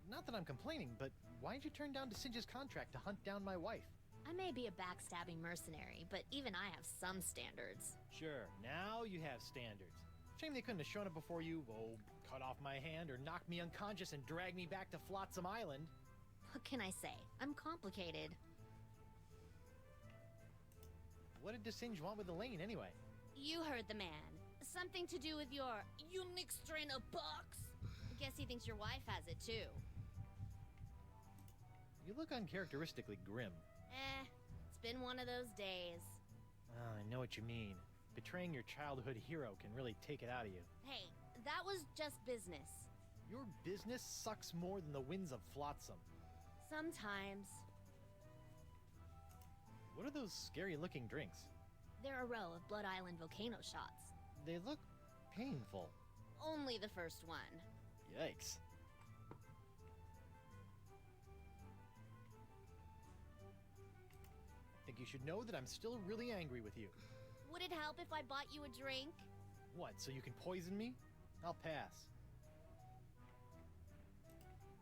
Not that I'm complaining, but why'd you turn down DeSinge's contract to hunt down my wife? I may be a backstabbing mercenary, but even I have some standards. Sure, now you have standards. Shame they couldn't have shown up before you, cut off my hand or knock me unconscious and drag me back to Flotsam Island. What can I say? I'm complicated. What did DeSinge want with Elaine anyway? You heard the man. Something to do with your unique strain of box? I guess he thinks your wife has it too. You look uncharacteristically grim. It's been one of those days. I know what you mean. Betraying your childhood hero can really take it out of you. Hey, that was just business. Your business sucks more than the winds of Flotsam. Sometimes. What are those scary-looking drinks? They're a row of Blood Island volcano shots. They look painful. Only the first one. Yikes. I think you should know that I'm still really angry with you. Would it help if I bought you a drink? What, so you can poison me? I'll pass.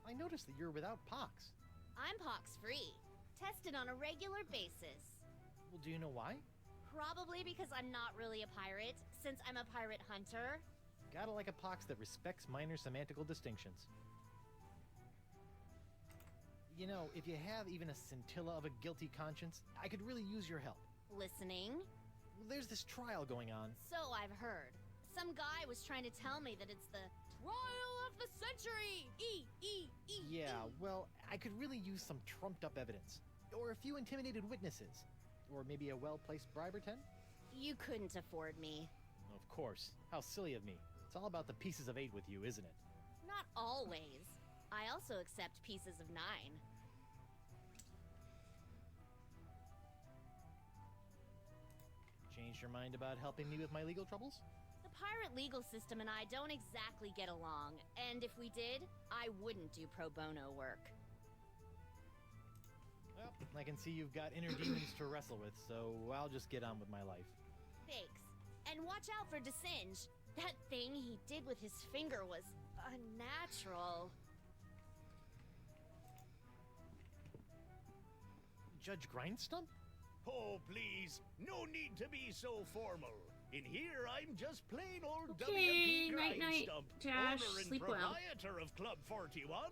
I noticed that you're without pox. I'm pox-free. Tested on a regular basis. Well, do you know why? Probably because I'm not really a pirate, since I'm a pirate hunter. Gotta like a pox that respects minor semantical distinctions. You know, if you have even a scintilla of a guilty conscience, I could really use your help. Listening? There's this trial going on. So I've heard. Some guy was trying to tell me that it's the trial of the century! Yeah, well, I could really use some trumped-up evidence. Or a few intimidated witnesses. Or maybe a well-placed bribe or 10? You couldn't afford me. Of course. How silly of me. It's all about the pieces of 8 with you, isn't it? Not always. I also accept pieces of 9. Changed your mind about helping me with my legal troubles? The pirate legal system and I don't exactly get along, and if we did, I wouldn't do pro bono work. Well, I can see you've got inner demons to wrestle with, so I'll just get on with my life. Thanks. And watch out for Desinge. That thing he did with his finger was unnatural. Judge Grindstump? Oh, please. No need to be so formal. In here, I'm just plain old Okay, W.P. night-night, Grindstump, Josh. owner and Sleep well. proprietor of Club 41.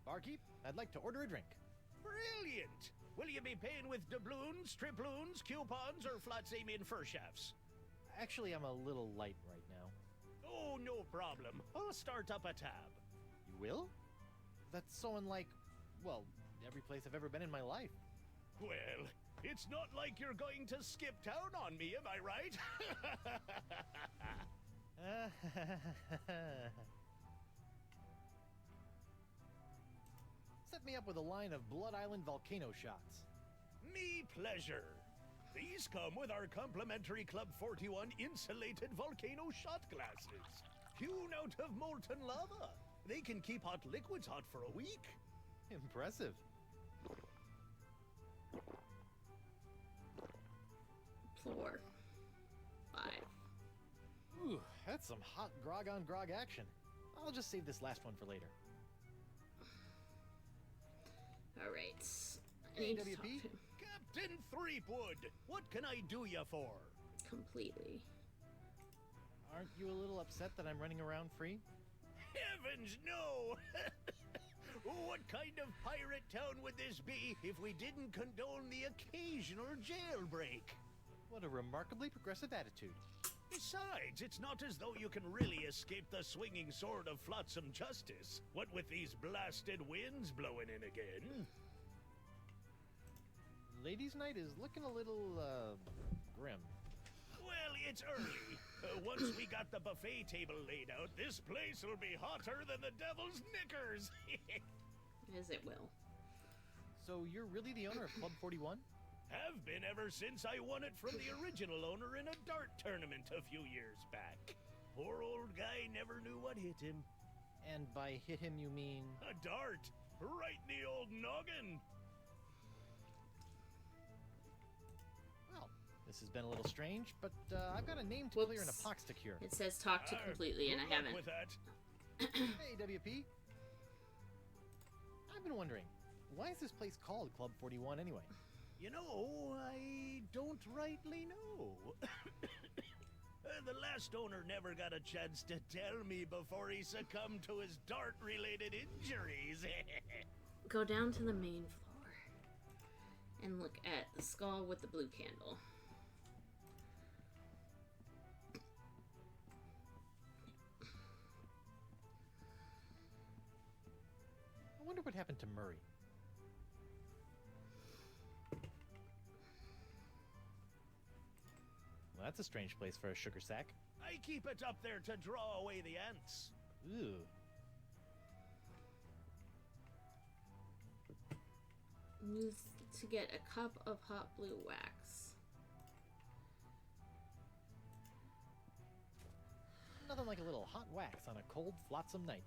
Barkeep, I'd like to order a drink. Brilliant! Will you be paying with doubloons, triploons, coupons, or flat same in fur shafts? Actually, I'm a little light right now. Oh, no problem. I'll start up a tab. You will? That's so unlike, well, every place I've ever been in my life. Well, it's not like you're going to skip town on me, am I right? Set me up with a line of Blood Island volcano shots. Me pleasure. These come with our complimentary Club 41 insulated volcano shot glasses. Hewn out of molten lava. They can keep hot liquids hot for a week. Impressive. Four. 5. Ooh, that's some hot grog on grog action. I'll just save this last one for later. Alright. I need to talk to AWP? him Captain Threepwood, what can I do you for? completely. Aren't you a little upset that I'm running around free? Heavens, no! What kind of pirate town would this be if we didn't condone the occasional jailbreak? What a remarkably progressive attitude. Besides, it's not as though you can really escape the swinging sword of flotsam justice. What with these blasted winds blowing in again? Ladies' night is looking a little, grim. Well, it's early. Once we got the buffet table laid out, this place will be hotter than the devil's knickers. As it will. So you're really the owner of Club 41? Have been ever since I won it from the original owner in a dart tournament a few years back. Poor old guy never knew what hit him. And by hit him you mean... A dart! Right in the old noggin! Well, this has been a little strange, but I've got a name to clear and a pox to cure. It says talk to completely, and I Good luck haven't. with that. Hey, WP. I've been wondering, why is this place called Club 41 anyway? You know, I don't rightly know. The last owner never got a chance to tell me before he succumbed to his dart-related injuries. Go down to the main floor and look at the skull with the blue candle. I wonder what happened to Murray. Well, that's a strange place for a sugar sack. I keep it up there to draw away the ants. Ooh. Use to get a cup of hot blue wax. Nothing like a little hot wax on a cold, flotsam night.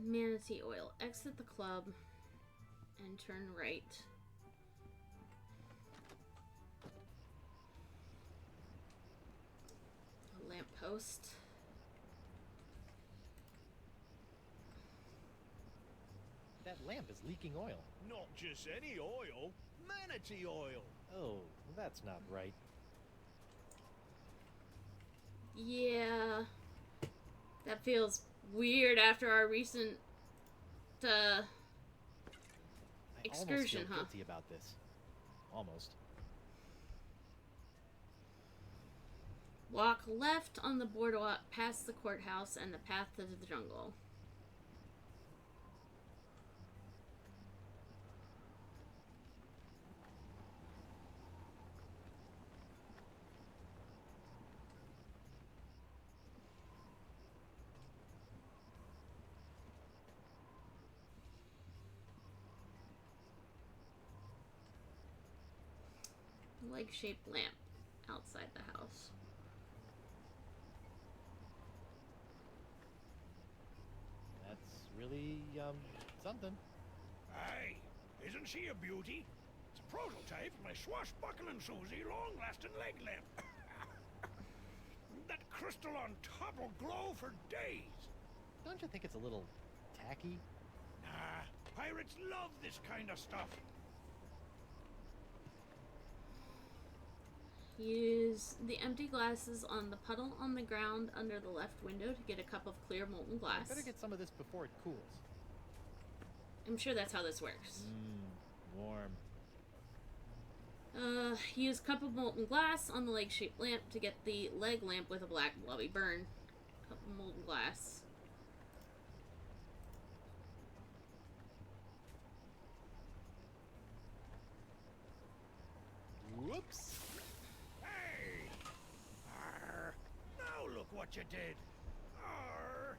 Manatee oil. Exit the club and turn right. A lamppost. That lamp is leaking oil. Not just any oil, Manatee oil. Oh, that's not right. Yeah. That feels weird after our recent excursion, I almost feel huh? guilty about this. Almost. Walk left on the boardwalk past the courthouse and the path to the jungle. Leg-shaped lamp. outside the house. That's really, something. Aye, isn't she a beauty? It's a prototype of my swashbuckling Susie long-lasting leg lamp. That crystal on top will glow for days. Don't you think it's a little tacky? Nah, pirates love this kind of stuff. Use the empty glasses on the puddle on the ground under the left window to get a cup of clear molten glass. I better get some of this before it cools. I'm sure that's how this works. Warm. Use cup of molten glass on the leg-shaped lamp to get the leg lamp with a black blobby burn. Cup of molten glass. Whoops. Hey! Arr! Now look what you did. Arr!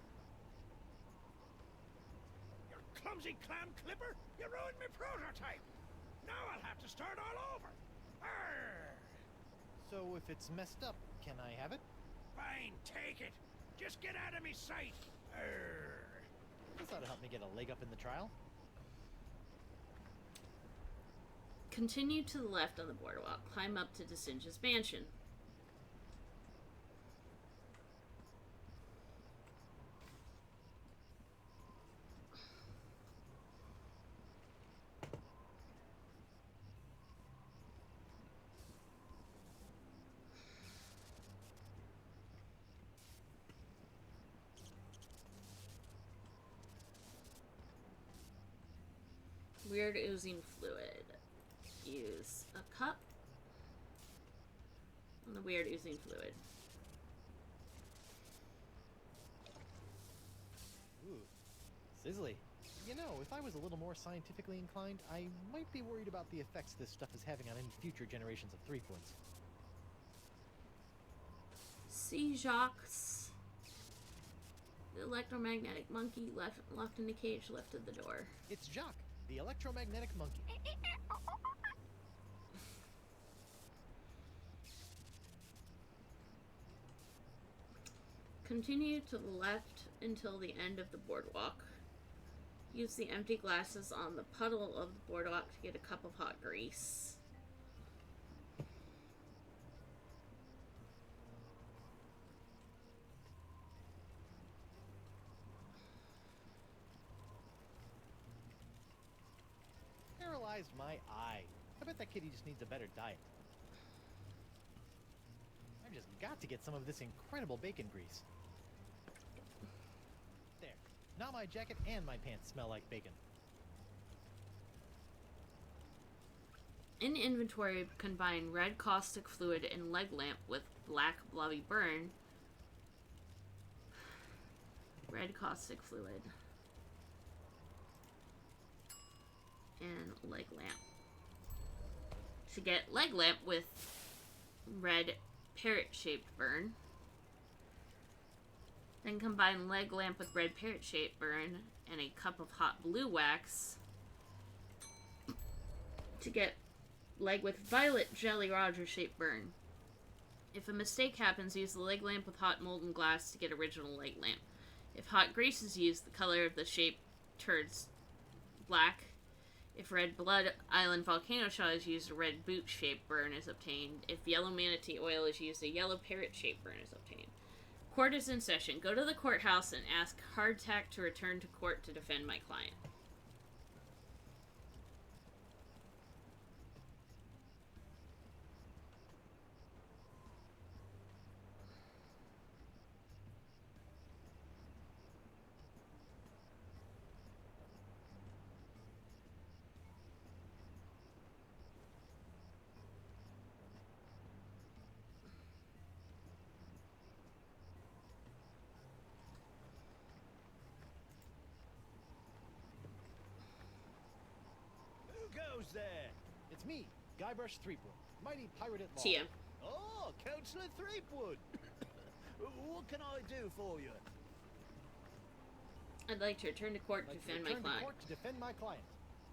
You clumsy clam clipper! You ruined my prototype! Now I'll have to start all over. Arr! So if it's messed up, can I have it? Fine, take it. Just get out of me sight. Arr! This ought to help me get a leg up in the trial. Continue to the left on the boardwalk. Climb up to DeSinge's mansion. Weird oozing fluid. Use a cup on the weird oozing fluid. Ooh, sizzly. You know, if I was a little more scientifically inclined, I might be worried about the effects this stuff is having on any future generations of 3-points. See Jacques, the electromagnetic monkey locked in the cage left of the door. It's Jacques, the electromagnetic monkey. Continue to the left until the end of the boardwalk. Use the empty glasses on the puddle of the boardwalk to get a cup of hot grease. Paralyzed my eye. I bet that kitty just needs a better diet. I've just got to get some of this incredible bacon grease. There. Now my jacket and my pants smell like bacon. In inventory, combine red caustic fluid and leg lamp with black blobby burn. Red caustic fluid. And leg lamp. To get leg lamp with red parrot-shaped burn. Then combine leg lamp with red parrot-shaped burn and a cup of hot blue wax to get leg with violet Jelly Roger-shaped burn. If a mistake happens, use the leg lamp with hot molten glass to get original leg lamp. If hot grease is used, the color of the shape turns black. If red blood island volcano shell is used, a red boot-shaped burn is obtained. If yellow manatee oil is used, a yellow parrot-shaped burn is obtained. Court is in session. Go to the courthouse and ask Hardtack to return to court to defend my client. Who's there? It's me, Guybrush Threepwood, mighty pirate at law. TM. Oh, Councillor Threepwood. What can I do for you? I'd like to return to court to defend my client. To defend my client.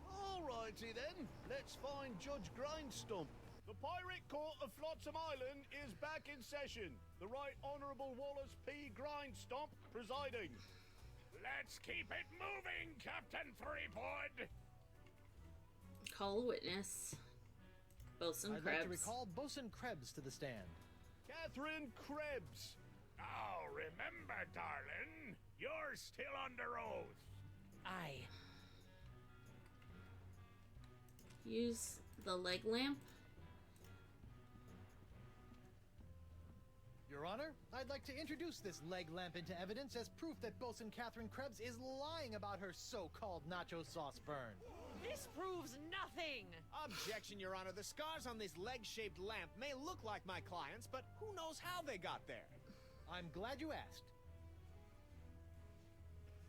All righty then. Let's find Judge Grindstump. The Pirate Court of Flotsam Island is back in session. The Right Honourable Wallace P. Grindstomp presiding. Let's keep it moving, Captain Threepwood! Call a witness. Bosun I'd Krebs. like to recall Bosun Krebs to the stand. Catherine Krebs. Now remember, darling, you're still under oath. Aye. Use the leg lamp. Your Honor, I'd like to introduce this leg lamp into evidence as proof that Bosun Catherine Krebs is lying about her so-called nacho sauce burn. This proves nothing! Objection, Your Honor. The scars on this leg-shaped lamp may look like my client's, but who knows how they got there? I'm glad you asked.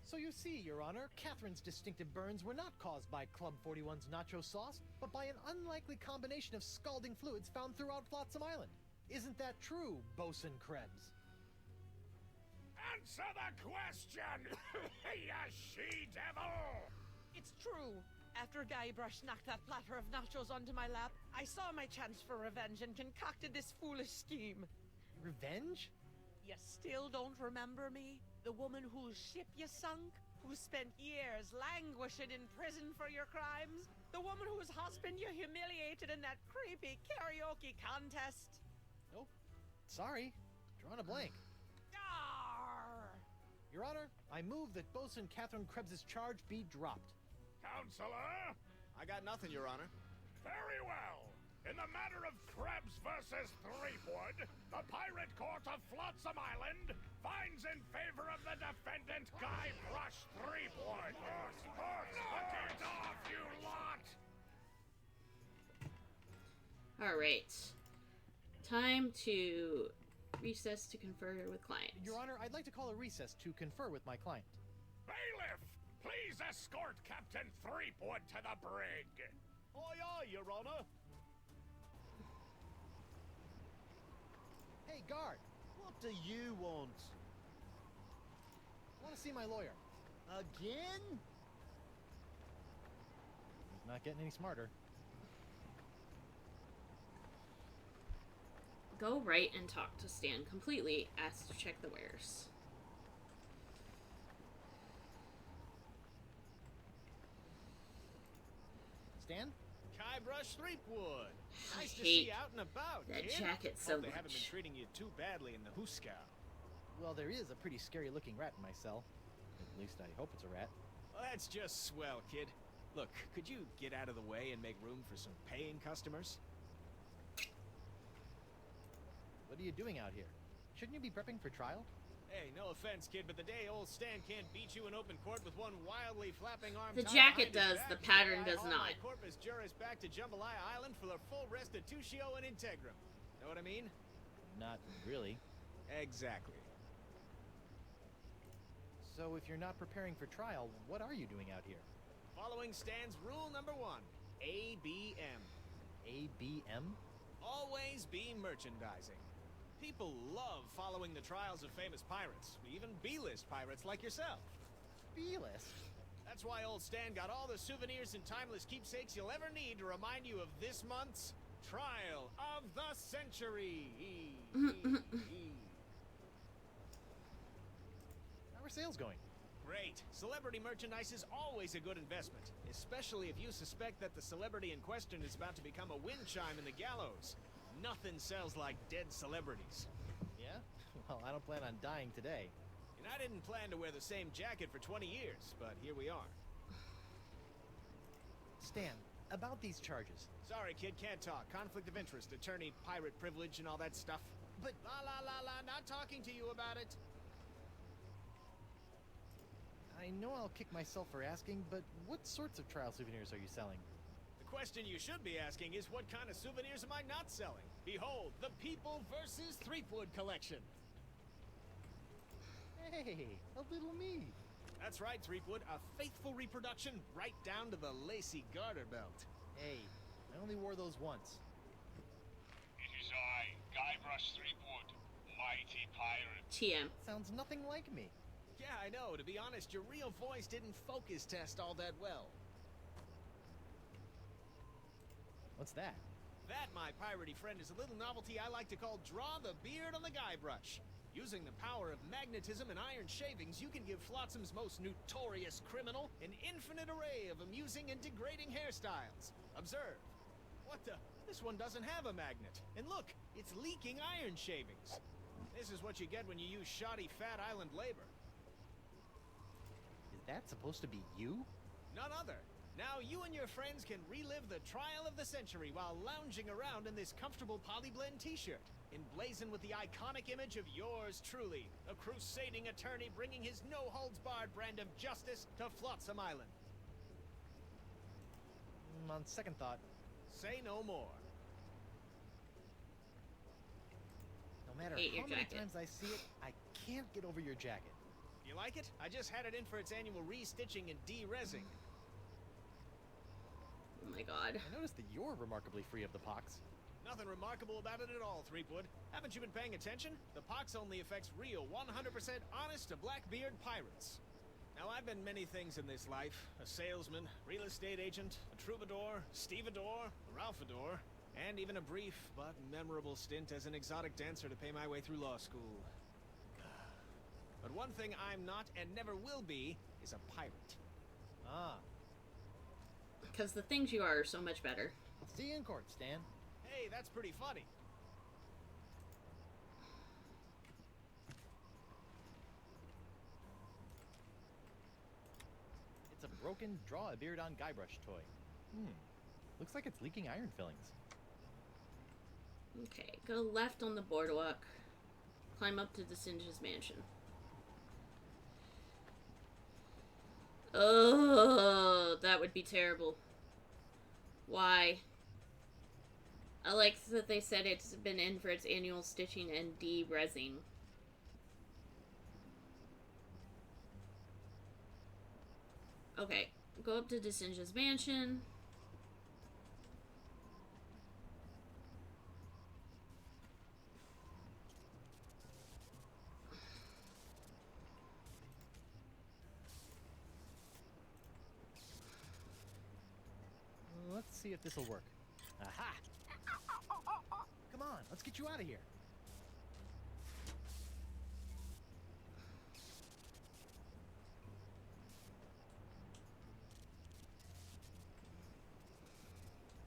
So you see, Your Honor, Catherine's distinctive burns were not caused by Club 41's nacho sauce, but by an unlikely combination of scalding fluids found throughout Flotsam Island. Isn't that true, Bosun Krebs? Answer the question, you she-devil! It's true. After Guybrush knocked that platter of nachos onto my lap, I saw my chance for revenge and concocted this foolish scheme. Revenge? You still don't remember me? The woman whose ship you sunk? Who spent years languishing in prison for your crimes? The woman whose husband you humiliated in that creepy karaoke contest? Oh, sorry. Drawing a blank. Arr! Your Honor, I move that Bosun Catherine Krebs' charge be dropped. Counselor? I got nothing, Your Honor. Very well. In the matter of Krebs versus Threepwood, the Pirate Court of Flotsam Island finds in favor of the defendant, Guybrush Threepwood. Knock it off, you lot! Alright. Time to recess to confer with client. Your Honor, I'd like to call a recess to confer with my client. Bailiff, please escort Captain Threepwood to the brig. Aye, aye, Your Honor. Hey, guard. What do you want? I want to see my lawyer. Again? He's not getting any smarter. Go right and talk to Stan completely. Ask to check the wares. Stan? Guybrush Threepwood. Nice to hate see you out and about, that kid. jacket so Hope they haven't been much. treating you too badly in the Huskow. Well, there is a pretty scary-looking rat in my cell. At least I hope it's a rat. Well, that's just swell, kid. Look, could you get out of the way and make room for some paying customers? What are you doing out here? Shouldn't you be prepping for trial? Hey, no offense, kid, but the day old Stan can't beat you in open court with one wildly flapping arm. The tied jacket behind his does, back, the pattern I does haul not. my corpus juris back to Jambalaya Island for the full restitutio and integrum. Know what I mean? Not really. Exactly. So if you're not preparing for trial, what are you doing out here? Following Stan's rule number 1, ABM. ABM? Always be merchandising. People love following the trials of famous pirates, even B-list pirates like yourself. B-list? That's why old Stan got all the souvenirs and timeless keepsakes you'll ever need to remind you of this month's Trial of the Century. How are sales going? Great. Celebrity merchandise is always a good investment, especially if you suspect that the celebrity in question is about to become a wind chime in the gallows. Nothing sells like dead celebrities. Yeah? Well, I don't plan on dying today. And I didn't plan to wear the same jacket for 20 years, but here we are. Stan, about these charges. Sorry, kid, can't talk. Conflict of interest, attorney, pirate privilege, and all that stuff. But... La, not talking to you about it. I know I'll kick myself for asking, but what sorts of trial souvenirs are you selling? The question you should be asking is, what kind of souvenirs am I not selling? Behold, the People vs. Threepwood collection. Hey, a little me. That's right, Threepwood. A faithful reproduction right down to the lacy garter belt. Hey, I only wore those once. It is I, Guybrush Threepwood, mighty pirate. TM. Sounds nothing like me. Yeah, I know. To be honest, your real voice didn't focus test all that well. What's that? That, my piratey friend, is a little novelty I like to call Draw the Beard on the Guybrush. Using the power of magnetism and iron shavings, you can give Flotsam's most notorious criminal an infinite array of amusing and degrading hairstyles. Observe. What the? This one doesn't have a magnet. And look, it's leaking iron shavings. This is what you get when you use shoddy Fat Island labor. Is that supposed to be you? None other. Now you and your friends can relive the trial of the century while lounging around in this comfortable polyblend t-shirt, emblazoned with the iconic image of yours truly, a crusading attorney bringing his no-holds-barred brand of justice to Flotsam Island. On second thought, say no more. No matter Hate your how many jacket. times I see it, I can't get over your jacket. You like it? I just had it in for its annual re-stitching and de-resing. Oh my god. I noticed that you're remarkably free of the pox. Nothing remarkable about it at all, Threepwood. Haven't you been paying attention? The pox only affects real, 100% honest to Blackbeard pirates. Now, I've been many things in this life. A salesman, real estate agent, a troubadour, stevedore, a ralphador, and even a brief but memorable stint as an exotic dancer to pay my way through law school. But one thing I'm not and never will be is a pirate. Ah. Because the things you are so much better. See you in court, Stan. Hey, that's pretty funny. It's a broken Draw a Beard on Guybrush toy. Looks like it's leaking iron fillings. Okay, go left on the boardwalk. Climb up to the Singe's mansion. Oh, that would be terrible. Why? I like that they said it's been in for its annual stitching and de-resing. Okay, go up to Desinja's mansion. Let's see if this'll work. Aha! Come on, let's get you out of here.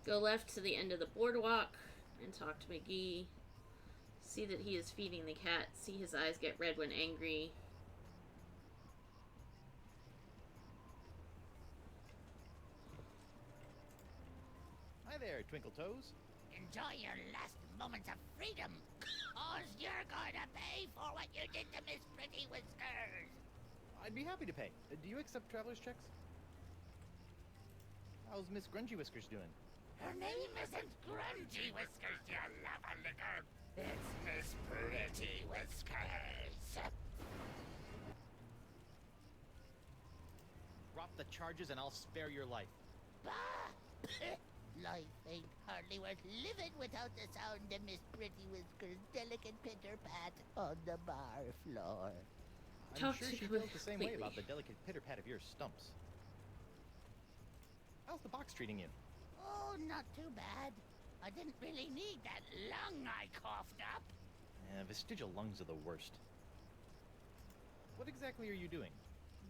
Go left to the end of the boardwalk and talk to McGee. See that he is feeding the cat. See his eyes get red when angry. Hi there, Twinkle Toes. Enjoy your last moments of freedom, cause you're gonna pay for what you did to Miss Pretty Whiskers. I'd be happy to pay. Do you accept traveler's checks? How's Miss Grungy Whiskers doing? Her name isn't Grungy Whiskers, you love-a-licker. It's Miss Pretty Whiskers. Drop the charges and I'll spare your life. Bah! Life ain't hardly worth living without the sound of Miss Pretty Whiskers' delicate pitter-pat on the bar floor. I'm sure she feels the same way about the delicate pitter-pat of your stumps. How's the box treating you? Oh, not too bad. I didn't really need that lung I coughed up. Vestigial lungs are the worst. What exactly are you doing?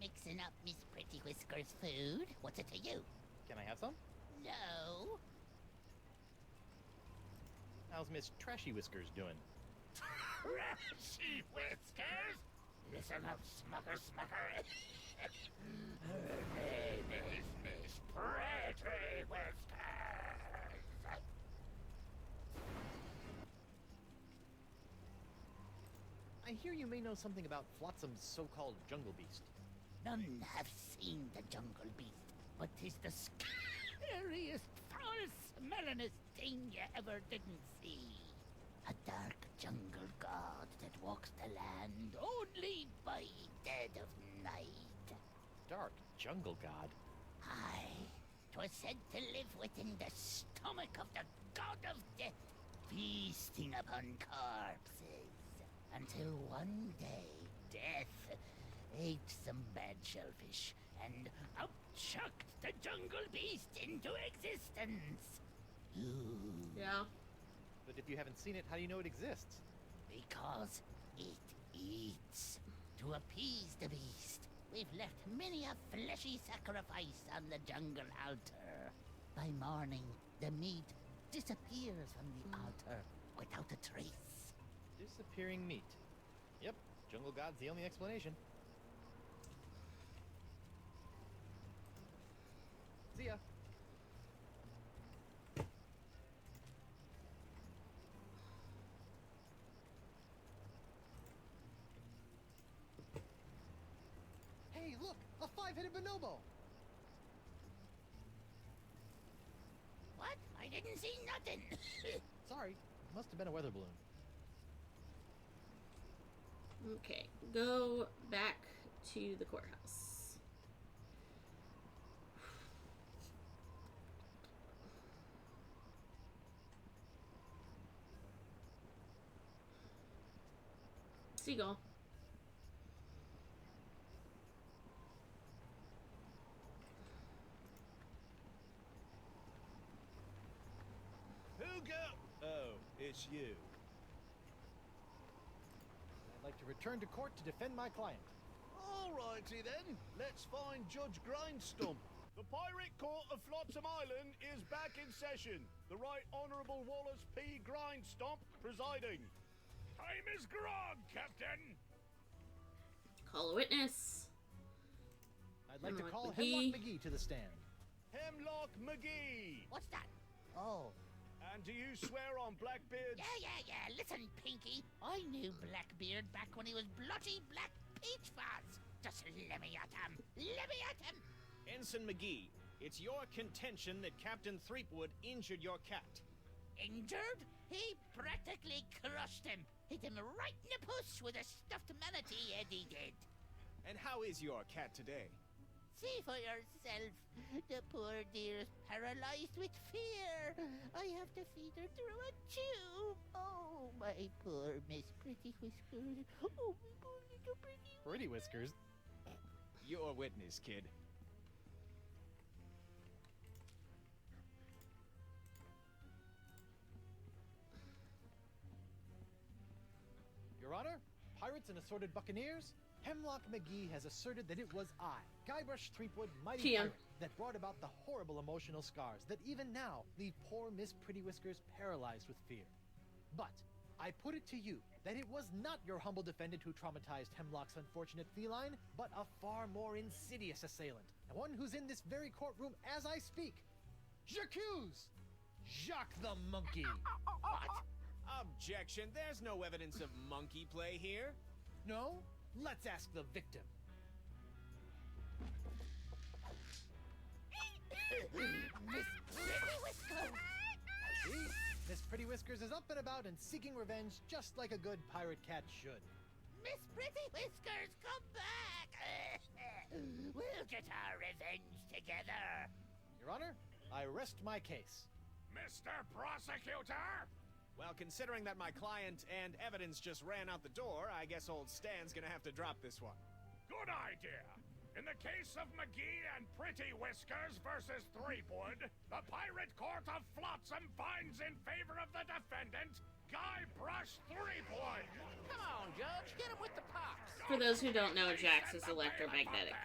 Mixing up Miss Pretty Whiskers' food. What's it to you? Can I have some? No. How's Miss Trashy Whiskers doing? Trashy Whiskers? Listen up, Smucker Smucker. Her name is Miss Pretty Whiskers. I hear you may know something about Flotsam's so-called jungle beast. None have seen the jungle beast, but 'tis the scariest, foul-smellingest thing you ever didn't see. A dark jungle god that walks the land only by dead of night. Dark jungle god? Aye, 'twas said to live within the stomach of the god of death, feasting upon corpses, until one day death ate some bad shellfish and out-chucked the jungle beast into existence, Yeah. But if you haven't seen it, how do you know it exists? Because it eats. To appease the beast, we've left many a fleshy sacrifice on the jungle altar. By morning, the meat disappears from the altar without a trace. Disappearing meat. Yep, jungle god's the only explanation. See ya. Hey, look! A five-headed bonobo! What? I didn't see nothing. Sorry, must have been a weather balloon. Okay, go back to the courthouse. Seagull. Who go? Oh, it's you. I'd like to return to court to defend my client. Alrighty then, let's find Judge Grindstump. The Pirate Court of Flotsam Island is back in session. The Right Honourable Wallace P. Grindstump presiding. Time is grog, Captain. Call a witness. I'd like to Hemlock call McGee. Hemlock McGee to the stand. Hemlock McGee. What's that? Oh. And do you swear on Blackbeard's... Yeah. Listen, Pinky. I knew Blackbeard back when he was bloody black peach fuzz. Just let me at him. Let me at him. Ensign McGee, it's your contention that Captain Threepwood injured your cat. Injured? He practically crushed him. Hit him right in the puss with a stuffed manatee head he did. And how is your cat today? See for yourself. The poor dear's paralyzed with fear. I have to feed her through a tube. Oh, my poor Miss Pretty Whiskers. Oh, my poor little Pretty Whiskers? You're a witness, kid. Your Honor, pirates and assorted buccaneers, Hemlock McGee has asserted that it was I, Guybrush Threepwood, mighty TM. pirate, that brought about the horrible emotional scars that even now leave poor Miss Pretty Whiskers paralyzed with fear. But I put it to you that it was not your humble defendant who traumatized Hemlock's unfortunate feline, but a far more insidious assailant, and one who's in this very courtroom as I speak. J'accuse Jacques the Monkey. What? Objection, there's no evidence of monkey play here. No? Let's ask the victim. Miss Pretty Whiskers! See? Miss Pretty Whiskers is up and about and seeking revenge just like a good pirate cat should. Miss Pretty Whiskers, come back! We'll get our revenge together. Your Honor, I rest my case. Mr. Prosecutor! Well, considering that my client and evidence just ran out the door, I guess old Stan's gonna have to drop this one. Good idea. In the case of McGee and Pretty Whiskers versus Threepwood, the Pirate Court of Flotsam finds in favor of the defendant, Guybrush Threepwood. Come on, Judge, get him with the pops. For those who don't know, Jax is electromagnetic.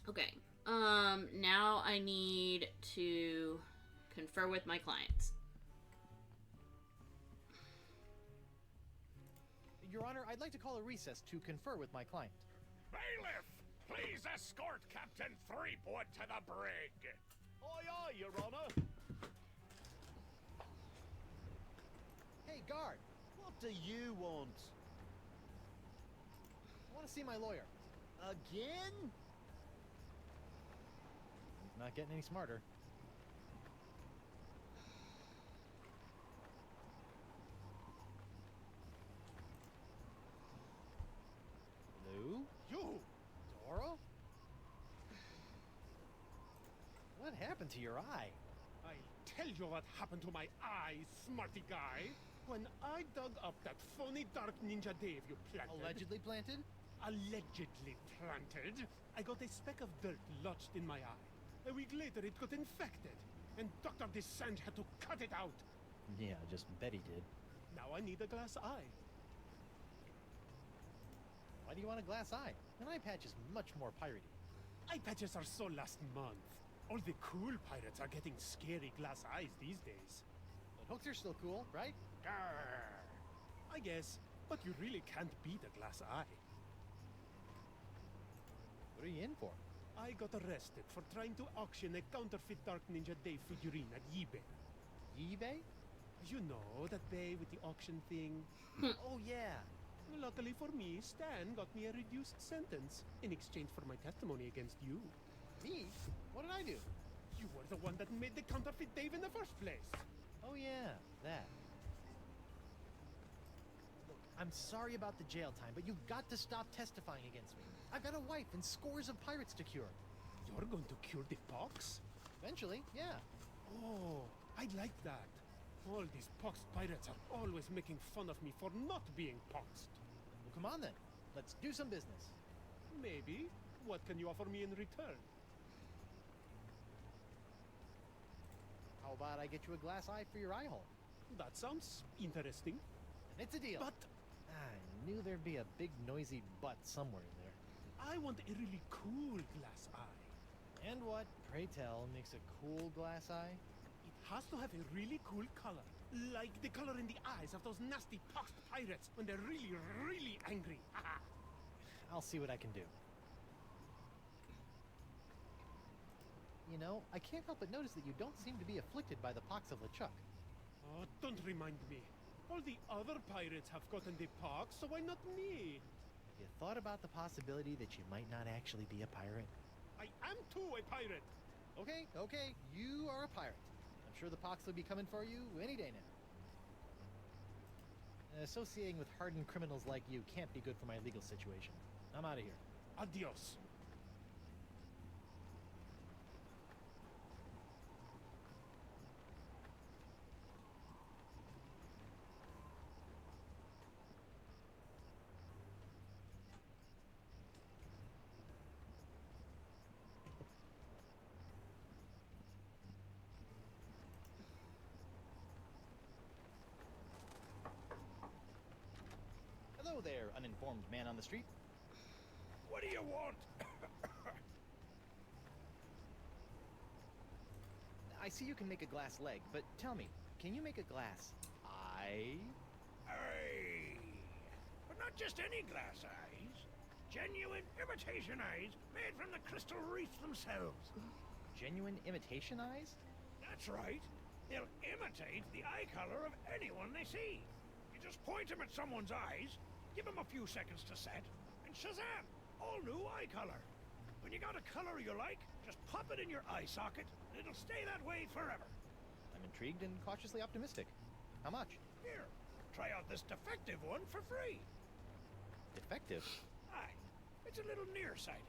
Okay. Now I need to confer with my clients. Your Honor, I'd like to call a recess to confer with my client. Bailiff, please escort Captain Threepwood to the brig. Aye, Your Honor. Hey, guard. What do you want? I want to see my lawyer. Again? He's not getting any smarter. Hello? You! Dora? What happened to your eye? I'll tell you what happened to my eye, smarty guy. When I dug up that phony Dark Ninja Dave you planted... Allegedly planted? Allegedly planted. I got a speck of dirt lodged in my eye. A week later, it got infected, and Dr. Desange had to cut it out. Yeah, just bet he did. Now I need a glass eye. Why do you want a glass eye? An eye patch is much more piratey. Eye patches are so last month. All the cool pirates are getting scary glass eyes these days. But hooks are still cool, right? I guess, but you really can't beat a glass eye. What are you in for? I got arrested for trying to auction a counterfeit Dark Ninja Day figurine at eBay. eBay? You know, that bay with the auction thing. Oh, yeah. Luckily for me, Stan got me a reduced sentence in exchange for my testimony against you. Me? What did I do? You were the one that made the counterfeit Dave in the first place. Oh, yeah, that. Look, I'm sorry about the jail time, but you've got to stop testifying against me. I've got a wife and scores of pirates to cure. You're going to cure the pox? Eventually, yeah. Oh, I'd like that. All these poxed pirates are always making fun of me for not being poxed. Well, come on then. Let's do some business. Maybe. What can you offer me in return? How about I get you a glass eye for your eye hole? That sounds interesting. And it's a deal. But I knew there'd be a big noisy butt somewhere in there. I want a really cool glass eye. And what, pray tell, makes a cool glass eye? It has to have a really cool color. Like the color in the eyes of those nasty poxed pirates when they're really, really angry. I'll see what I can do. You know, I can't help but notice that you don't seem to be afflicted by the pox of LeChuck. Oh, don't remind me. All the other pirates have gotten the pox, so why not me? Have you thought about the possibility that you might not actually be a pirate? I am too a pirate. Okay, you are a pirate. I'm sure the pox will be coming for you any day now. Associating with hardened criminals like you can't be good for my legal situation. I'm out of here. Adios. Hello there, uninformed man on the street. What do you want? I see you can make a glass leg, but tell me, can you make a glass eye? Aye. But not just any glass eyes. Genuine imitation eyes made from the crystal wreaths themselves. Genuine imitation eyes? That's right. They'll imitate the eye color of anyone they see. You just point them at someone's eyes, give them a few seconds to set, and shazam! All new eye color. When you got a color you like, just pop it in your eye socket, and it'll stay that way forever. I'm intrigued and cautiously optimistic. How much? Here, try out this defective one for free. Defective? Aye, it's a little nearsighted,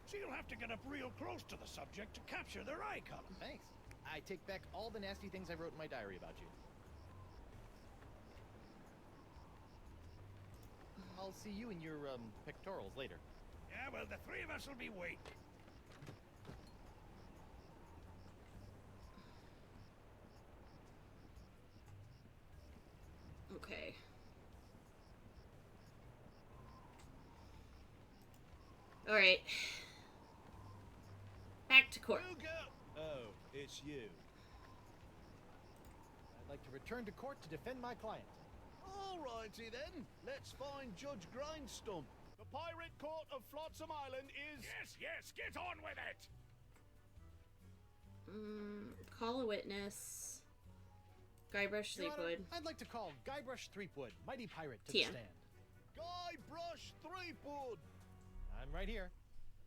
so you'll have to get up real close to the subject to capture their eye color. Thanks. I take back all the nasty things I wrote in my diary about you. I'll see you in your, pectorals later. Yeah, well, the three of us will be waiting. Okay. Alright. Back to court. Who go? Oh, it's you. I'd like to return to court to defend my client. Alrighty then, let's find Judge Grindstump. The Pirate Court of Flotsam Island is... Yes, get on with it! Call a witness. Guybrush Your Honor, Threepwood. I'd like to call Guybrush Threepwood, mighty pirate, to TM. the stand. Guybrush Threepwood! I'm right here.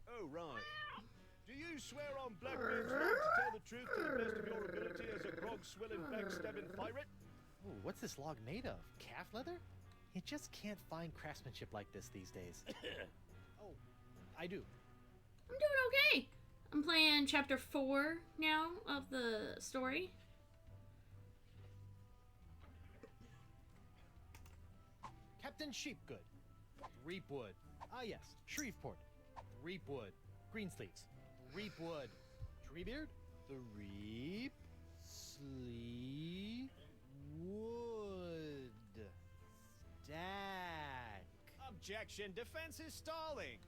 Oh, right. Do you swear on Blackbeard's life to tell the truth to the best of your ability as a grog-swilling, backstabbing pirate? Ooh, what's this log made of? Calf leather? You just can't find craftsmanship like this these days. Oh, I do. I'm doing okay. I'm playing chapter 4 now of the story. Captain Sheepgood. Threepwood. Ah, yes. Shreveport. Threepwood. Greensleeves. Threepwood. Treebeard? Three... Sleep... Wood... Stack... Objection! Defense is stalling!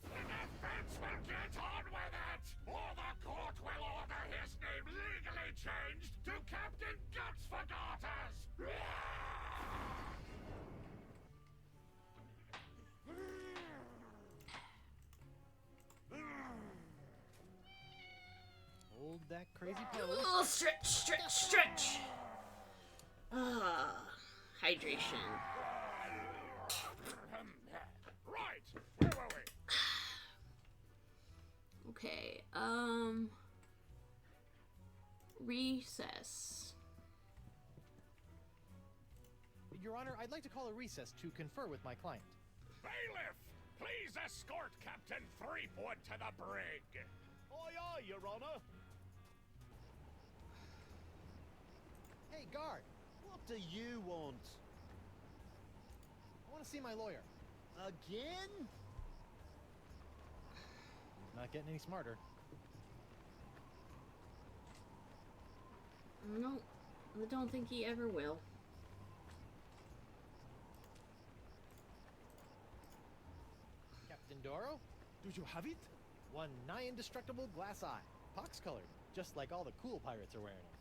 The defense will get on with it, or the court will order his name legally changed to Captain Guts for Garters! Hold that crazy pose. Oh, stretch, stretch, stretch. Hydration. Right, where were we? Okay, recess. Your Honor, I'd like to call a recess to confer with my client. Bailiff, please escort Captain Threepwood to the brig. Aye, aye, Your Honor. Hey, guard! What do you want? I want to see my lawyer. Again? He's not getting any smarter. No, I don't think he ever will. Captain Doro? Do you have it? One nigh indestructible glass eye. Pox-colored, just like all the cool pirates are wearing them.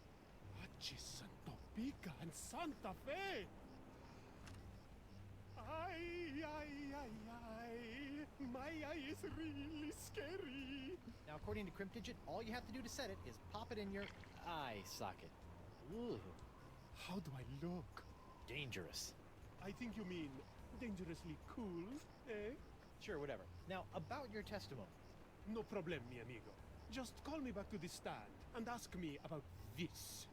Santo Pica and Santa Fe! Ay, ay, ay, ay. My eye is really scary. Now, according to Cryptigit, all you have to do to set it is pop it in your eye socket. Ooh. How do I look? Dangerous. I think you mean dangerously cool, eh? Sure, whatever. Now, about your testimony. No problem, mi amigo. Just call me back to the stand and ask me about this.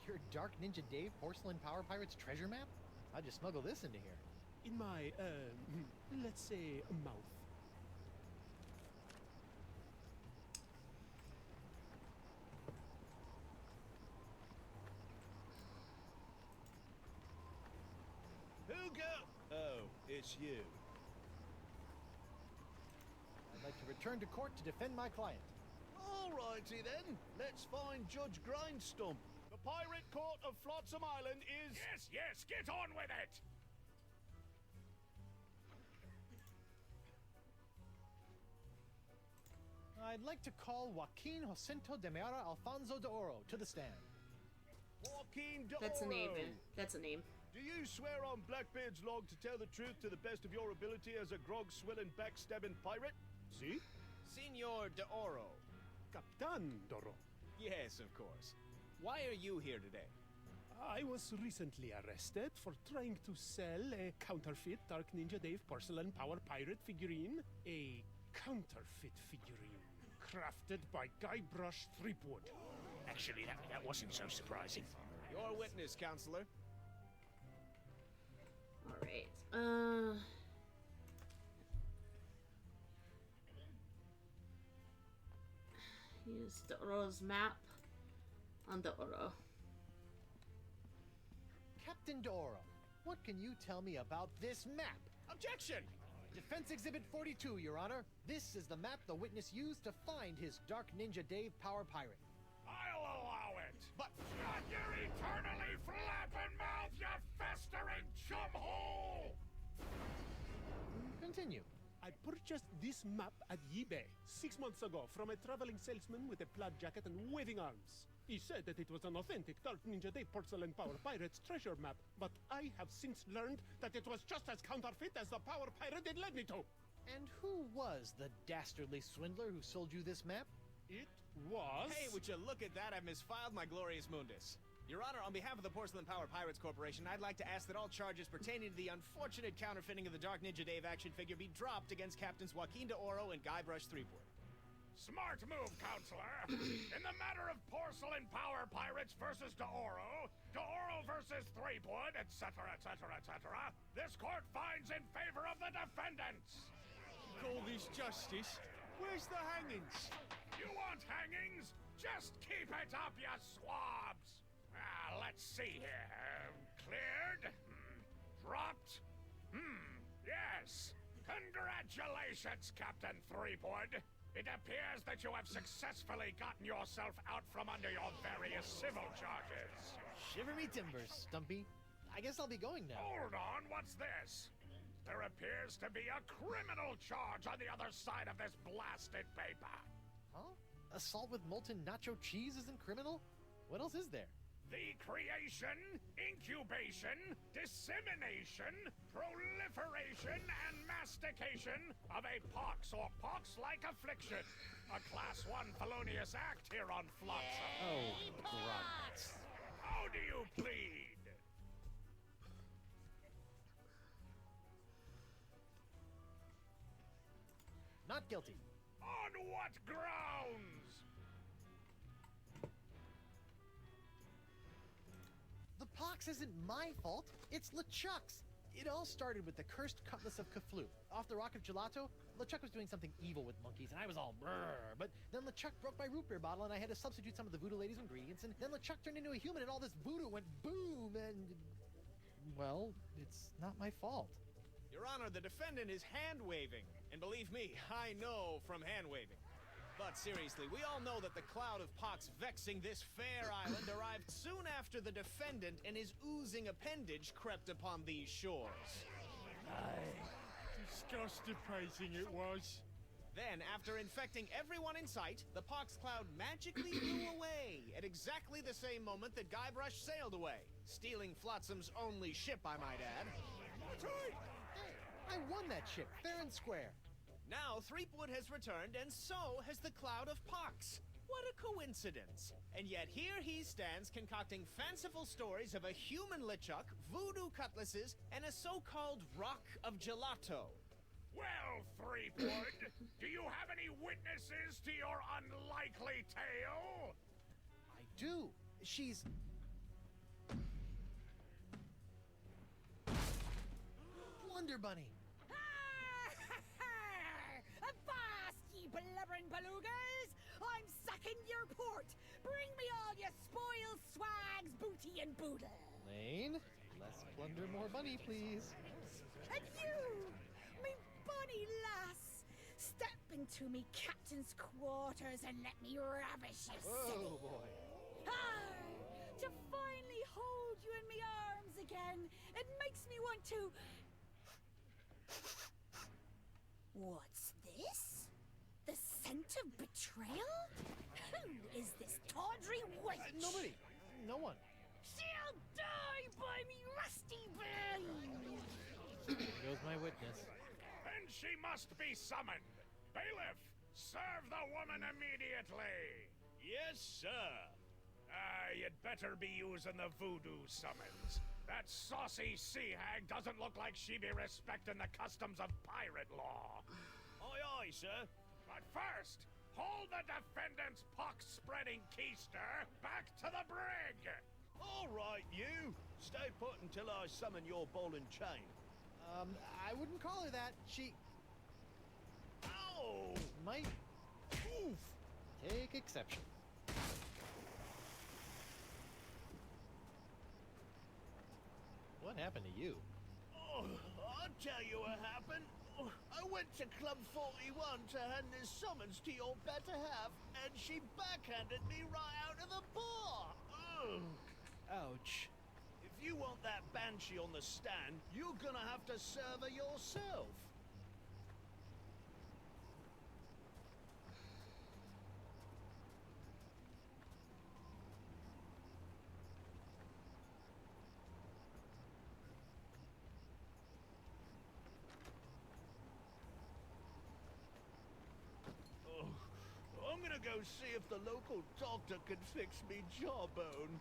Your Dark Ninja Dave Porcelain Power Pirates treasure map? How'd you smuggle this into here? In my, let's say, mouth. Who Oh, it's you. I'd like to return to court to defend my client. Alrighty then. Let's find Judge Grindstump. The Pirate Court of Flotsam Island is... Yes, yes, get on with it! I'd like to call Joaquin Jacinto de Meara Alfonso de Oro to the stand. Joaquin de That's a name. Oro. That's a name. Do you swear on Blackbeard's log to tell the truth to the best of your ability as a grog-swilling, backstabbing pirate? See? Senor de Oro. Captain Doro. Yes, of course. Why are you here today? I was recently arrested for trying to sell a counterfeit Dark Ninja Dave porcelain power pirate figurine. A counterfeit figurine crafted by Guybrush Threepwood. Actually, that wasn't so surprising. Your witness, counselor. Alright, here's the Oro's map on the Oro. Captain Doro, what can you tell me about this map? Objection! Defense Exhibit 42, Your Honor. This is the map the witness used to find his Dark Ninja Dave power pirate. I'll allow it! But shut your eternally flapping mouth, you festering chumhole! Continue. I purchased this map at eBay 6 months ago from a traveling salesman with a plaid jacket and waving arms. He said that it was an authentic Dark Ninja Dave porcelain power pirate's treasure map, but I have since learned that it was just as counterfeit as the power pirate it led me to. And who was the dastardly swindler who sold you this map? It was... Hey, would you look at that? I've misfiled my glorious mundus. Your Honor, on behalf of the Porcelain Power Pirates Corporation, I'd like to ask that all charges pertaining to the unfortunate counterfeiting of the Dark Ninja Dave action figure be dropped against Captains Joaquin de Oro and Guybrush Threepwood. Smart move, counselor. In the matter of Porcelain Power Pirates versus de Oro versus Threepwood, etc., etc., etc., this court finds in favor of the defendants. Call this justice? Where's the hangings? You want hangings? Just keep it up, you swabs! Let's see here. Cleared? Dropped? Yes. Congratulations, Captain Threepwood. It appears that you have successfully gotten yourself out from under your various civil charges. Shiver me timbers, Stumpy. I guess I'll be going now. Hold on, what's this? There appears to be a criminal charge on the other side of this blasted paper. Huh? Assault with molten nacho cheese isn't criminal? What else is there? The creation, incubation, dissemination, proliferation, and mastication of a pox or pox-like affliction. A Class 1 felonious act here on Flotsam. Oh, God. How do you plead? Not guilty. On what grounds? The pox isn't my fault. It's LeChuck's. It all started with the cursed cutlass of Kaflu. Off the Rock of Gelato, LeChuck was doing something evil with monkeys, and I was all brrr. But then LeChuck broke my root beer bottle, and I had to substitute some of the voodoo lady's ingredients, and then LeChuck turned into a human, and all this voodoo went boom, and... well, it's not my fault. Your Honor, the defendant is hand-waving. And believe me, I know from hand-waving. But seriously, we all know that the cloud of pox vexing this fair island arrived soon after the defendant and his oozing appendage crept upon these shores. Disgusting praising it was. Then, after infecting everyone in sight, the pox cloud magically blew away at exactly the same moment that Guybrush sailed away, stealing Flotsam's only ship, I might add. That's right! Hey, I won that ship, fair and square. Now, Threepwood has returned, and so has the Cloud of Pox. What a coincidence. And yet here he stands concocting fanciful stories of a human LeChuck, voodoo cutlasses, and a so-called Rock of Gelato. Well, Threepwood, do you have any witnesses to your unlikely tale? I do. She's... Blunder Bunny. Avast, ye blubbering belugas! I'm sucking your port! Bring me all your spoils, swags, booty, and boodle! Lane, less plunder, more bunny, please. And you, me bunny lass, step into me captain's quarters and let me ravish your city. Oh, boy. To finally hold you in me arms again, it makes me want to... What's this? The scent of betrayal? Who is this tawdry wench? Nobody. No one. She'll die by me rusty bones! There goes my witness. Then she must be summoned. Bailiff, serve the woman immediately. Yes, sir. You'd better be using the voodoo summons. That saucy sea hag doesn't look like she be respecting the customs of pirate law. Aye, aye, sir. But first, hold the defendant's pox-spreading keister back to the brig! All right, you. Stay put until I summon your ball and chain. I wouldn't call her that. She... Ow! might... Oof! take exception. What happened to you? Oh, I'll tell you what happened. I went to Club 41 to hand this summons to your better half, and she backhanded me right out of the bar. Ugh. Ouch. If you want that banshee on the stand, you're gonna have to serve her yourself. I'm gonna go see if the local doctor can fix me jawbone.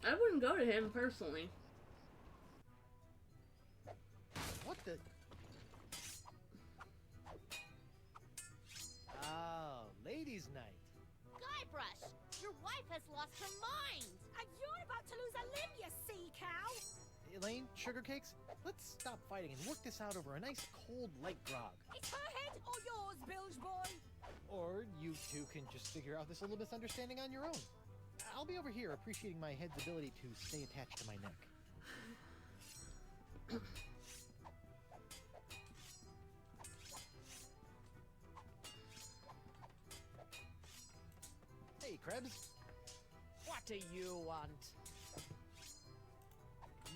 I wouldn't go to him personally. What the... Oh, ladies' night. Guybrush, your wife has lost her mind. And you're about to lose a limb, you sea cow! Elaine, sugar cakes, let's stop fighting and work this out over a nice cold light grog. It's her head or yours, bilge boy? Or you two can just figure out this little misunderstanding on your own. I'll be over here appreciating my head's ability to stay attached to my neck. Krebs? What do you want?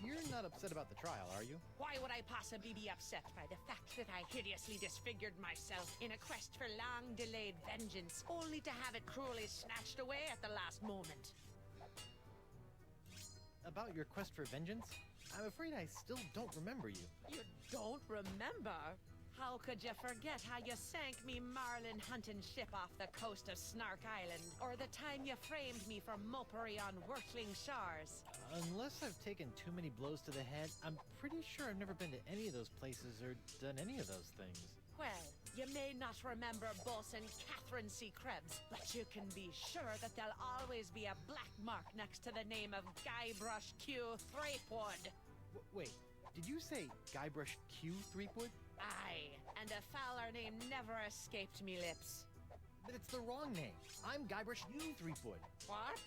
You're not upset about the trial, are you? Why would I possibly be upset by the fact that I hideously disfigured myself in a quest for long-delayed vengeance, only to have it cruelly snatched away at the last moment? About your quest for vengeance? I'm afraid I still don't remember you. You don't remember? How could you forget how you sank me marlin hunting ship off the coast of Snark Island? Or the time you framed me for mopery on Wurtling Shores? Unless I've taken too many blows to the head, I'm pretty sure I've never been to any of those places or done any of those things. Well, you may not remember Bosun Catherine C. Krebs, but you can be sure that there'll always be a black mark next to the name of Guybrush Q. Threepwood. Wait, did you say Guybrush Q. Threepwood? Aye, and a fouler name never escaped me lips. But it's the wrong name. I'm Guybrush U. Threepwood. What?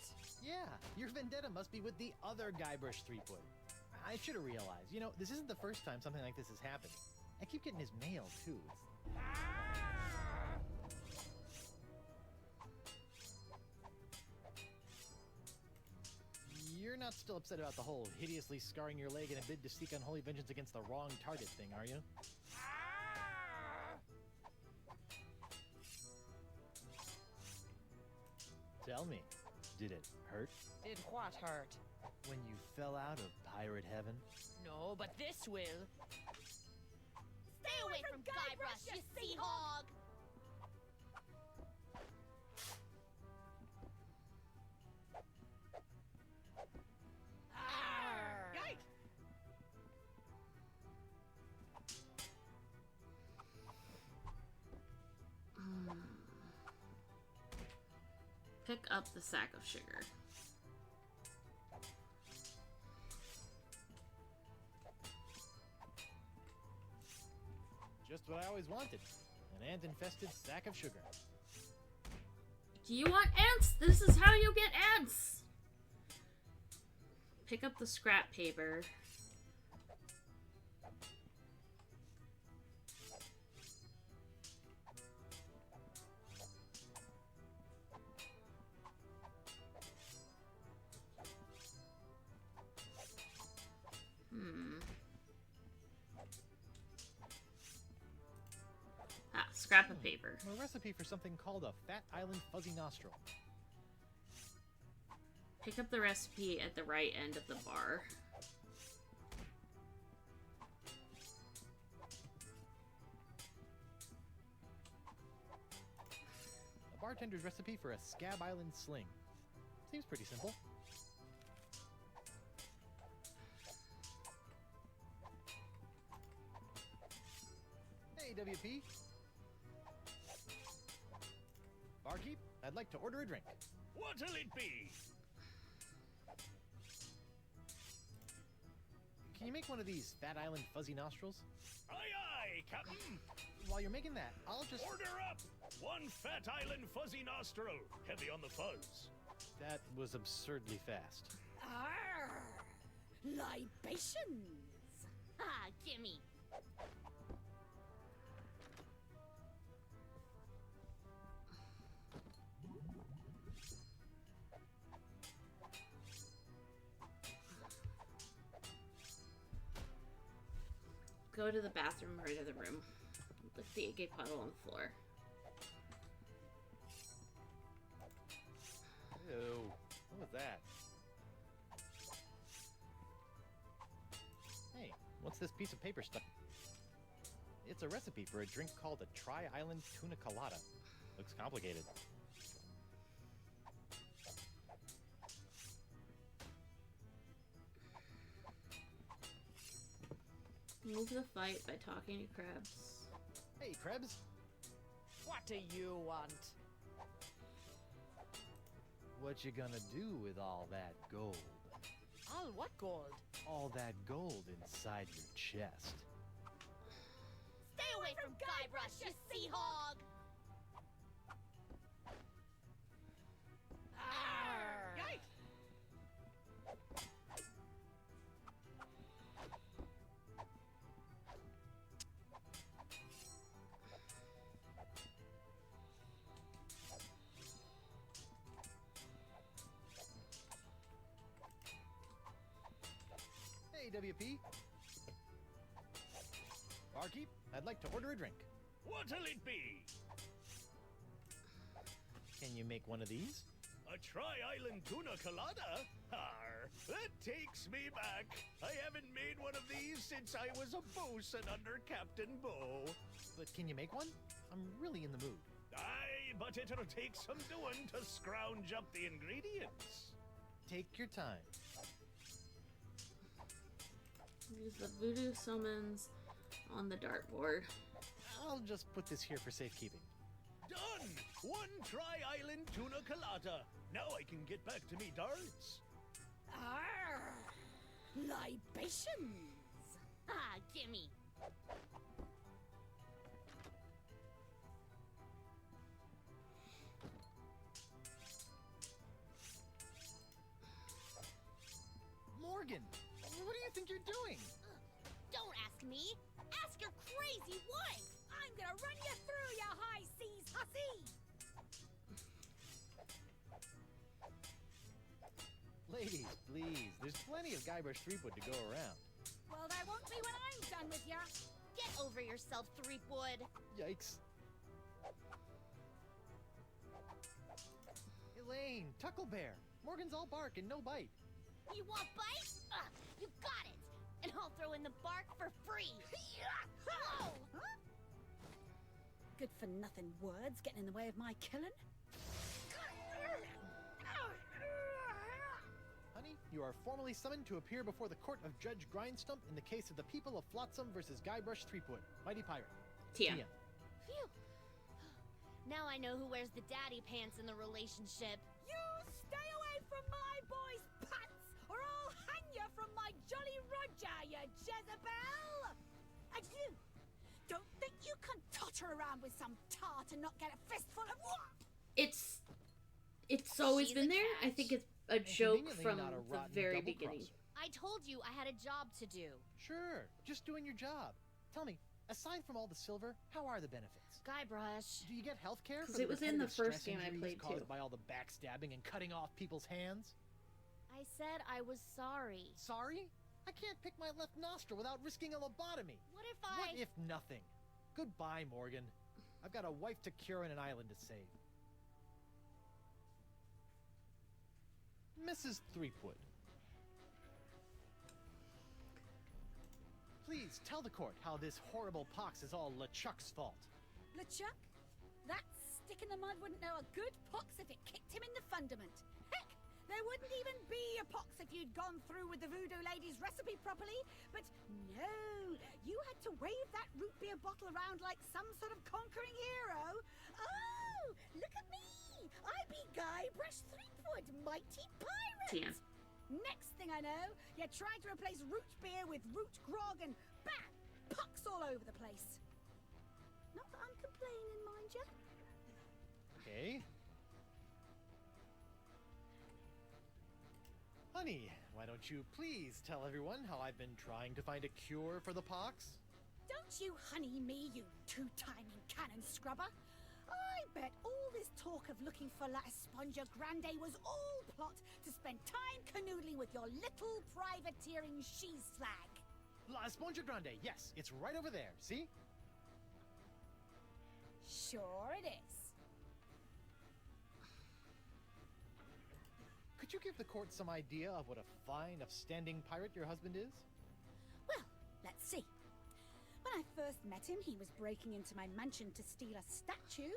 Yeah, your vendetta must be with the other Guybrush Threepwood. I should have realized. You know, this isn't the first time something like this has happened. I keep getting his mail, too. You're not still upset about the whole hideously scarring your leg in a bid to seek unholy vengeance against the wrong target thing, are you? Tell me, did it hurt? Did what hurt? When you fell out of pirate heaven? No, but this will. Stay away from Guybrush, you sea hog! Yikes! Pick up the sack of sugar. Just what I always wanted. An ant-infested sack of sugar. Do you want ants? This is how you get ants! Pick up the scrap paper. Scrap of paper. A recipe for something called a Fat Island Fuzzy Nostril. Pick up the recipe at the right end of the bar. A bartender's recipe for a Scab Island sling. Seems pretty simple. Hey, WP. Barkeep, I'd like to order a drink. What'll it be? Can you make one of these Fat Island Fuzzy Nostrils? Aye, aye, Captain. While you're making that, I'll just... Order up! One Fat Island Fuzzy Nostril. Heavy on the fuzz. That was absurdly fast. Arr! Libations! Ah, gimme! Go to the bathroom right of the room. Lift the egg puddle on the floor. Ew. What was that? Hey, what's this piece of paper stuff? It's a recipe for a drink called a Tri-Island Tuna Colada. Looks complicated. Move the fight by talking to Krebs. Hey, Krebs. What do you want? What you gonna do with all that gold? All what gold? All that gold inside your chest. Stay away from Guybrush, you sea hog! Yikes! day, WP. Barkeep, I'd like to order a drink. What'll it be? Can you make one of these? A Tri-Island Tuna Colada? Arr, that takes me back. I haven't made one of these since I was a bosun under Captain Bo. But can you make one? I'm really in the mood. Aye, but it'll take some doing to scrounge up the ingredients. Take your time. Use the voodoo summons on the dartboard. I'll just put this here for safekeeping. Done! One Tri-Island Tuna Colada. Now I can get back to me darts. Arr! Libations! Ah, gimme. Morgan, what do you think you're doing? Don't ask me. Ask your crazy wife. I'm gonna run you through, you high seas hussy! Ladies, please. There's plenty of Guybrush Threepwood to go around. Well, there won't be when I'm done with ya. Get over yourself, Threepwood. Yikes. Elaine, Tucklebear. Morgan's all bark and no bite. You want bite? You got it. And I'll throw in the bark for free. Huh? Good for nothing words getting in the way of my killing. Honey, you are formally summoned to appear before the court of Judge Grindstump in the case of the people of Flotsam versus Guybrush Threepwood, Mighty Pirate. TM. Phew. Now I know who wears the daddy pants in the relationship. You stay away from my boy's pants, or I'll hang you from my Jolly Roger, you Jezebel! And you, don't think you can totter around with some tart and not get a fistful of what? It's always She's been a there. I catch. think it's a joke conveniently from not a the rotten very double beginning. crosser. I told you I had a job to do. Sure, just doing your job. Tell me, aside from all the silver, how are the benefits? Guybrush. Do you get health care? 'Cause it was in the first game I played, caused too. by all the backstabbing and cutting off people's hands? I said I was sorry. Sorry? I can't pick my left nostril without risking a lobotomy. What if I... What if nothing? Goodbye, Morgan. I've got a wife to cure and an island to save. Mrs. Threepwood. Please tell the court how this horrible pox is all LeChuck's fault. LeChuck? That stick in the mud wouldn't know a good pox if it kicked him in the fundament. Heck, there wouldn't even be a pox if you'd gone through with the voodoo lady's recipe properly. But no, you had to wave that root beer bottle around like some sort of conquering hero. Oh, look at me! I be Guybrush Threepwood, mighty pirate! TM. Next thing I know, you're trying to replace root beer with root grog and bam! Pucks all over the place. Not that I'm complaining, mind you. Okay. Honey, why don't you please tell everyone how I've been trying to find a cure for the pox? Don't you honey me, you two-timing cannon scrubber. I bet all this talk of looking for La Esponja Grande was all plot to spend time canoodling with your little privateering she-slag. La Esponja Grande, yes, it's right over there, see? Sure it is. Could you give the court some idea of what a fine, upstanding pirate your husband is? Well, let's see. When I first met him, he was breaking into my mansion to steal a statue.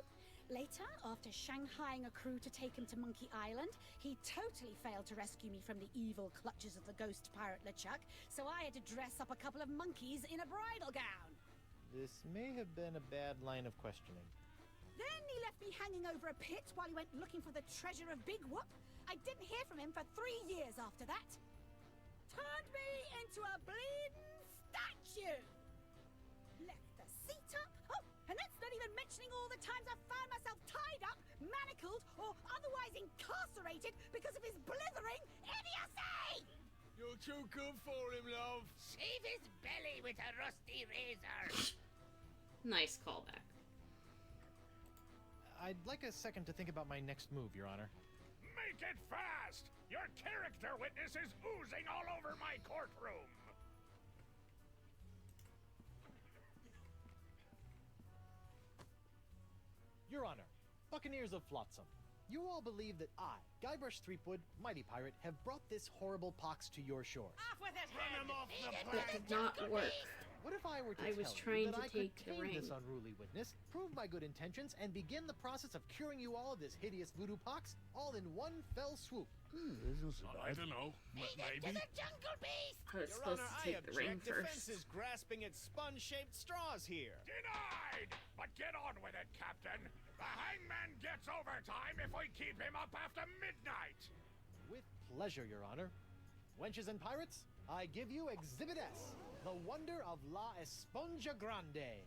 Later, after shanghaiing a crew to take him to Monkey Island, he totally failed to rescue me from the evil clutches of the ghost pirate LeChuck, so I had to dress up a couple of monkeys in a bridal gown. This may have been a bad line of questioning. Then he left me hanging over a pit while he went looking for the treasure of Big Whoop. I didn't hear from him for 3 years after that. Turned me into a bleeding statue. Left the seat up. Oh, and that's not even mentioning all the times I found myself tied up, manacled, or otherwise incarcerated because of his blithering idiocy! You're too good for him, love. Shave his belly with a rusty razor. Nice callback. I'd like a second to think about my next move, Your Honor. Make it fast! Your character witness is oozing all over my courtroom! Your Honor, Buccaneers of Flotsam, you all believe that I, Guybrush Threepwood, Mighty Pirate, have brought this horrible pox to your shores. Off with his head! That did not work. What if I were to I was tell you trying that to I could take the tame ring. this unruly witness, prove my good intentions, and begin the process of curing you all of this hideous voodoo pox, all in one fell swoop? I don't know. Maybe. I was Your supposed Honor, to I take the ring object. Defense first. is grasping at sponge-shaped straws here. Denied! But get on with it, Captain. The hangman gets overtime if we keep him up after midnight. With pleasure, Your Honor. Wenches and pirates, I give you Exhibit S, the wonder of La Esponja Grande.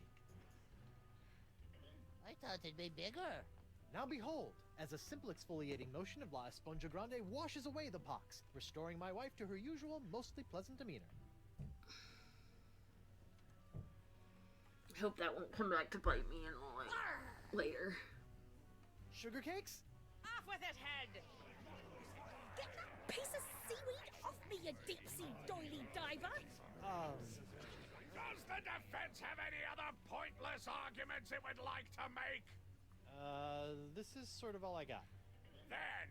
I thought it'd be bigger. Now behold, as a simple exfoliating motion of La Esponja Grande washes away the pox, restoring my wife to her usual, mostly pleasant demeanor. I hope that won't come back to bite me in later. Sugar cakes? Off with his head! Get that piece of seaweed off me, you deep-sea doily diver! Does the defense have any other pointless arguments it would like to make? This is sort of all I got. Then,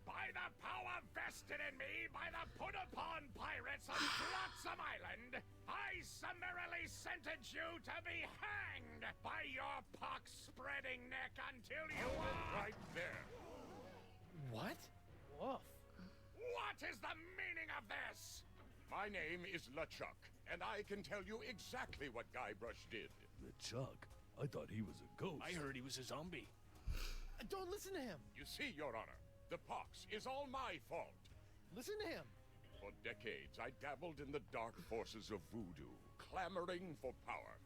by the power vested in me by the put-upon pirates of Flotsam Island, I summarily sentence you to be hanged by your pox-spreading neck until you are... Right there. What? Woof. What is the meaning of this? My name is LeChuck, and I can tell you exactly what Guybrush did. LeChuck? I thought he was a ghost. I heard he was a zombie. Don't listen to him. You see, Your Honor, the pox is all my fault. Listen to him. For decades, I dabbled in the dark forces of voodoo, clamoring for power.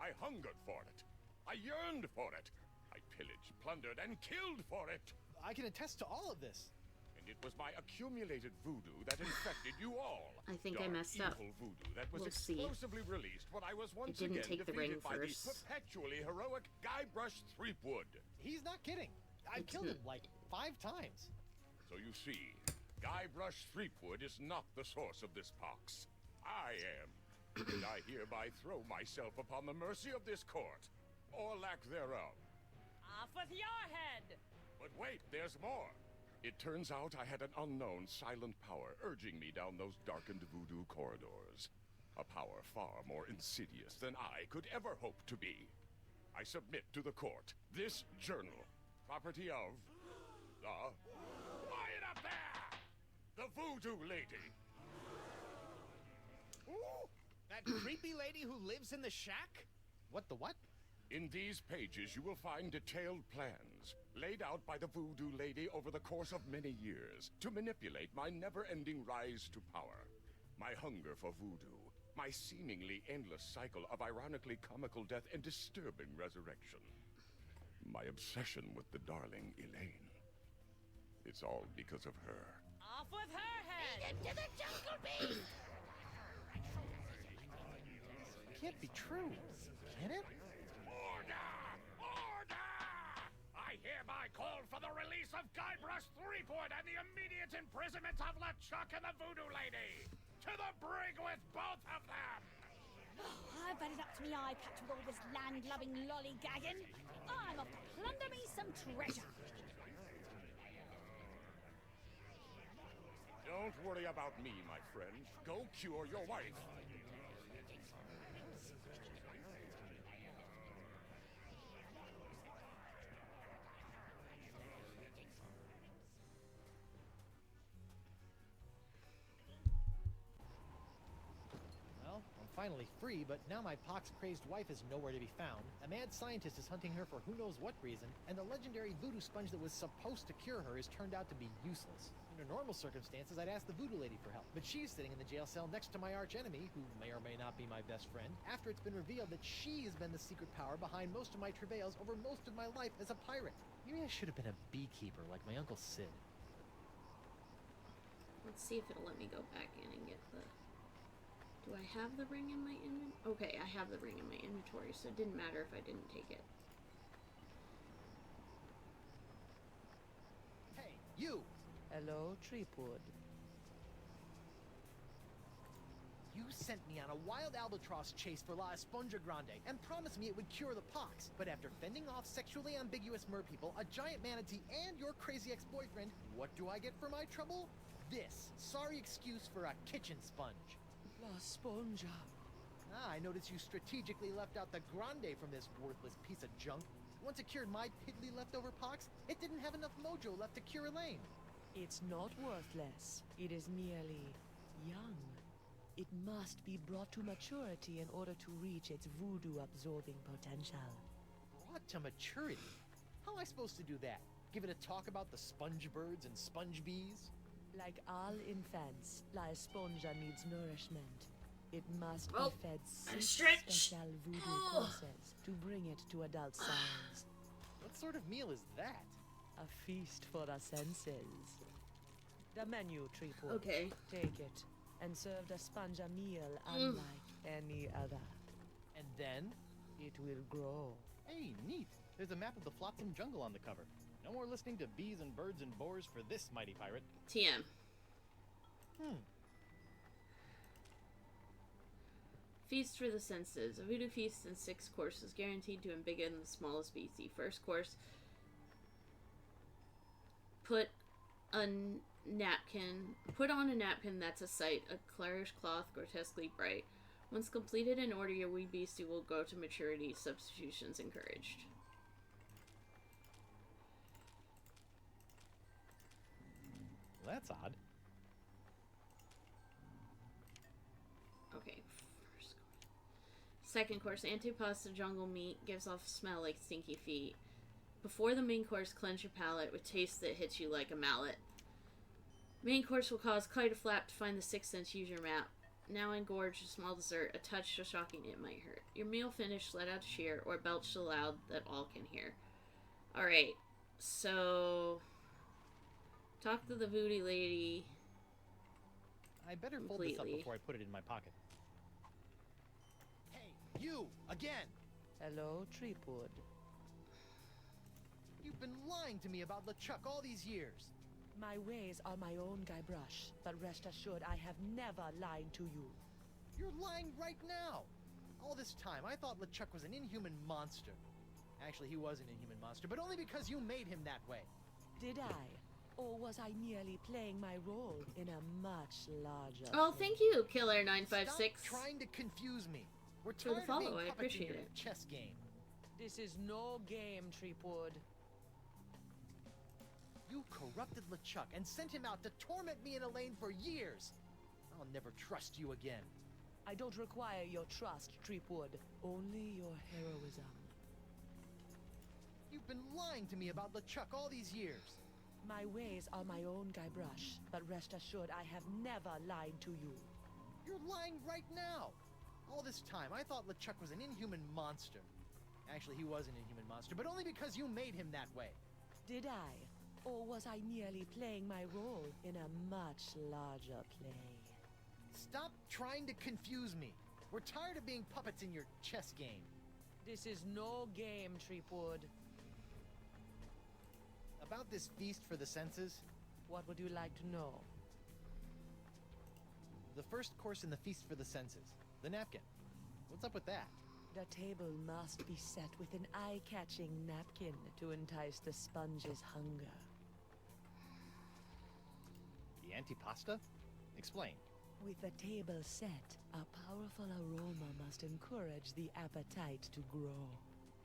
I hungered for it. I yearned for it. I pillaged, plundered, and killed for it. I can attest to all of this. And it was my accumulated voodoo that infected you all. I think I Dark, messed up. evil voodoo that was We'll see. explosively released when I was once didn't again take the ring defeated by the first. perpetually heroic Guybrush Threepwood. He's not kidding. I killed him like 5 times. So you see, Guybrush Threepwood is not the source of this pox. I am. And I hereby throw myself upon the mercy of this court, or lack thereof. Off with your head! But wait, there's more. It turns out I had an unknown silent power urging me down those darkened voodoo corridors. A power far more insidious than I could ever hope to be. I submit to the court this journal, property of the... Quiet up there! The voodoo lady. Ooh, that creepy lady who lives in the shack? What the what? In these pages, you will find detailed plans laid out by the voodoo lady over the course of many years to manipulate my never-ending rise to power. My hunger for voodoo, my seemingly endless cycle of ironically comical death and disturbing resurrection. My obsession with the darling Elaine. It's all because of her. Off with her head! Lead him to the jungle beast! Can't be true, can it? Order! Order! I hereby call for the release of Guybrush Threepwood and the immediate imprisonment of LeChuck and the voodoo lady! To the brig with both of them! Oh, I've had it up to my eye patch with all this land-loving lollygagging. I'm off to plunder me some treasure. Don't worry about me, my friend. Go cure your wife. Well, I'm finally free, but now my pox-crazed wife is nowhere to be found. A mad scientist is hunting her for who knows what reason, and the legendary voodoo sponge that was supposed to cure her has turned out to be useless. Under normal circumstances, I'd ask the voodoo lady for help, but she's sitting in the jail cell next to my archenemy, who may or may not be my best friend, after it's been revealed that she's been the secret power behind most of my travails over most of my life as a pirate. Maybe I should have been a beekeeper like my Uncle Sid. Let's see if it'll let me go back in and get the... Do I have the ring in my inventory? Okay, I have the ring in my inventory, so it didn't matter if I didn't take it. Hey, you! Hello, Threepwood. You sent me on a wild albatross chase for La Esponja Grande and promised me it would cure the pox. But after fending off sexually ambiguous merpeople, a giant manatee, and your crazy ex-boyfriend, what do I get for my trouble? This sorry excuse for a kitchen sponge. La Esponja. I noticed you strategically left out the Grande from this worthless piece of junk. Once it cured my piddly leftover pox, it didn't have enough mojo left to cure Elaine. It's not worthless. It is merely young. It must be brought to maturity in order to reach its voodoo-absorbing potential. Brought to maturity? How am I supposed to do that? Give it a talk about the sponge birds and sponge bees? Like all infants, La Esponja needs nourishment. It must be fed 6 special voodoo courses to bring it to adult size. What sort of meal is that? A feast for the senses. The menu, Treepool. Okay. Take it, and serve the sponge a meal unlike any other. And then? It will grow. Hey, neat. There's a map of the Flotsam Jungle on the cover. No more listening to bees and birds and boars for this mighty pirate. TM. Feast for the senses. A voodoo feast in 6 courses, guaranteed to embiggen the smallest species. First course, put on a napkin that's a sight, a clarish cloth grotesquely bright. Once completed and order, your wee beastie will grow to maturity. Substitutions encouraged. Well, that's odd. Okay, first course. Second course, antipasta jungle meat gives off a smell like stinky feet. Before the main course, cleanse your palate with taste that hits you like a mallet. Main course will cause quite a flap to find the 6th sense. Use your map. Now engorge a small dessert, a touch so shocking it might hurt. Your meal finished, let out a cheer, or belch so loud that all can hear. Alright, so... talk to the voodoo lady. I better fold this up before I put it in my pocket. Hey, you! Again! Hello, Treepood. You've been lying to me about LeChuck all these years. My ways are my own, Guybrush, but rest assured I have never lied to you. You're lying right now! All this time, I thought LeChuck was an inhuman monster. Actually, he was an inhuman monster, but only because you made him that way. Did I? Or was I merely playing my role in a much larger... Oh, thank you, Killer956. Stop trying to confuse me. We're tired the follow, of being I puppets in appreciate your it. chess game. This is no game, Treepood. You corrupted LeChuck and sent him out to torment me and Elaine for years. I'll never trust you again. I don't require your trust, Treepood. Only your heroism. You've been lying to me about LeChuck all these years. My ways are my own, Guybrush, but rest assured I have never lied to you. You're lying right now. All this time, I thought LeChuck was an inhuman monster. Actually, he was an inhuman monster, but only because you made him that way. Did I? Or was I merely playing my role in a much larger play? Stop trying to confuse me. We're tired of being puppets in your chess game. This is no game, Treepood. About this feast for the senses? What would you like to know? The first course in the feast for the senses. The napkin. What's up with that? The table must be set with an eye-catching napkin to entice the sponge's hunger. The antipasta? Explain. With the table set, a powerful aroma must encourage the appetite to grow.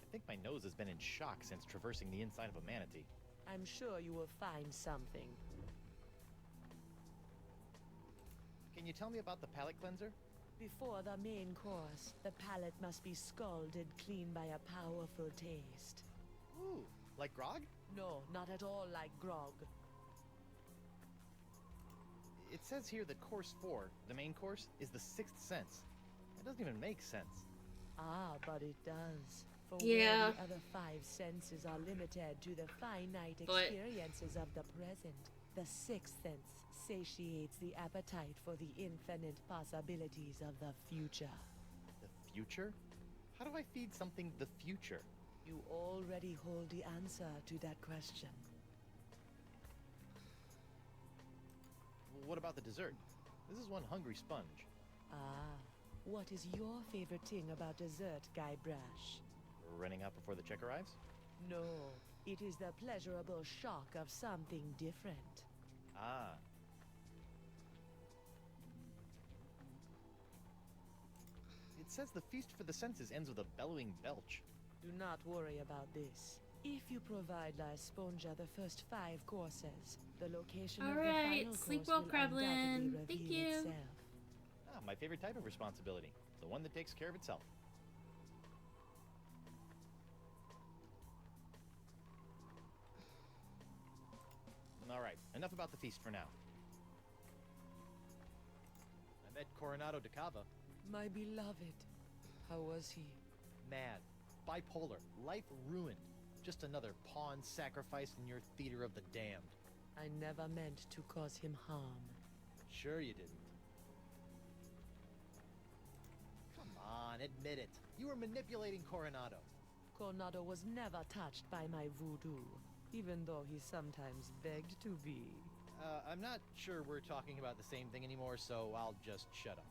I think my nose has been in shock since traversing the inside of a manatee. I'm sure you will find something. Can you tell me about the palate cleanser? Before the main course, the palate must be scalded clean by a powerful taste. Ooh, like grog? No, not at all like grog. It says here that course 4, the main course, is the 6th sense. That doesn't even make sense. Ah, but it does. For Yeah. where the other 5 senses are limited to the finite experiences of the present, the 6th sense satiates the appetite for the infinite possibilities of the future. The future? How do I feed something the future? You already hold the answer to that question. What about the dessert? This is one hungry sponge. Ah, what is your favorite thing about dessert, Guybrush? Running out before the check arrives? No, it is the pleasurable shock of something different. Ah. It says the feast for the senses ends with a bellowing belch. Do not worry about this. If you provide La Esponja the first 5 courses, the location of the final sleep course well, will Krablin. undoubtedly Thank reveal you. itself. Ah, my favorite type of responsibility. The one that takes care of itself. Alright, enough about the feast for now. I met Coronado de Cava. My beloved. How was he? Mad. Bipolar. Life ruined. Just another pawn sacrificed in your theater of the damned. I never meant to cause him harm. Sure you didn't. Come on, admit it. You were manipulating Coronado. Coronado was never touched by my voodoo, even though he sometimes begged to be. I'm not sure we're talking about the same thing anymore, so I'll just shut up.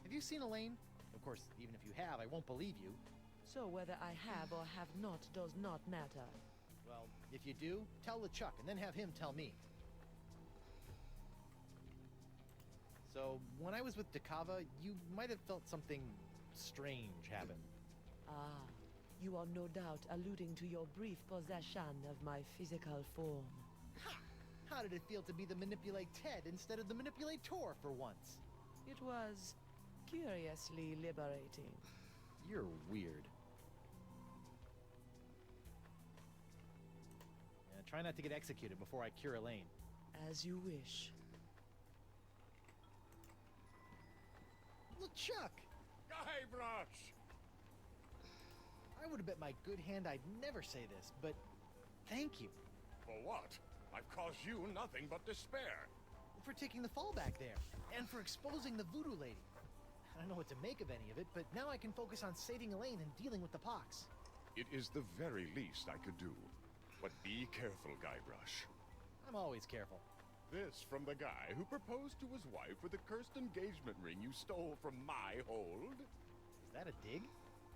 Have you seen Elaine? Of course, even if you have, I won't believe you. So whether I have or have not does not matter. Well, if you do, tell LeChuck and then have him tell me. So, when I was with DeCava, you might have felt something strange happen. Ah, you are no doubt alluding to your brief possession of my physical form. Ha! How did it feel to be the Manipulate Ted instead of the Manipulator for once? It was curiously liberating. You're weird. Yeah, try not to get executed before I cure Elaine. As you wish. LeChuck! Guybrush! I would have bet my good hand I'd never say this, but thank you. For what? I've caused you nothing but despair. For taking the fall back there, and for exposing the voodoo lady. I don't know what to make of any of it, but now I can focus on saving Elaine and dealing with the pox. It is the very least I could do. But be careful, Guybrush. I'm always careful. This from the guy who proposed to his wife with the cursed engagement ring you stole from my hold? Is that a dig?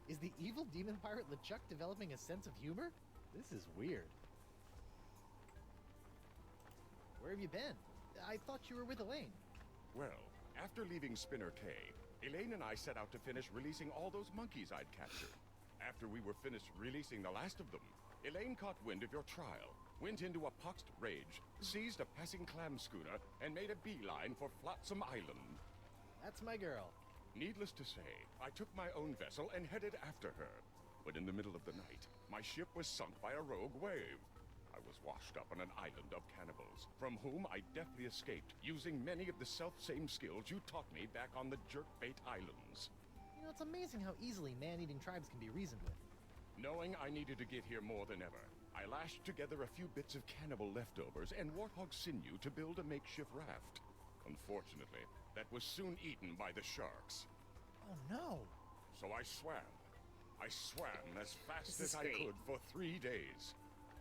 Is the evil demon pirate LeChuck developing a sense of humor? This is weird. Where have you been? I thought you were with Elaine. Well, after leaving Spinner Cay, Elaine and I set out to finish releasing all those monkeys I'd captured. After we were finished releasing the last of them, Elaine caught wind of your trial, went into a poxed rage, seized a passing clam schooner, and made a beeline for Flotsam Island. That's my girl. Needless to say, I took my own vessel and headed after her. But in the middle of the night, my ship was sunk by a rogue wave. I was washed up on an island of cannibals, from whom I deftly escaped, using many of the self-same skills you taught me back on the Jerkbait Islands. You know, it's amazing how easily man-eating tribes can be reasoned with. Knowing I needed to get here more than ever, I lashed together a few bits of cannibal leftovers and warthog sinew to build a makeshift raft. Unfortunately, that was soon eaten by the sharks. Oh no! So I swam. I swam as fast as I could for 3 days.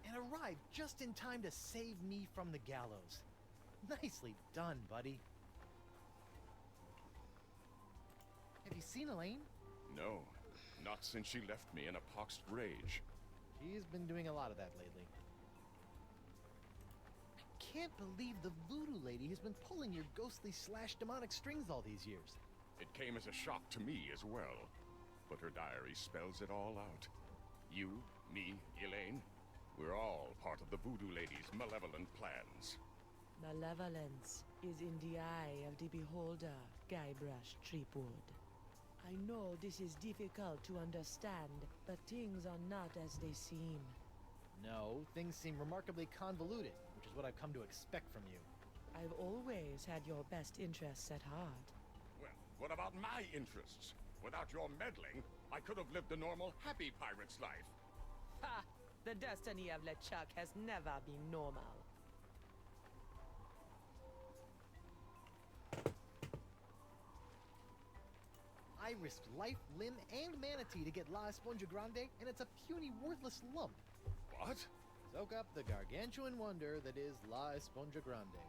And arrived just in time to save me from the gallows. Nicely done, buddy. Have you seen Elaine? No, not since she left me in a poxed rage. She's been doing a lot of that lately. I can't believe the voodoo lady has been pulling your ghostly / demonic strings all these years. It came as a shock to me as well. But her diary spells it all out. You, me, Elaine, we're all part of the voodoo lady's malevolent plans. Malevolence is in the eye of the beholder, Guybrush Threepwood. I know this is difficult to understand, but things are not as they seem. No, things seem remarkably convoluted, which is what I've come to expect from you. I've always had your best interests at heart. Well, what about my interests? Without your meddling, I could have lived a normal, happy pirate's life. Ha! The destiny of LeChuck has never been normal. I risked life, limb, and manatee to get La Esponja Grande, and it's a puny, worthless lump. What? Soak up the gargantuan wonder that is La Esponja Grande.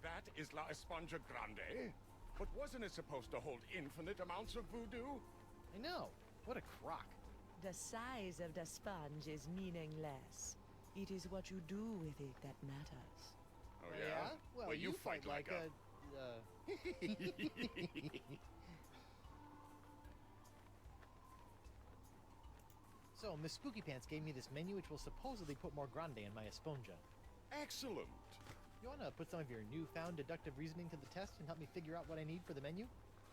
That is La Esponja Grande? But wasn't it supposed to hold infinite amounts of voodoo? I know. What a crock. The size of the sponge is meaningless. It is what you do with it that matters. Oh, yeah? Well, you fight like a... So, Miss Spooky Pants gave me this menu which will supposedly put more grande in my esponja. Excellent. You want to put some of your newfound deductive reasoning to the test and help me figure out what I need for the menu?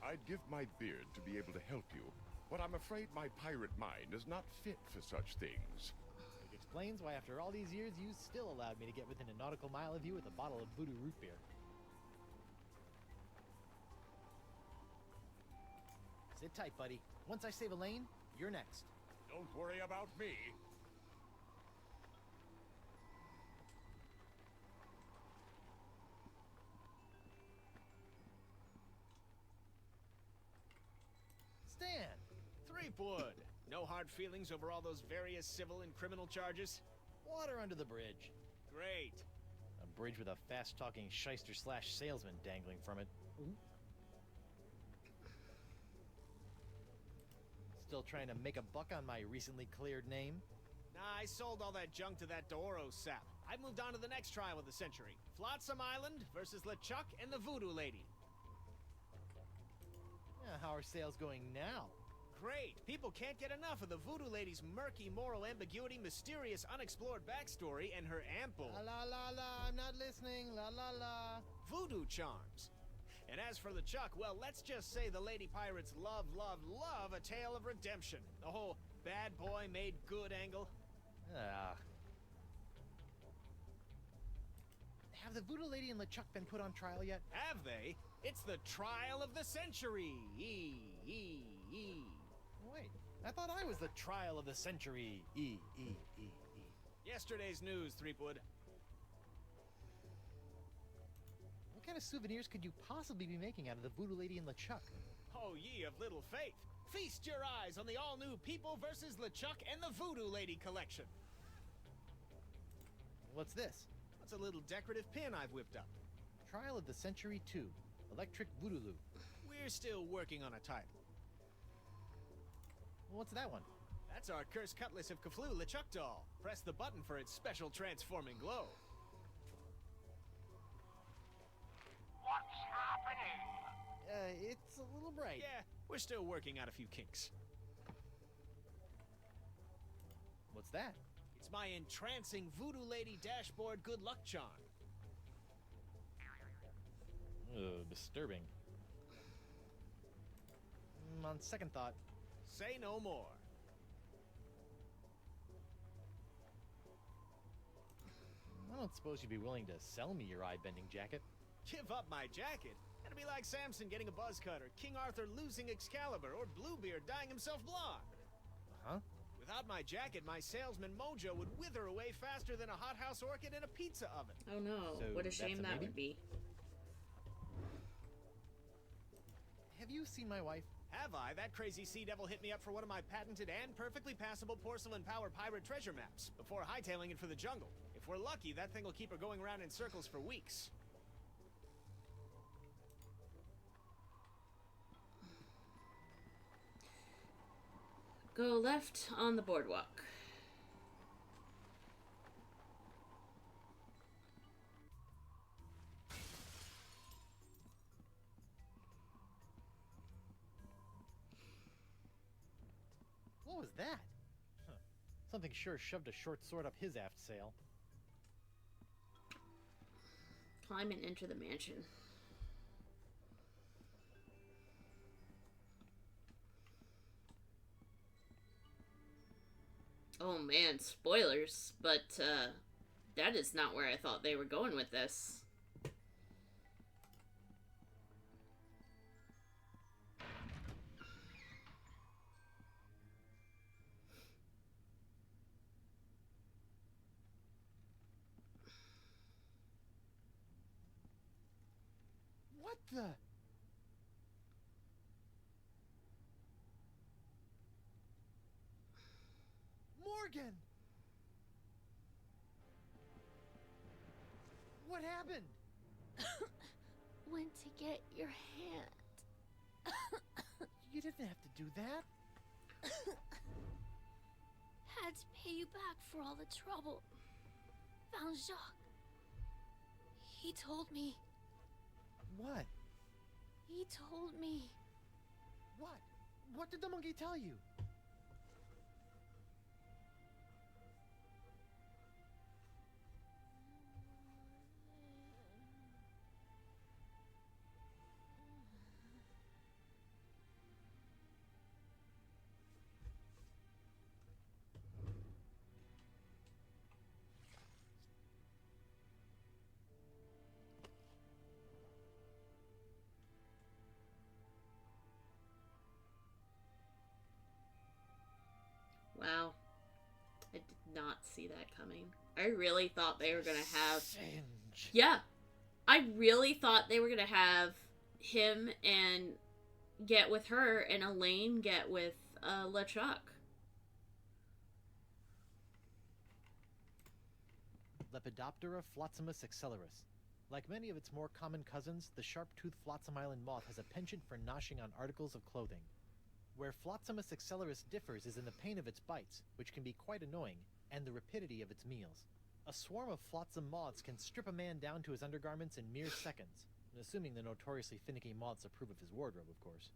I'd give my beard to be able to help you, but I'm afraid my pirate mind is not fit for such things. It explains why after all these years you still allowed me to get within a nautical mile of you with a bottle of voodoo root beer. Sit tight, buddy. Once I save a lane, you're next. Don't worry about me. Stan! Threepwood! No hard feelings over all those various civil and criminal charges? Water under the bridge. Great. A bridge with a fast-talking shyster/salesman dangling from it. Still trying to make a buck on my recently cleared name? Nah, I sold all that junk to that Doro sap. I moved on to the next trial of the century. Flotsam Island versus LeChuck and the Voodoo Lady. Yeah, how are sales going now? Great! People can't get enough of the Voodoo Lady's murky moral ambiguity, mysterious unexplored backstory, and her ample... La la la, I'm not listening, la la la. Voodoo charms. And as for LeChuck, well, let's just say the Lady Pirates love a tale of redemption. The whole bad boy made good angle. Have the Voodoo Lady and LeChuck been put on trial yet? Have they? It's the trial of the century. Wait, I thought I was the trial of the century. Yesterday's news, Threepwood. What kind of souvenirs could you possibly be making out of the Voodoo Lady and LeChuck? Oh, ye of little faith. Feast your eyes on the all-new People vs. LeChuck and the Voodoo Lady collection. What's this? What's a little decorative pin I've whipped up? Trial of the Century 2. Electric Voodoo. We're still working on a title. What's that one? That's our Cursed Cutlass of Kaflu LeChuck doll. Press the button for its special transforming glow. What's happening? It's a little bright. Yeah, we're still working out a few kinks. What's that? It's my entrancing Voodoo Lady dashboard good luck charm. Disturbing. On second thought. Say no more. I don't suppose you'd be willing to sell me your eye-bending jacket. Give up my jacket? It'd be like Samson getting a buzz cut, or King Arthur losing Excalibur, or Bluebeard dyeing himself blonde. Huh? Without my jacket, my salesman mojo would wither away faster than a hothouse orchid in a pizza oven. Oh no, So what a that's shame a that maybe? would be. Have you seen my wife? Have I? That crazy sea devil hit me up for one of my patented and perfectly passable porcelain power pirate treasure maps before hightailing it for the jungle. If we're lucky, that thing will keep her going around in circles for weeks. Go left on the boardwalk. What was that? Huh. Something sure shoved a short sword up his aft sail. Climb and enter the mansion. Oh man, spoilers, but that is not where I thought they were going with this. What the? Morgan! What happened? went to get your hand. You didn't have to do that. Had to pay you back for all the trouble. Found Jacques. He told me. What? He told me. What? What did the monkey tell you? Wow. I did not see that coming. I really thought they were gonna have... Singe. Yeah. I really thought they were gonna have him and get with her and Elaine get with LeChuck. Lepidoptera flotzimus accelerus. Like many of its more common cousins, the sharp-toothed Flotsam Island moth has a penchant for noshing on articles of clothing. Where Flotzimus accelerus differs is in the pain of its bites, which can be quite annoying, and the rapidity of its meals. A swarm of flotsam moths can strip a man down to his undergarments in mere seconds, assuming the notoriously finicky moths approve of his wardrobe, of course.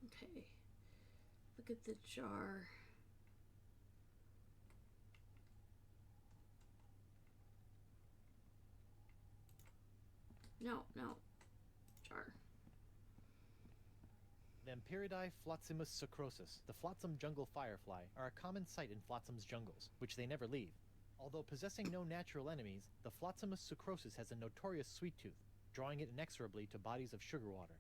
Okay. Look at the jar. No. Jar. Vampiridae flotzimus sucrosus, the flotsam jungle firefly, are a common sight in flotsam's jungles, which they never leave. Although possessing no natural enemies, the flotzimus sucrosus has a notorious sweet tooth, drawing it inexorably to bodies of sugar water.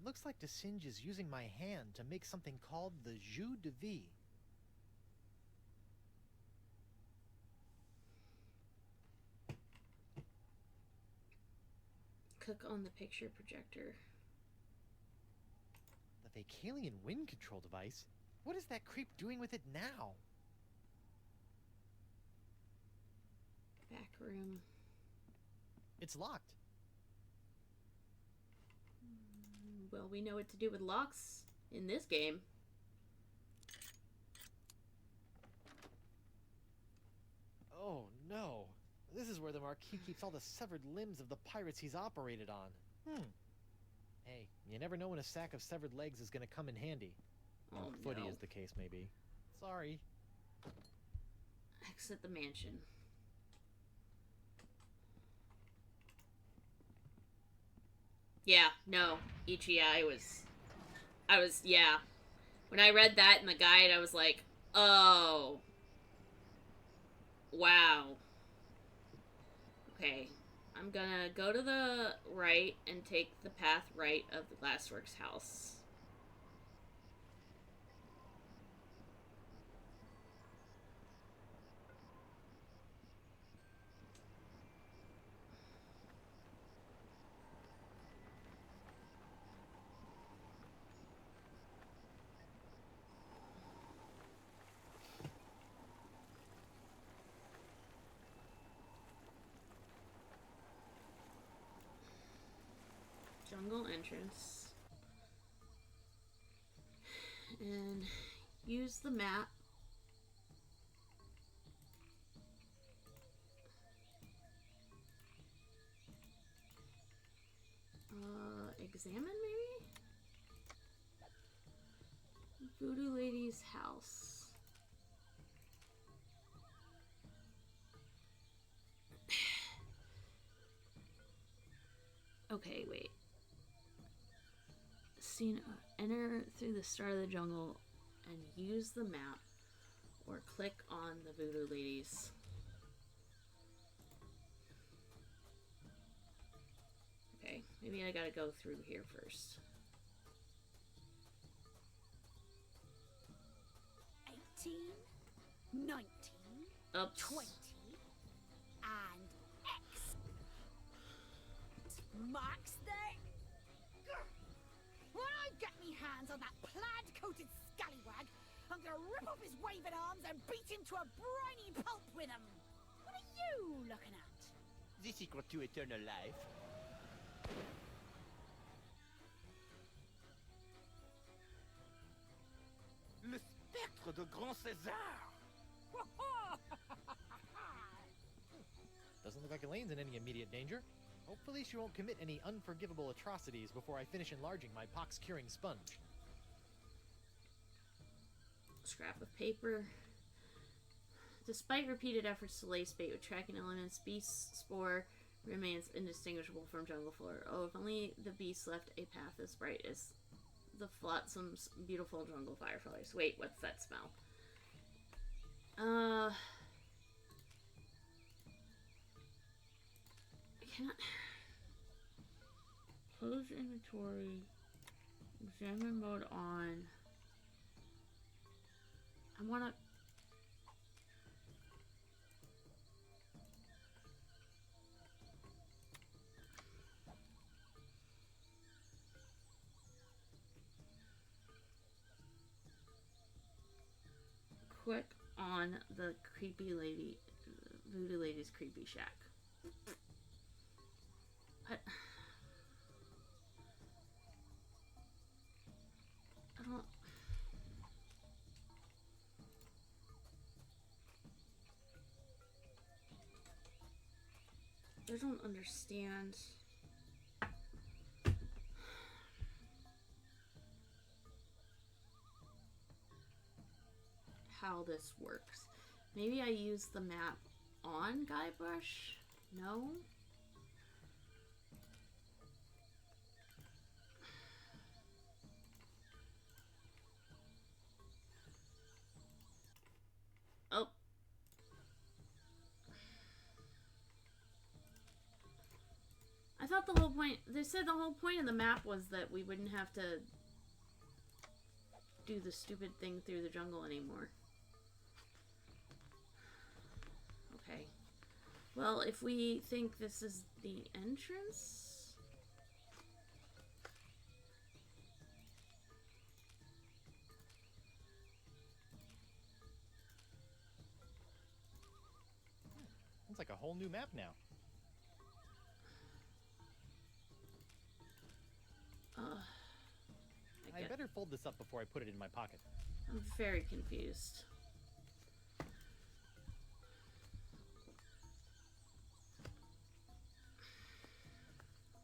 It looks like the Singe is using my hand to make something called the jus de vie. Click on the picture projector. The Vacalian wind control device? What is that creep doing with it now? Back room. It's locked. Well, we know what to do with locks in this game. Oh no. This is where the Marquis keeps all the severed limbs of the pirates he's operated on. Hey, you never know when a sack of severed legs is gonna come in handy. Oh, footy no. as the case may be. Sorry. Exit the mansion. Yeah, no. Ichi, I was, yeah. When I read that in the guide, I was like, oh. Wow. Okay. I'm gonna go to the right and take the path right of the Glassworks house. Jungle entrance. And use the map. Examine maybe? Voodoo Lady's house. Okay, wait. Enter through the start of the jungle and use the map or click on the Voodoo Ladies. Okay, maybe I gotta go through here first. 18, 19, Oops. 20, and X. Marks there. When I get me hands on that plaid-coated scallywag, I'm gonna rip off his waving arms and beat him to a briny pulp with them. What are you looking at? The secret to eternal life. Le spectre de Grand César! Doesn't look like Elaine's in any immediate danger. Hopefully she won't commit any unforgivable atrocities before I finish enlarging my pox-curing sponge. Scrap of paper. Despite repeated efforts to lace bait with tracking elements, beast spore remains indistinguishable from jungle flora. Oh, if only the beast left a path as bright as the Flotsam's beautiful jungle fireflies. Wait, what's that smell? Can't close inventory. Examine mode on. I wanna. Click on the creepy lady, voodoo lady's creepy shack. What? I don't. I don't understand. How this works. Maybe I use the map on Guybrush? No? Oh. I thought the whole point, they said the whole point of the map was that we wouldn't have to do the stupid thing through the jungle anymore. Okay. Well, if we think this is the entrance... It's like a whole new map now. I better fold this up before I put it in my pocket. I'm very confused.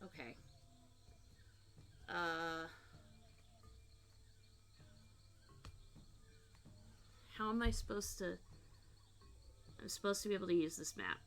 Okay. How am I supposed to... I'm supposed to be able to use this map.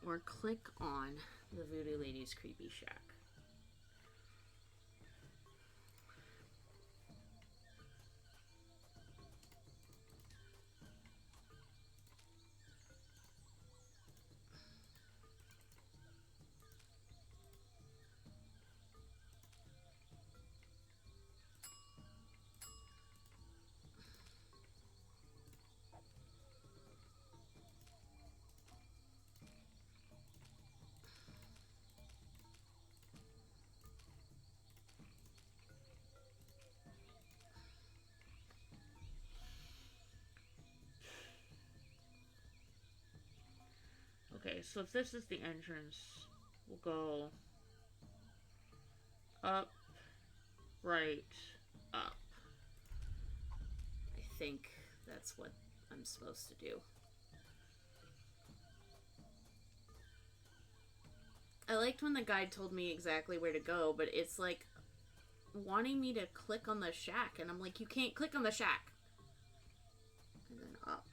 Or click on the Voodoo Lady's creepy shack. Okay, so if this is the entrance, we'll go up, right, up. I think that's what I'm supposed to do. I liked when the guide told me exactly where to go, but it's like wanting me to click on the shack, and I'm like, you can't click on the shack. And then up.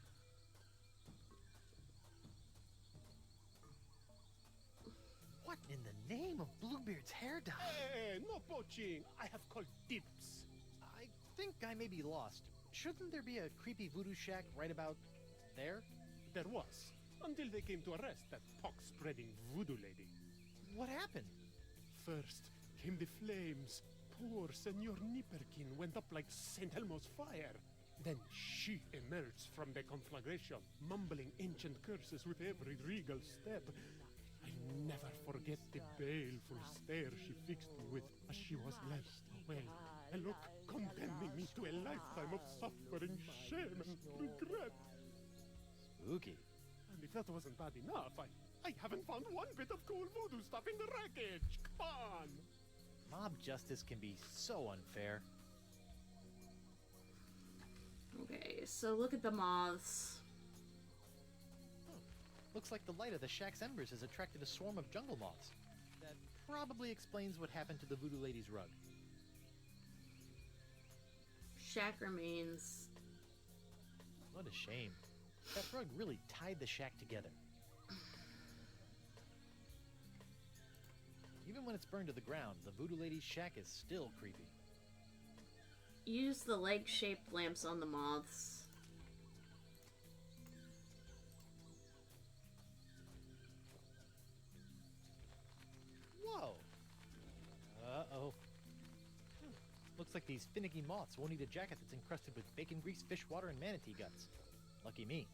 What in the name of Bluebeard's hair dye? Hey, no poaching. I have called dibs. I think I may be lost. Shouldn't there be a creepy voodoo shack right about there? There was, until they came to arrest that pox-spreading voodoo lady. What happened? First came the flames. Poor Senor Nipperkin went up like St. Elmo's fire. Then she emerged from the conflagration, mumbling ancient curses with every regal step. I never forget the baleful stare she fixed me with as she was led away. A look condemning me to a lifetime of suffering, shame, and regret. Spooky. And if that wasn't bad enough, I haven't found one bit of cool voodoo stuff in the wreckage. Come on! Mob justice can be so unfair. Okay, so look at the moths. Looks like the light of the shack's embers has attracted a swarm of jungle moths. That probably explains what happened to the voodoo lady's rug. Shack remains. What a shame. That rug really tied the shack together. Even when it's burned to the ground, the voodoo lady's shack is still creepy. Use the leg-shaped lamps on the moths. Whoa! Uh-oh. Looks like these finicky moths won't eat a jacket that's encrusted with bacon grease, fish water, and manatee guts. Lucky me.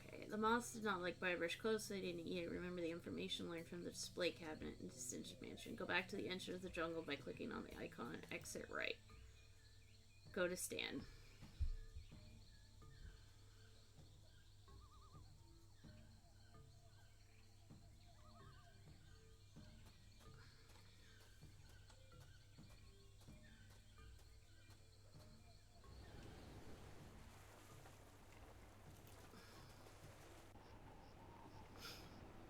Okay, the moths did not like Guybrush clothes, so they didn't eat it. Remember the information learned from the display cabinet in Distinction Mansion. Go back to the entrance of the jungle by clicking on the icon. Exit right. Go to Stan.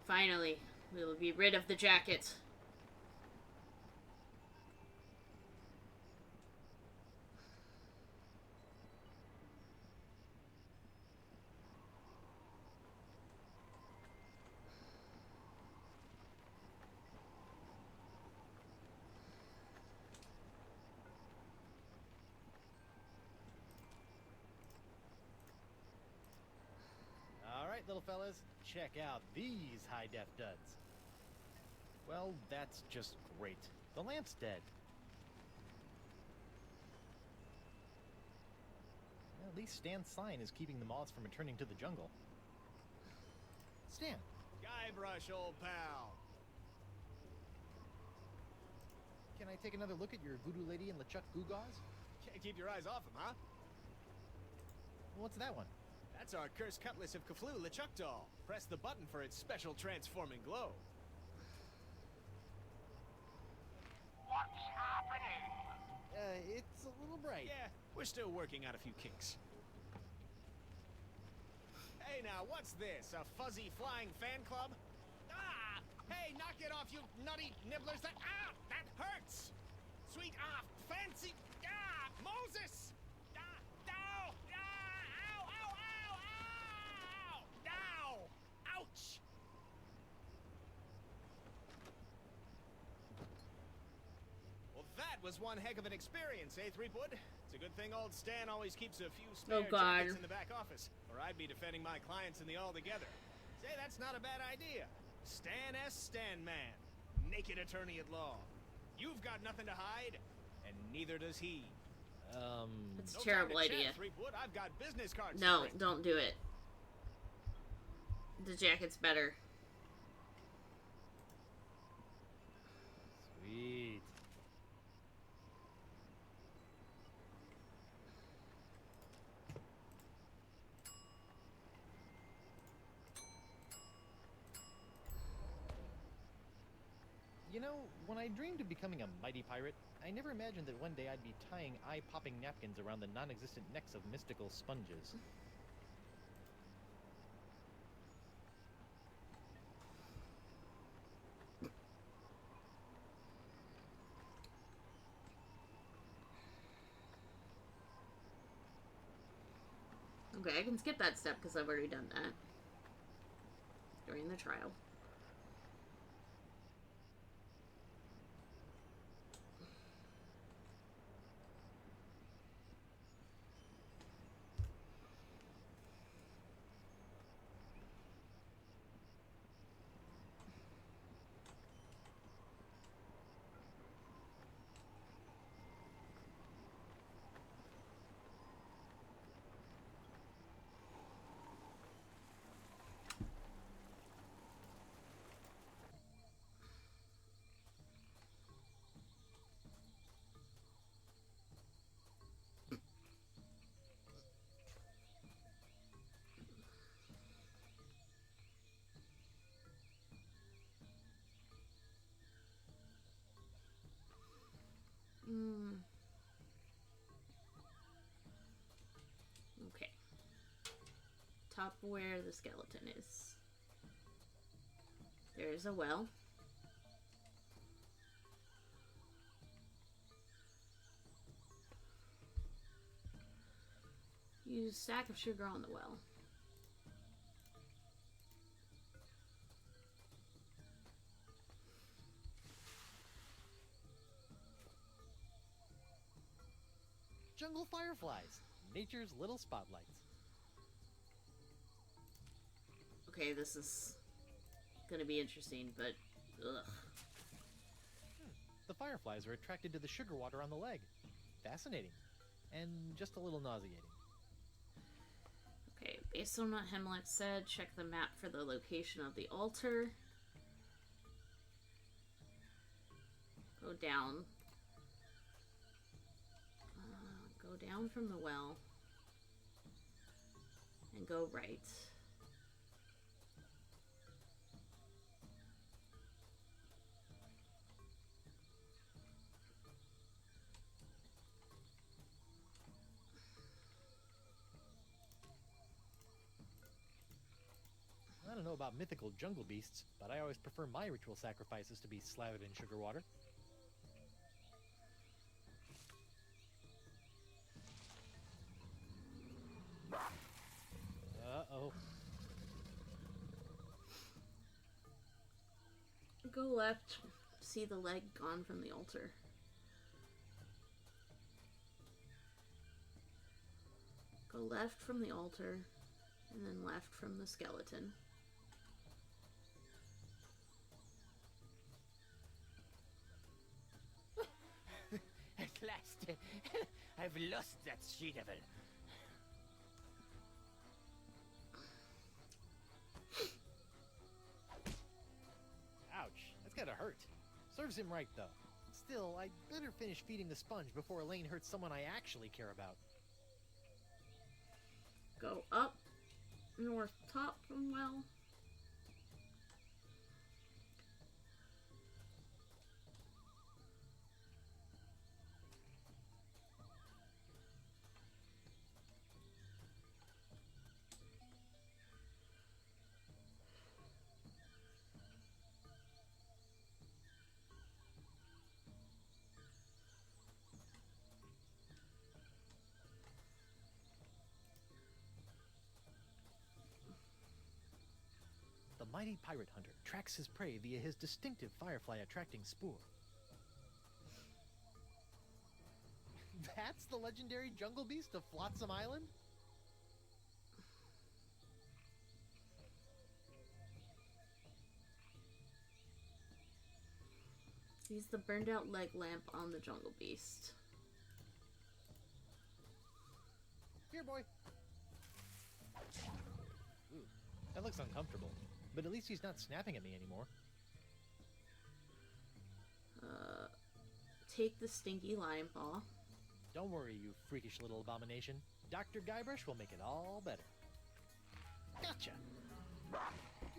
Finally, we will be rid of the jacket. Alright, little fellas, check out these high-def duds. Well, that's just great. The lamp's dead. At least Stan's sign is keeping the moths from returning to the jungle. Stan! Guybrush, old pal! Can I take another look at your voodoo lady and LeChuck Goo-Gaws? Can't keep your eyes off him, huh? What's that one? That's our cursed cutlass of Kaflu, LeChuck doll. Press the button for its special transforming glow. What's happening? It's a little bright. Yeah, we're still working out a few kinks. Hey now, what's this? A fuzzy flying fan club? Ah! Hey, knock it off, you nutty nibblers! That hurts! Sweet, fancy, Moses! Ow! Ow! Ow! Ow! Ow! Ouch! Well, that was one heck of an experience, eh, Threepwood? It's a good thing old Stan always keeps a few spare jackets in the back office, or I'd be defending my clients in the all-together. Say, that's not a bad idea. Stan S. Stan Man, naked attorney at law. You've got nothing to hide, and neither does he. It's a terrible idea. Threepwood. I've got business cards. No, don't do it. The jacket's better. Sweet. You know, when I dreamed of becoming a mighty pirate, I never imagined that one day I'd be tying eye-popping napkins around the non-existent necks of mystical sponges. Okay, I can skip that step because I've already done that during the trial. top where the skeleton is. There is a well. Use sack of sugar on the well. Jungle fireflies, nature's little spotlights. Okay, this is gonna be interesting, but ugh. The fireflies are attracted to the sugar water on the leg. Fascinating. And just a little nauseating. Okay, based on what Hemlock said, check the map for the location of the altar. Go down. Go down from the well. And go right. I don't know about mythical jungle beasts, but I always prefer my ritual sacrifices to be slathered in sugar water. Uh-oh. Go left. See the leg gone from the altar. Go left from the altar, and then left from the skeleton. At last, I've lost that she-devil. Ouch, that's gotta hurt. Serves him right, though. Still, I'd better finish feeding the sponge before Elaine hurts someone I actually care about. Go up, north top from well. The mighty pirate hunter tracks his prey via his distinctive firefly-attracting spoor. That's the legendary jungle beast of Flotsam Island? Use the burned out leg lamp on the jungle beast. Here, boy. Ooh, that looks uncomfortable. But at least he's not snapping at me anymore. Take the stinky lion paw. Don't worry, you freakish little abomination. Dr. Guybrush will make it all better. Gotcha!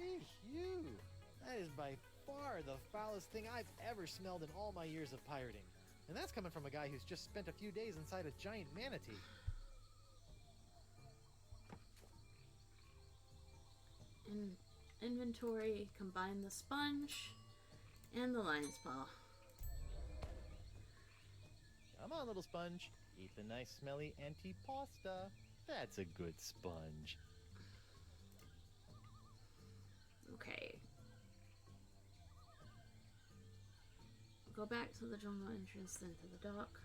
Eesh, you! That is by far the foulest thing I've ever smelled in all my years of pirating. And that's coming from a guy who's just spent a few days inside a giant manatee. In inventory, combine the sponge and the lion's paw. Come on, little sponge. Eat the nice smelly antipasta. That's a good sponge. Okay. Go back to the jungle entrance, then to the dock.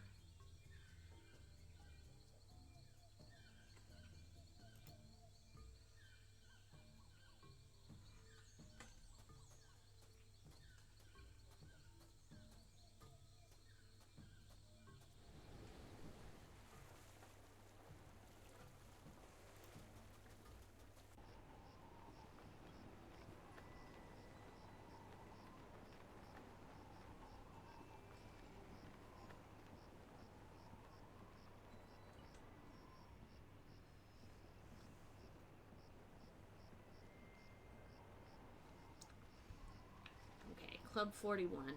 Club 41.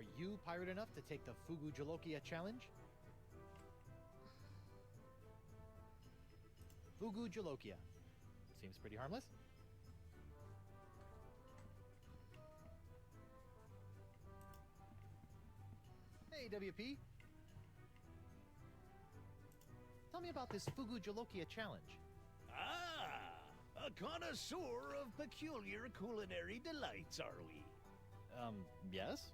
Are you pirate enough to take the Fugu Jolokia challenge? Fugu Jolokia. Seems pretty harmless. Hey, WP. Tell me about this Fugu Jolokia challenge. Ah, a connoisseur of peculiar culinary delights, are we? Yes?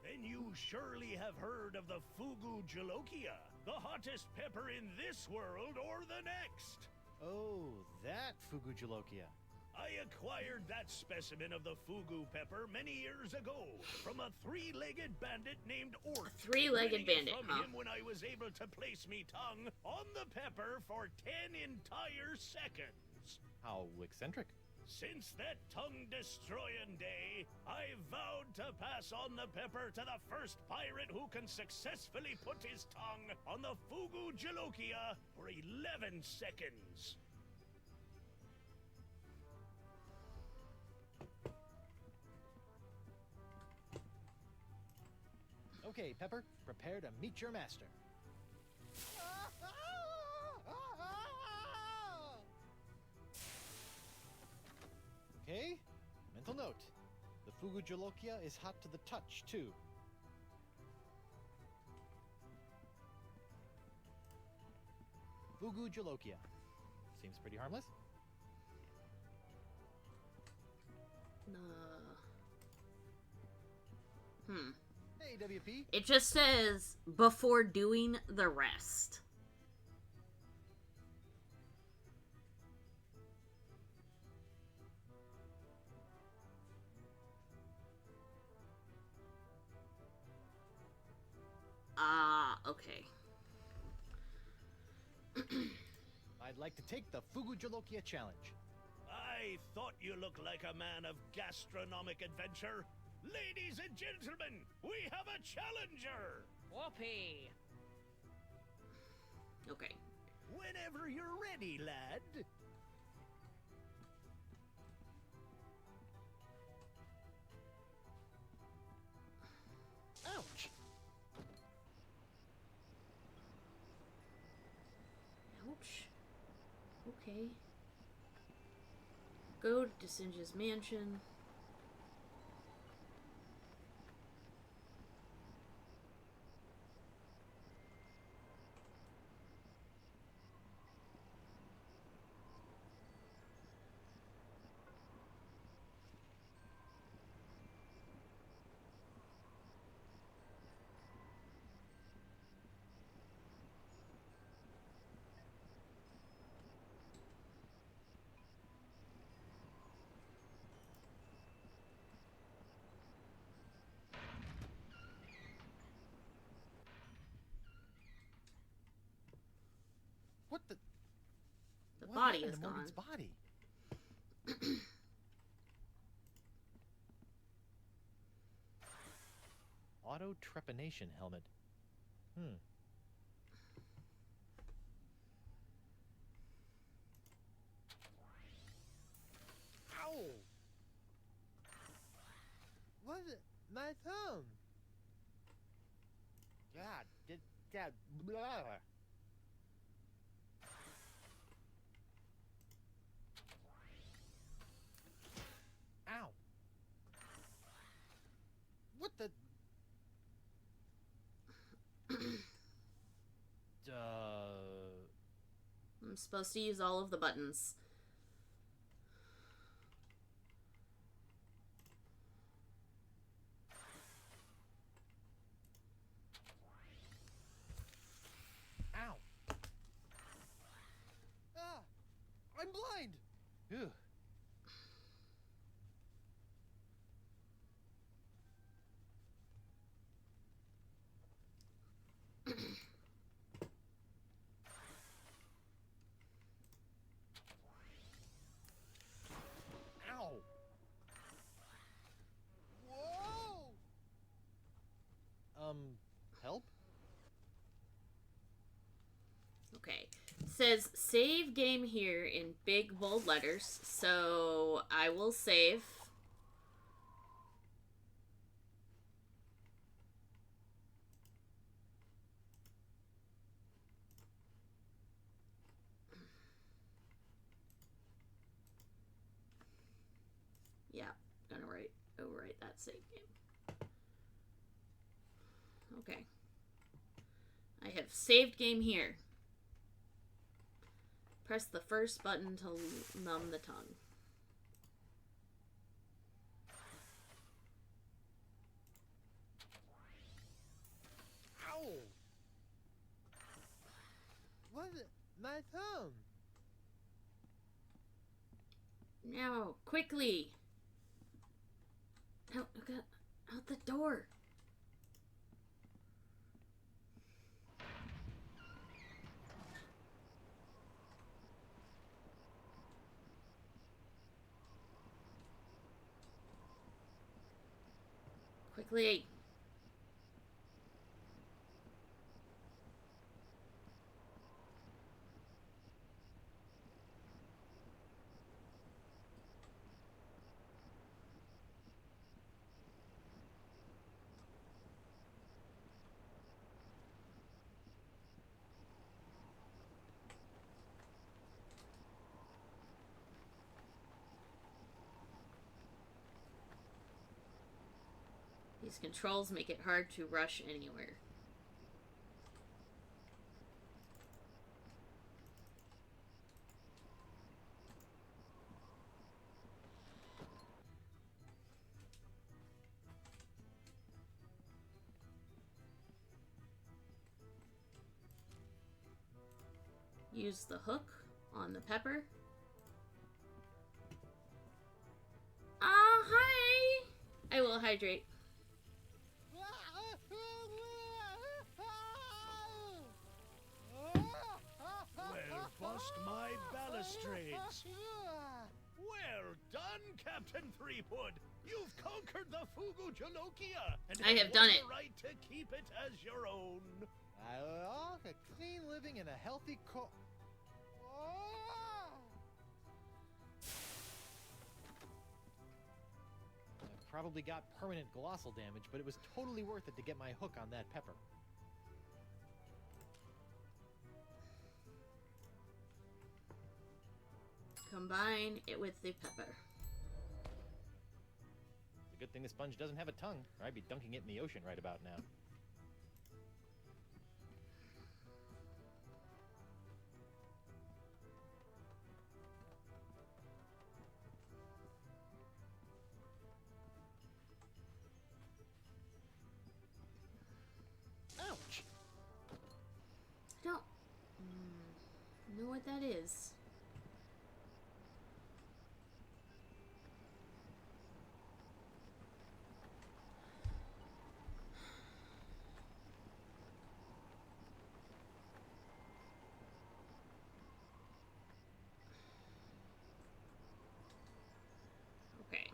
Then you surely have heard of the Fugu Jolokia, the hottest pepper in this world or the next. Oh, that Fugu Jolokia. I acquired that specimen of the Fugu pepper many years ago from a three-legged bandit named Ort. A three-legged bandit, from him when I was able to place me tongue on the pepper for 10 entire seconds. How eccentric. Since that tongue-destroying day, I vowed to pass on the pepper to the first pirate who can successfully put his tongue on the Fugu Jolokia for 11 seconds. Okay, Pepper, prepare to meet your master. Okay, mental note. The Fugu Jolokia is hot to the touch, too. Fugu Jolokia. Seems pretty harmless. Hey, WP. It just says, before doing the rest. Okay. I'd like to take the Fugu Jolokia challenge. I thought you looked like a man of gastronomic adventure. Ladies and gentlemen, we have a challenger! Whoopee! Okay. Whenever you're ready, lad. Ouch! Ouch. Okay. Go to Sinja's mansion. What the? The What body happened is to gone. Morgan's body? Auto trepanation helmet. Ow! What? My thumb. God, that blah. Ow! What the? I'm supposed to use all of the buttons. Ow! Ah! I'm blind! Ew. Ow! Whoa! Help? Okay. It says save game here in big bold letters, so I will save. save game. Okay. I have saved game here. Press the first button to numb the tongue. Ow! What? My thumb! Now, quickly! Out the door! Quickly! These controls make it hard to rush anywhere. Use the hook on the pepper. Hi! I will hydrate. Well, bust my balustrades. Well done, Captain Threepwood. You've conquered the Fugu Jalokia, and I have done it. The right to keep it as your own. A clean living and a healthy I probably got permanent glossal damage, but it was totally worth it to get my hook on that pepper. Combine it with the pepper. It's a good thing the sponge doesn't have a tongue, or I'd be dunking it in the ocean right about now. Ouch! I don't know what that is. Okay.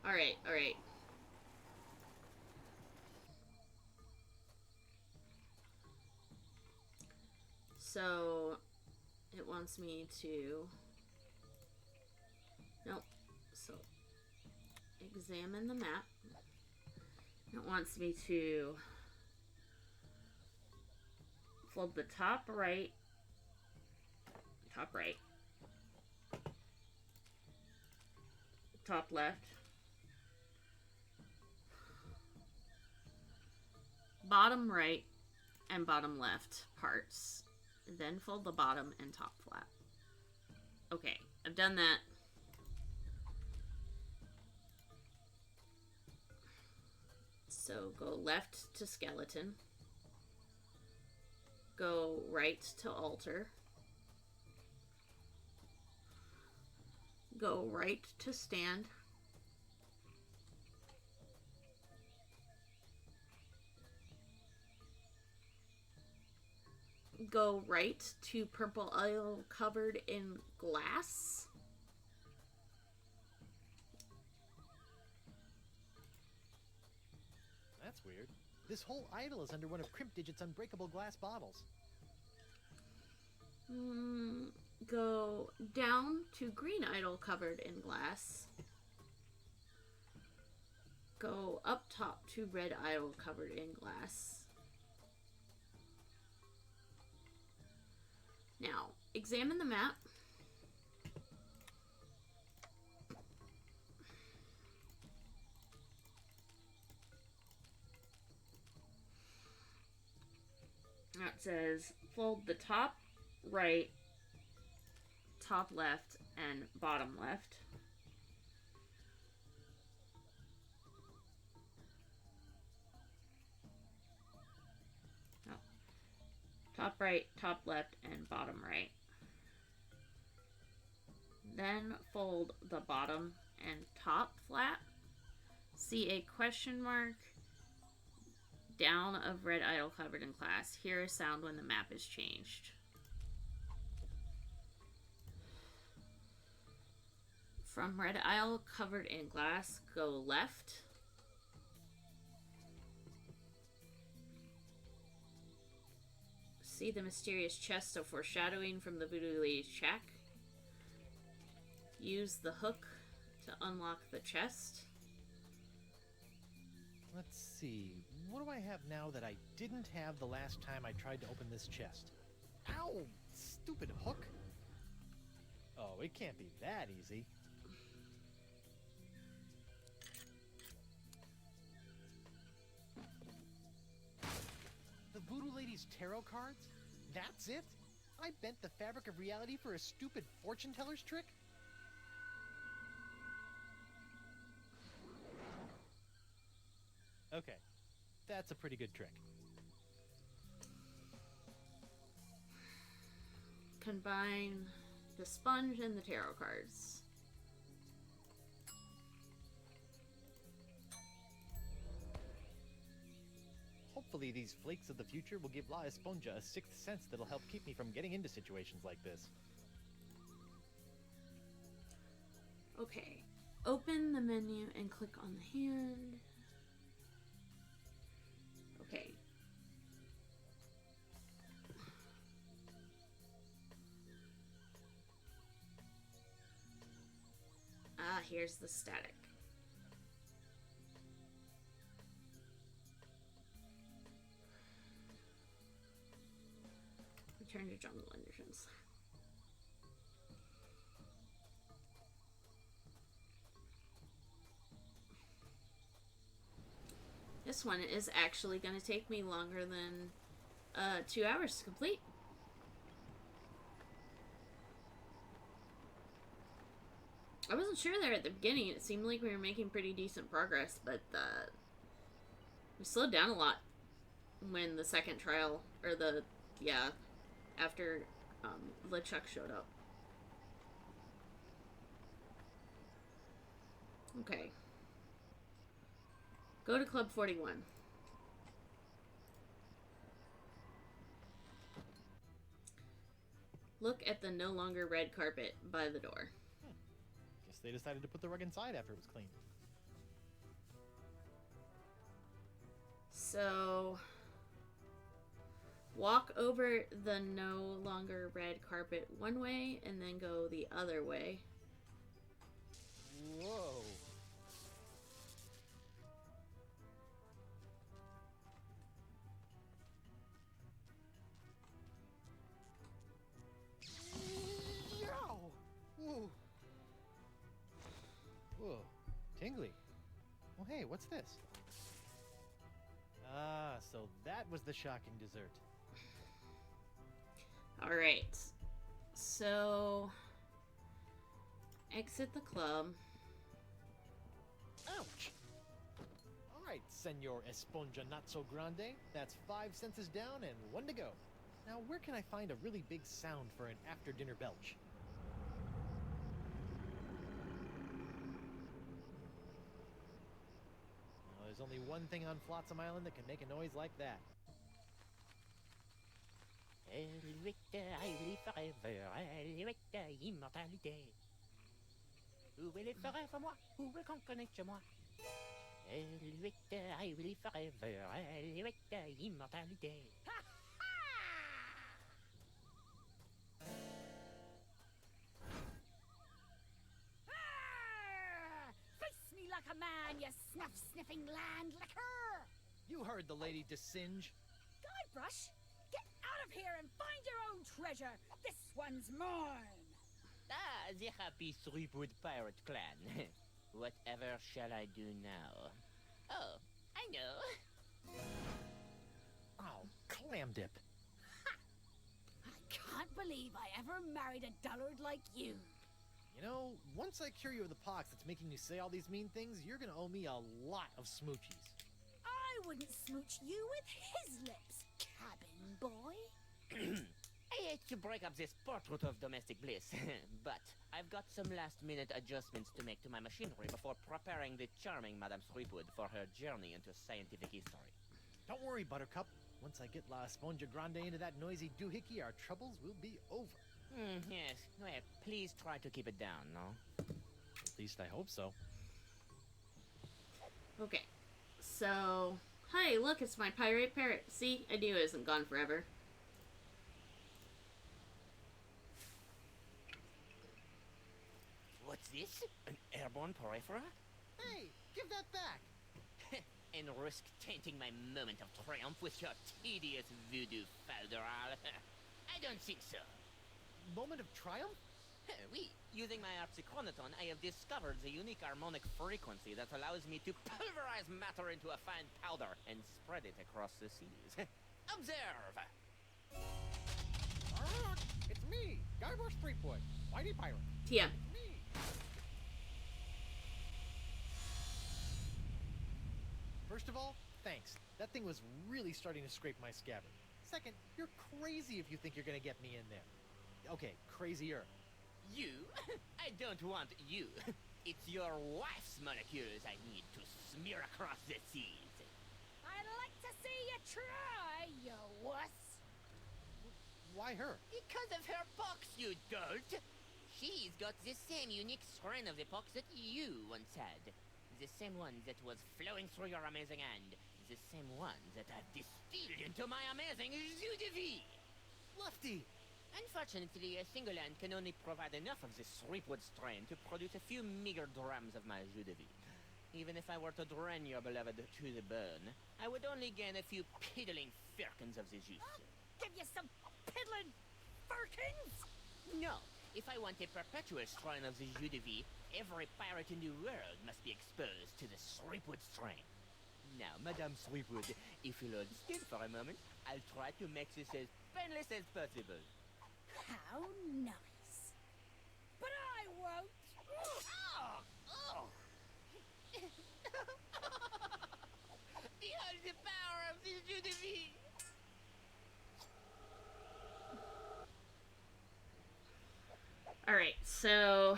Alright, alright. So, it wants me to... Nope. So, examine the map. It wants me to fold the top right, top left, bottom right, and bottom left parts. Then fold the bottom and top flap. Okay, I've done that. So go left to skeleton. Go right to altar. Go right to stand. Go right to purple oil covered in glass. That's weird. This whole idol is under one of Crimp Digit's unbreakable glass bottles. Go down to green idol covered in glass. go up top to red idol covered in glass. Now, examine the map. Now it says fold the top right, top left, and bottom left. Top right, top left, and bottom right. Then fold the bottom and top flat. See a question mark down of red idol covered in glass. Hear a sound when the map is changed. From red idol covered in glass, go left. See the mysterious chest of foreshadowing from the Voodoo Lady's shack. Use the hook to unlock the chest. Let's see. What do I have now that I didn't have the last time I tried to open this chest? Ow! Stupid hook! Oh, it can't be that easy. The Voodoo Lady's tarot cards? That's it? I bent the fabric of reality for a stupid fortune teller's trick? Okay, that's a pretty good trick. Combine the sponge and the tarot cards. Hopefully these flakes of the future will give La Esponja a sixth sense that'll help keep me from getting into situations like this. Okay, open the menu and click on the hand. Okay. Here's the static. Return to jungle entrance. This one is actually going to take me longer than 2 hours to complete. I wasn't sure there at the beginning. It seemed like we were making pretty decent progress, but we slowed down a lot when the second trial, or after LeChuck showed up. Okay. Go to Club 41. Look at the no longer red carpet by the door. Guess they decided to put the rug inside after it was cleaned. So, walk over the no longer red carpet one way and then go the other way. Whoa. Whoa. Whoa. Tingly. Well, hey, what's this? Ah, so that was the shocking dessert. Alright. So, exit the club. Ouch! Alright, Senor Esponja Not So Grande. That's 5 senses down and 1 to go. Now, where can I find a really big sound for an after-dinner belch? Well, there's only one thing on Flotsam Island that can make a noise like that. Elle était rêvée forever, elle était immortalité. Où est les forêts pour moi? Où est qu'on connaît chez moi? Elle était rêvée forever, elle était immortalité. Face me like a man, on, you snuff-sniffing landlicker! You heard the lady Desinge. Guybrush, get out of here and find your own treasure! This one's mine! Ah, the happy three-wood pirate clan. Whatever shall I do now? Oh, I know. Oh, clam dip. I can't believe I ever married a dullard like you. You know, once I cure you of the pox that's making you say all these mean things, you're gonna owe me a lot of smoochies. I wouldn't smooch you with his lips, cabin boy. I hate to break up this portrait of domestic bliss, but I've got some last-minute adjustments to make to my machinery before preparing the charming Madame Threepwood for her journey into scientific history. Don't worry, Buttercup. Once I get La Esponja Grande into that noisy doohickey, our troubles will be over. Yes. Well, please try to keep it down, no? At least I hope so. Okay. So, hey, look, it's my pirate parrot. See, I knew it isn't gone forever. What's this? An airborne porifera? Hey, give that back! And risk tainting my moment of triumph with your tedious voodoo falderal? I don't think so. Moment of triumph? Oui. Using my Arpsichronoton, I have discovered the unique harmonic frequency that allows me to pulverize matter into a fine powder and spread it across the seas. Observe! It's me, Guybrush Threepwood, Mighty Pirate. Yeah. Me. First of all, thanks. That thing was really starting to scrape my scabbard. Second, you're crazy if you think you're gonna get me in there. Okay, crazier. You? I don't want you. It's your wife's molecules I need to smear across the seas. I'd like to see you try, you wuss. Why her? Because of her pox, you dolt. She's got the same unique strain of the pox that you once had. The same one that was flowing through your amazing hand. The same one that I've distilled into my amazing jus de vie. Lefty! Unfortunately, a single hand can only provide enough of this Threepwood strain to produce a few meager drams of my jus de vie. Even if I were to drain your beloved to the bone, I would only gain a few piddling firkins of the juice. Give you some piddling firkins? No. If I want a perpetual strain of the jus de vie, every pirate in the world must be exposed to the Threepwood strain. Now, Madame Threepwood, if you'll hold still for a moment, I'll try to make this as painless as possible. How nice. But I won't. Behold the power of this jus de vie! Alright, so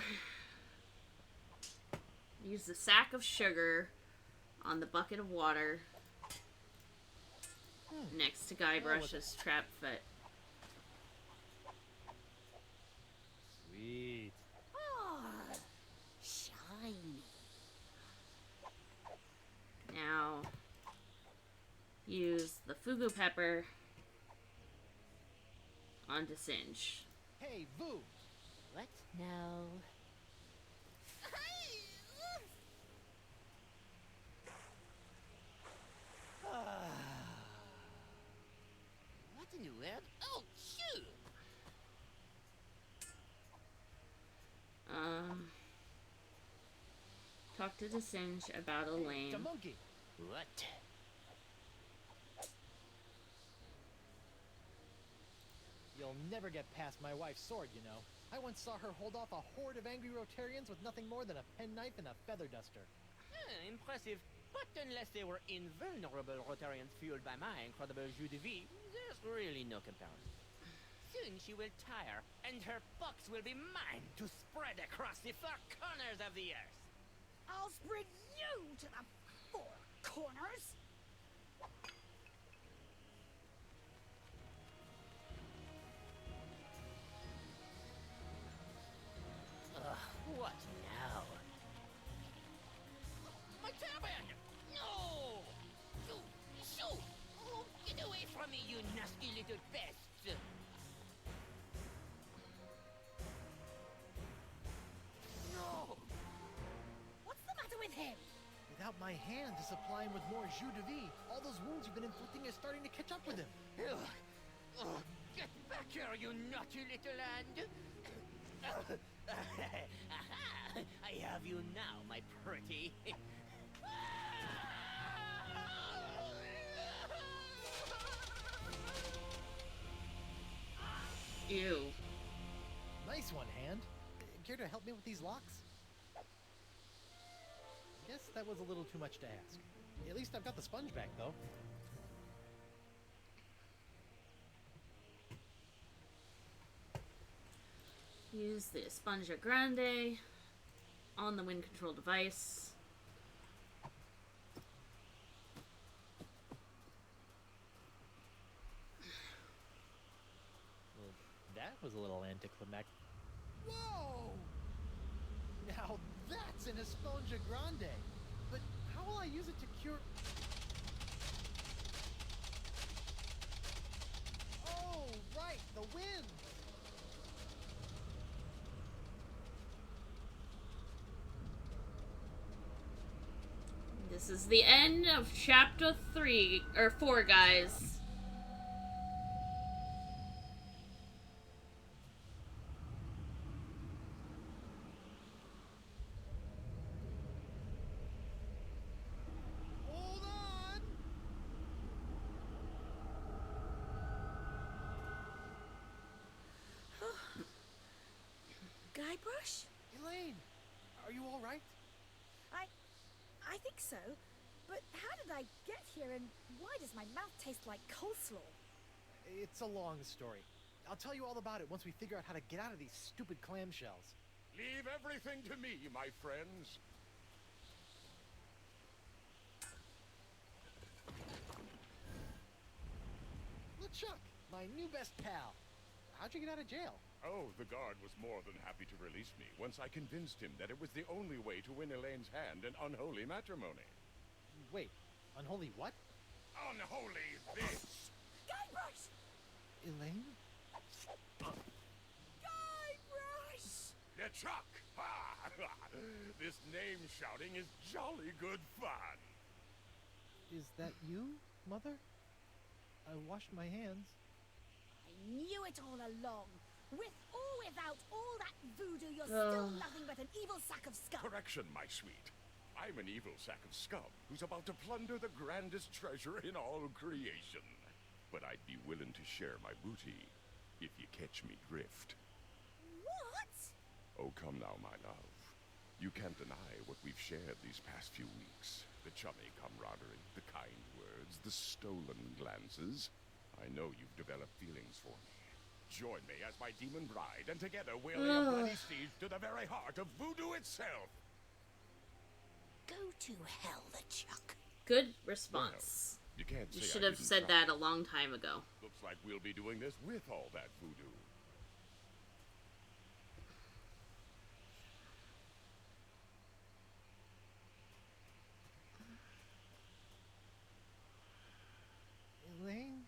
use the sack of sugar on the bucket of water next to Guybrush's trap foot. Sweet. Oh, shiny. Now, use the fugu pepper on Desinge. Hey, Boo! What now? What in the world? Oh, shoot! Talk to Desinge about a lane. The monkey! What? You'll never get past my wife's sword, you know. I once saw her hold off a horde of angry Rotarians with nothing more than a penknife and a feather duster. Impressive. But unless they were invulnerable Rotarians fueled by my incredible jus de vie, there's really no comparison. Soon she will tire, and her pox will be mine to spread across the four corners of the earth. I'll spread you to the four corners. What now? My turban! No! Shoo! Oh, get away from me, you nasty little pest! No! What's the matter with him? Without thought my hand to supply him with more jus de vie. All those wounds you've been inflicting are starting to catch up with him. Get back here, you naughty little hand! I have you now, my pretty. Ew. Nice one, Hand. Care to help me with these locks? Guess that was a little too much to ask. At least I've got the sponge back, though. Use the Esponja Grande on the wind control device. Well, that was a little anticlimactic. Whoa! Now that's an Esponja Grande. But how will I use it to cure... Oh, right, the wind! This is the end of chapter 4, guys. Hold on! Guybrush? Elaine, are you all right? I think so. But how did I get here, and why does my mouth taste like coleslaw? It's a long story. I'll tell you all about it once we figure out how to get out of these stupid clamshells. Leave everything to me, my friends. LeChuck, my new best pal. How'd you get out of jail? Oh, the guard was more than happy to release me once I convinced him that it was the only way to win Elaine's hand in unholy matrimony. Wait, unholy what? Unholy this! Guybrush! Elaine? Guybrush! LeChuck! Ha! This name shouting is jolly good fun. Is that you, Mother? I washed my hands. I knew it all along. With or without all that voodoo, you're still nothing but an evil sack of scum. Correction, my sweet. I'm an evil sack of scum who's about to plunder the grandest treasure in all creation. But I'd be willing to share my booty if you catch me drift. What? Oh, come now, my love. You can't deny what we've shared these past few weeks. The chummy camaraderie, the kind words, the stolen glances. I know you've developed feelings for me. Join me as my demon bride, and together we'll lay a bloody siege to the very heart of voodoo itself. Go to hell, LeChuck. Good response. Well, you can't say You should I have didn't said try. that a long time ago. Looks like we'll be doing this with all that voodoo. Elaine?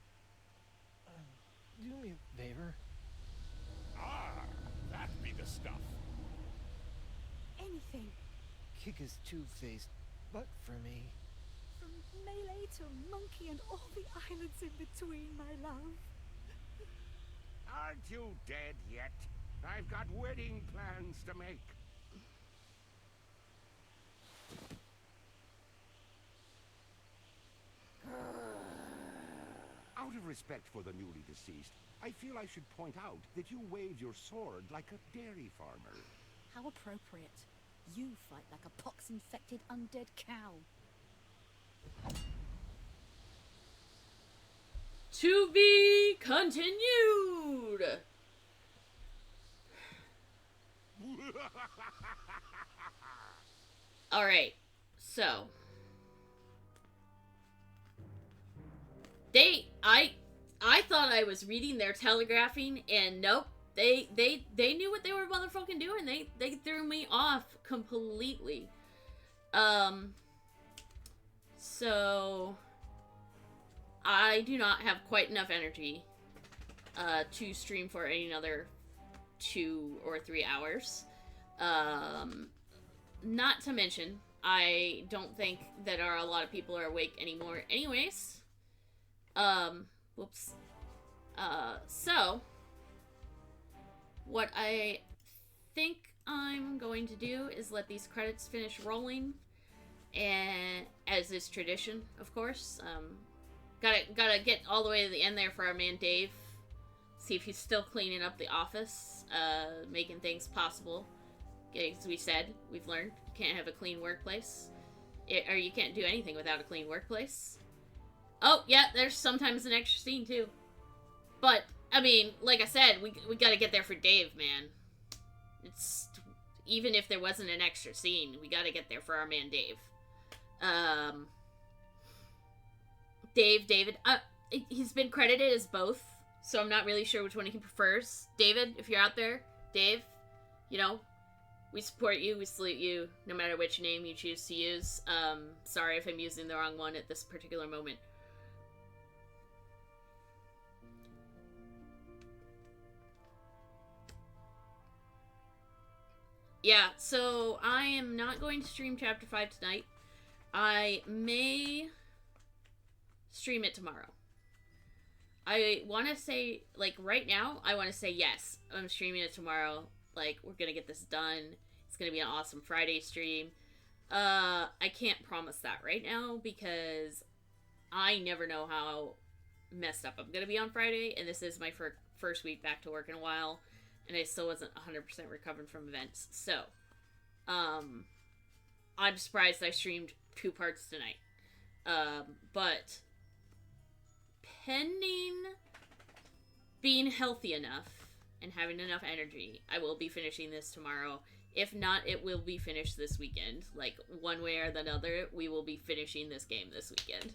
Do me a favor. Ah, that be the stuff. Anything. Kick his two-faced butt for me. From Melee to Monkey and all the islands in between, my love. Aren't you dead yet? I've got wedding plans to make. Out of respect for the newly deceased, I feel I should point out that you wave your sword like a dairy farmer. How appropriate. You fight like a pox-infected undead cow. To be continued! Alright, so. I thought I was reading their telegraphing, and nope. They knew what they were motherfucking doing. They threw me off completely. So I do not have quite enough energy to stream for another 2 or 3 hours. Not to mention, I don't think that a lot of people are awake anymore anyways. Whoops. So, what I think I'm going to do is let these credits finish rolling, and as is tradition, of course. Gotta get all the way to the end there for our man Dave. See if he's still cleaning up the office, making things possible. As we said, we've learned you can't have a clean workplace, or you can't do anything without a clean workplace. Oh yeah, there's sometimes an extra scene too. But I mean, like I said, we gotta get there for Dave, man. It's even if there wasn't an extra scene, we gotta get there for our man Dave. David, he's been credited as both, so I'm not really sure which one he prefers. David, if you're out there, Dave, you know, we support you, we salute you, no matter which name you choose to use. Sorry if I'm using the wrong one at this particular moment. Yeah, so I am not going to stream Chapter 5 tonight. I may stream it tomorrow. I want to say, like, right now, I want to say yes, I'm streaming it tomorrow. Like, we're gonna get this done. It's gonna be an awesome Friday stream. I can't promise that right now because I never know how messed up I'm gonna be on Friday, and this is my first week back to work in a while, and I still wasn't 100% recovered from events. So, I'm surprised I streamed 2 parts tonight. But pending being healthy enough and having enough energy, I will be finishing this tomorrow. If not, it will be finished this weekend. Like, one way or the other, we will be finishing this game this weekend.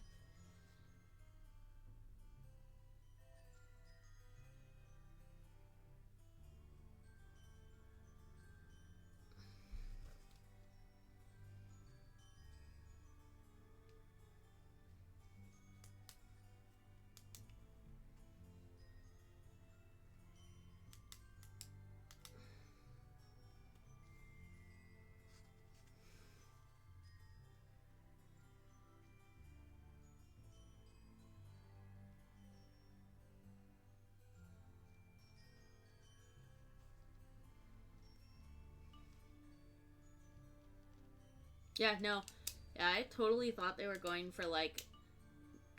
Yeah, no. Yeah, I totally thought they were going for, like,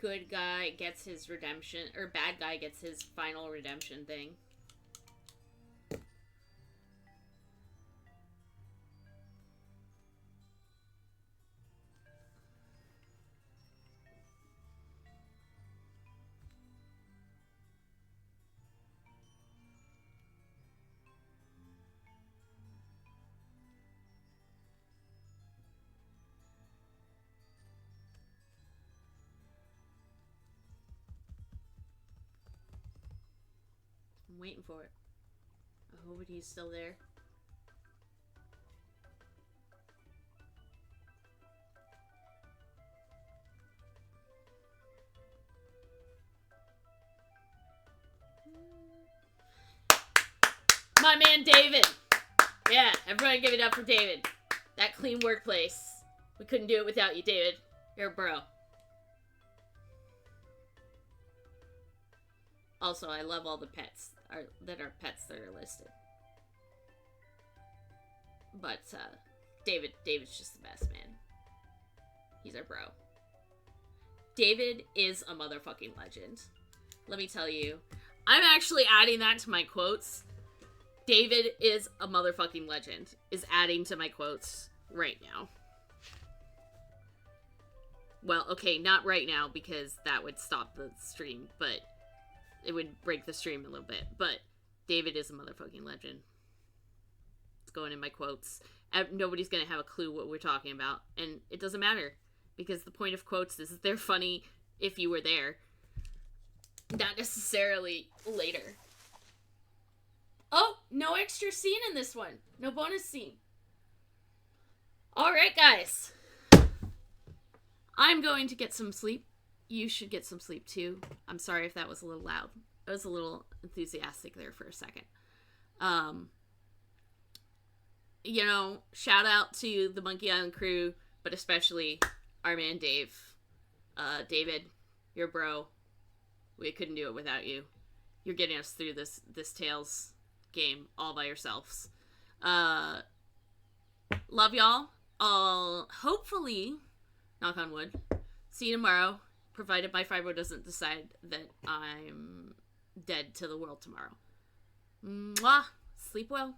good guy gets his redemption, or bad guy gets his final redemption thing. I'm waiting for it. I hope he's still there. My man David! Yeah, everybody give it up for David. That clean workplace. We couldn't do it without you, David. You're a bro. Also, I love all the pets that are pets that are listed. But, David's just the best, man. He's our bro. David is a motherfucking legend. Let me tell you. I'm actually adding that to my quotes. David is a motherfucking legend. Is adding to my quotes right now. Well, okay, not right now because that would stop the stream, but it would break the stream a little bit. But David is a motherfucking legend. It's going in my quotes. Nobody's gonna have a clue what we're talking about, and it doesn't matter because the point of quotes is that they're funny if you were there, not necessarily later. Oh, no extra scene in this one. No bonus scene. Alright, guys. I'm going to get some sleep. You should get some sleep, too. I'm sorry if that was a little loud. I was a little enthusiastic there for a second. You know, shout out to the Monkey Island crew but especially our man Dave. David, your bro. We couldn't do it without you. You're getting us through this Tales game all by yourselves. Love y'all. I'll hopefully, knock on wood, see you tomorrow, provided my fibro doesn't decide that I'm dead to the world tomorrow. Mwah! Sleep well.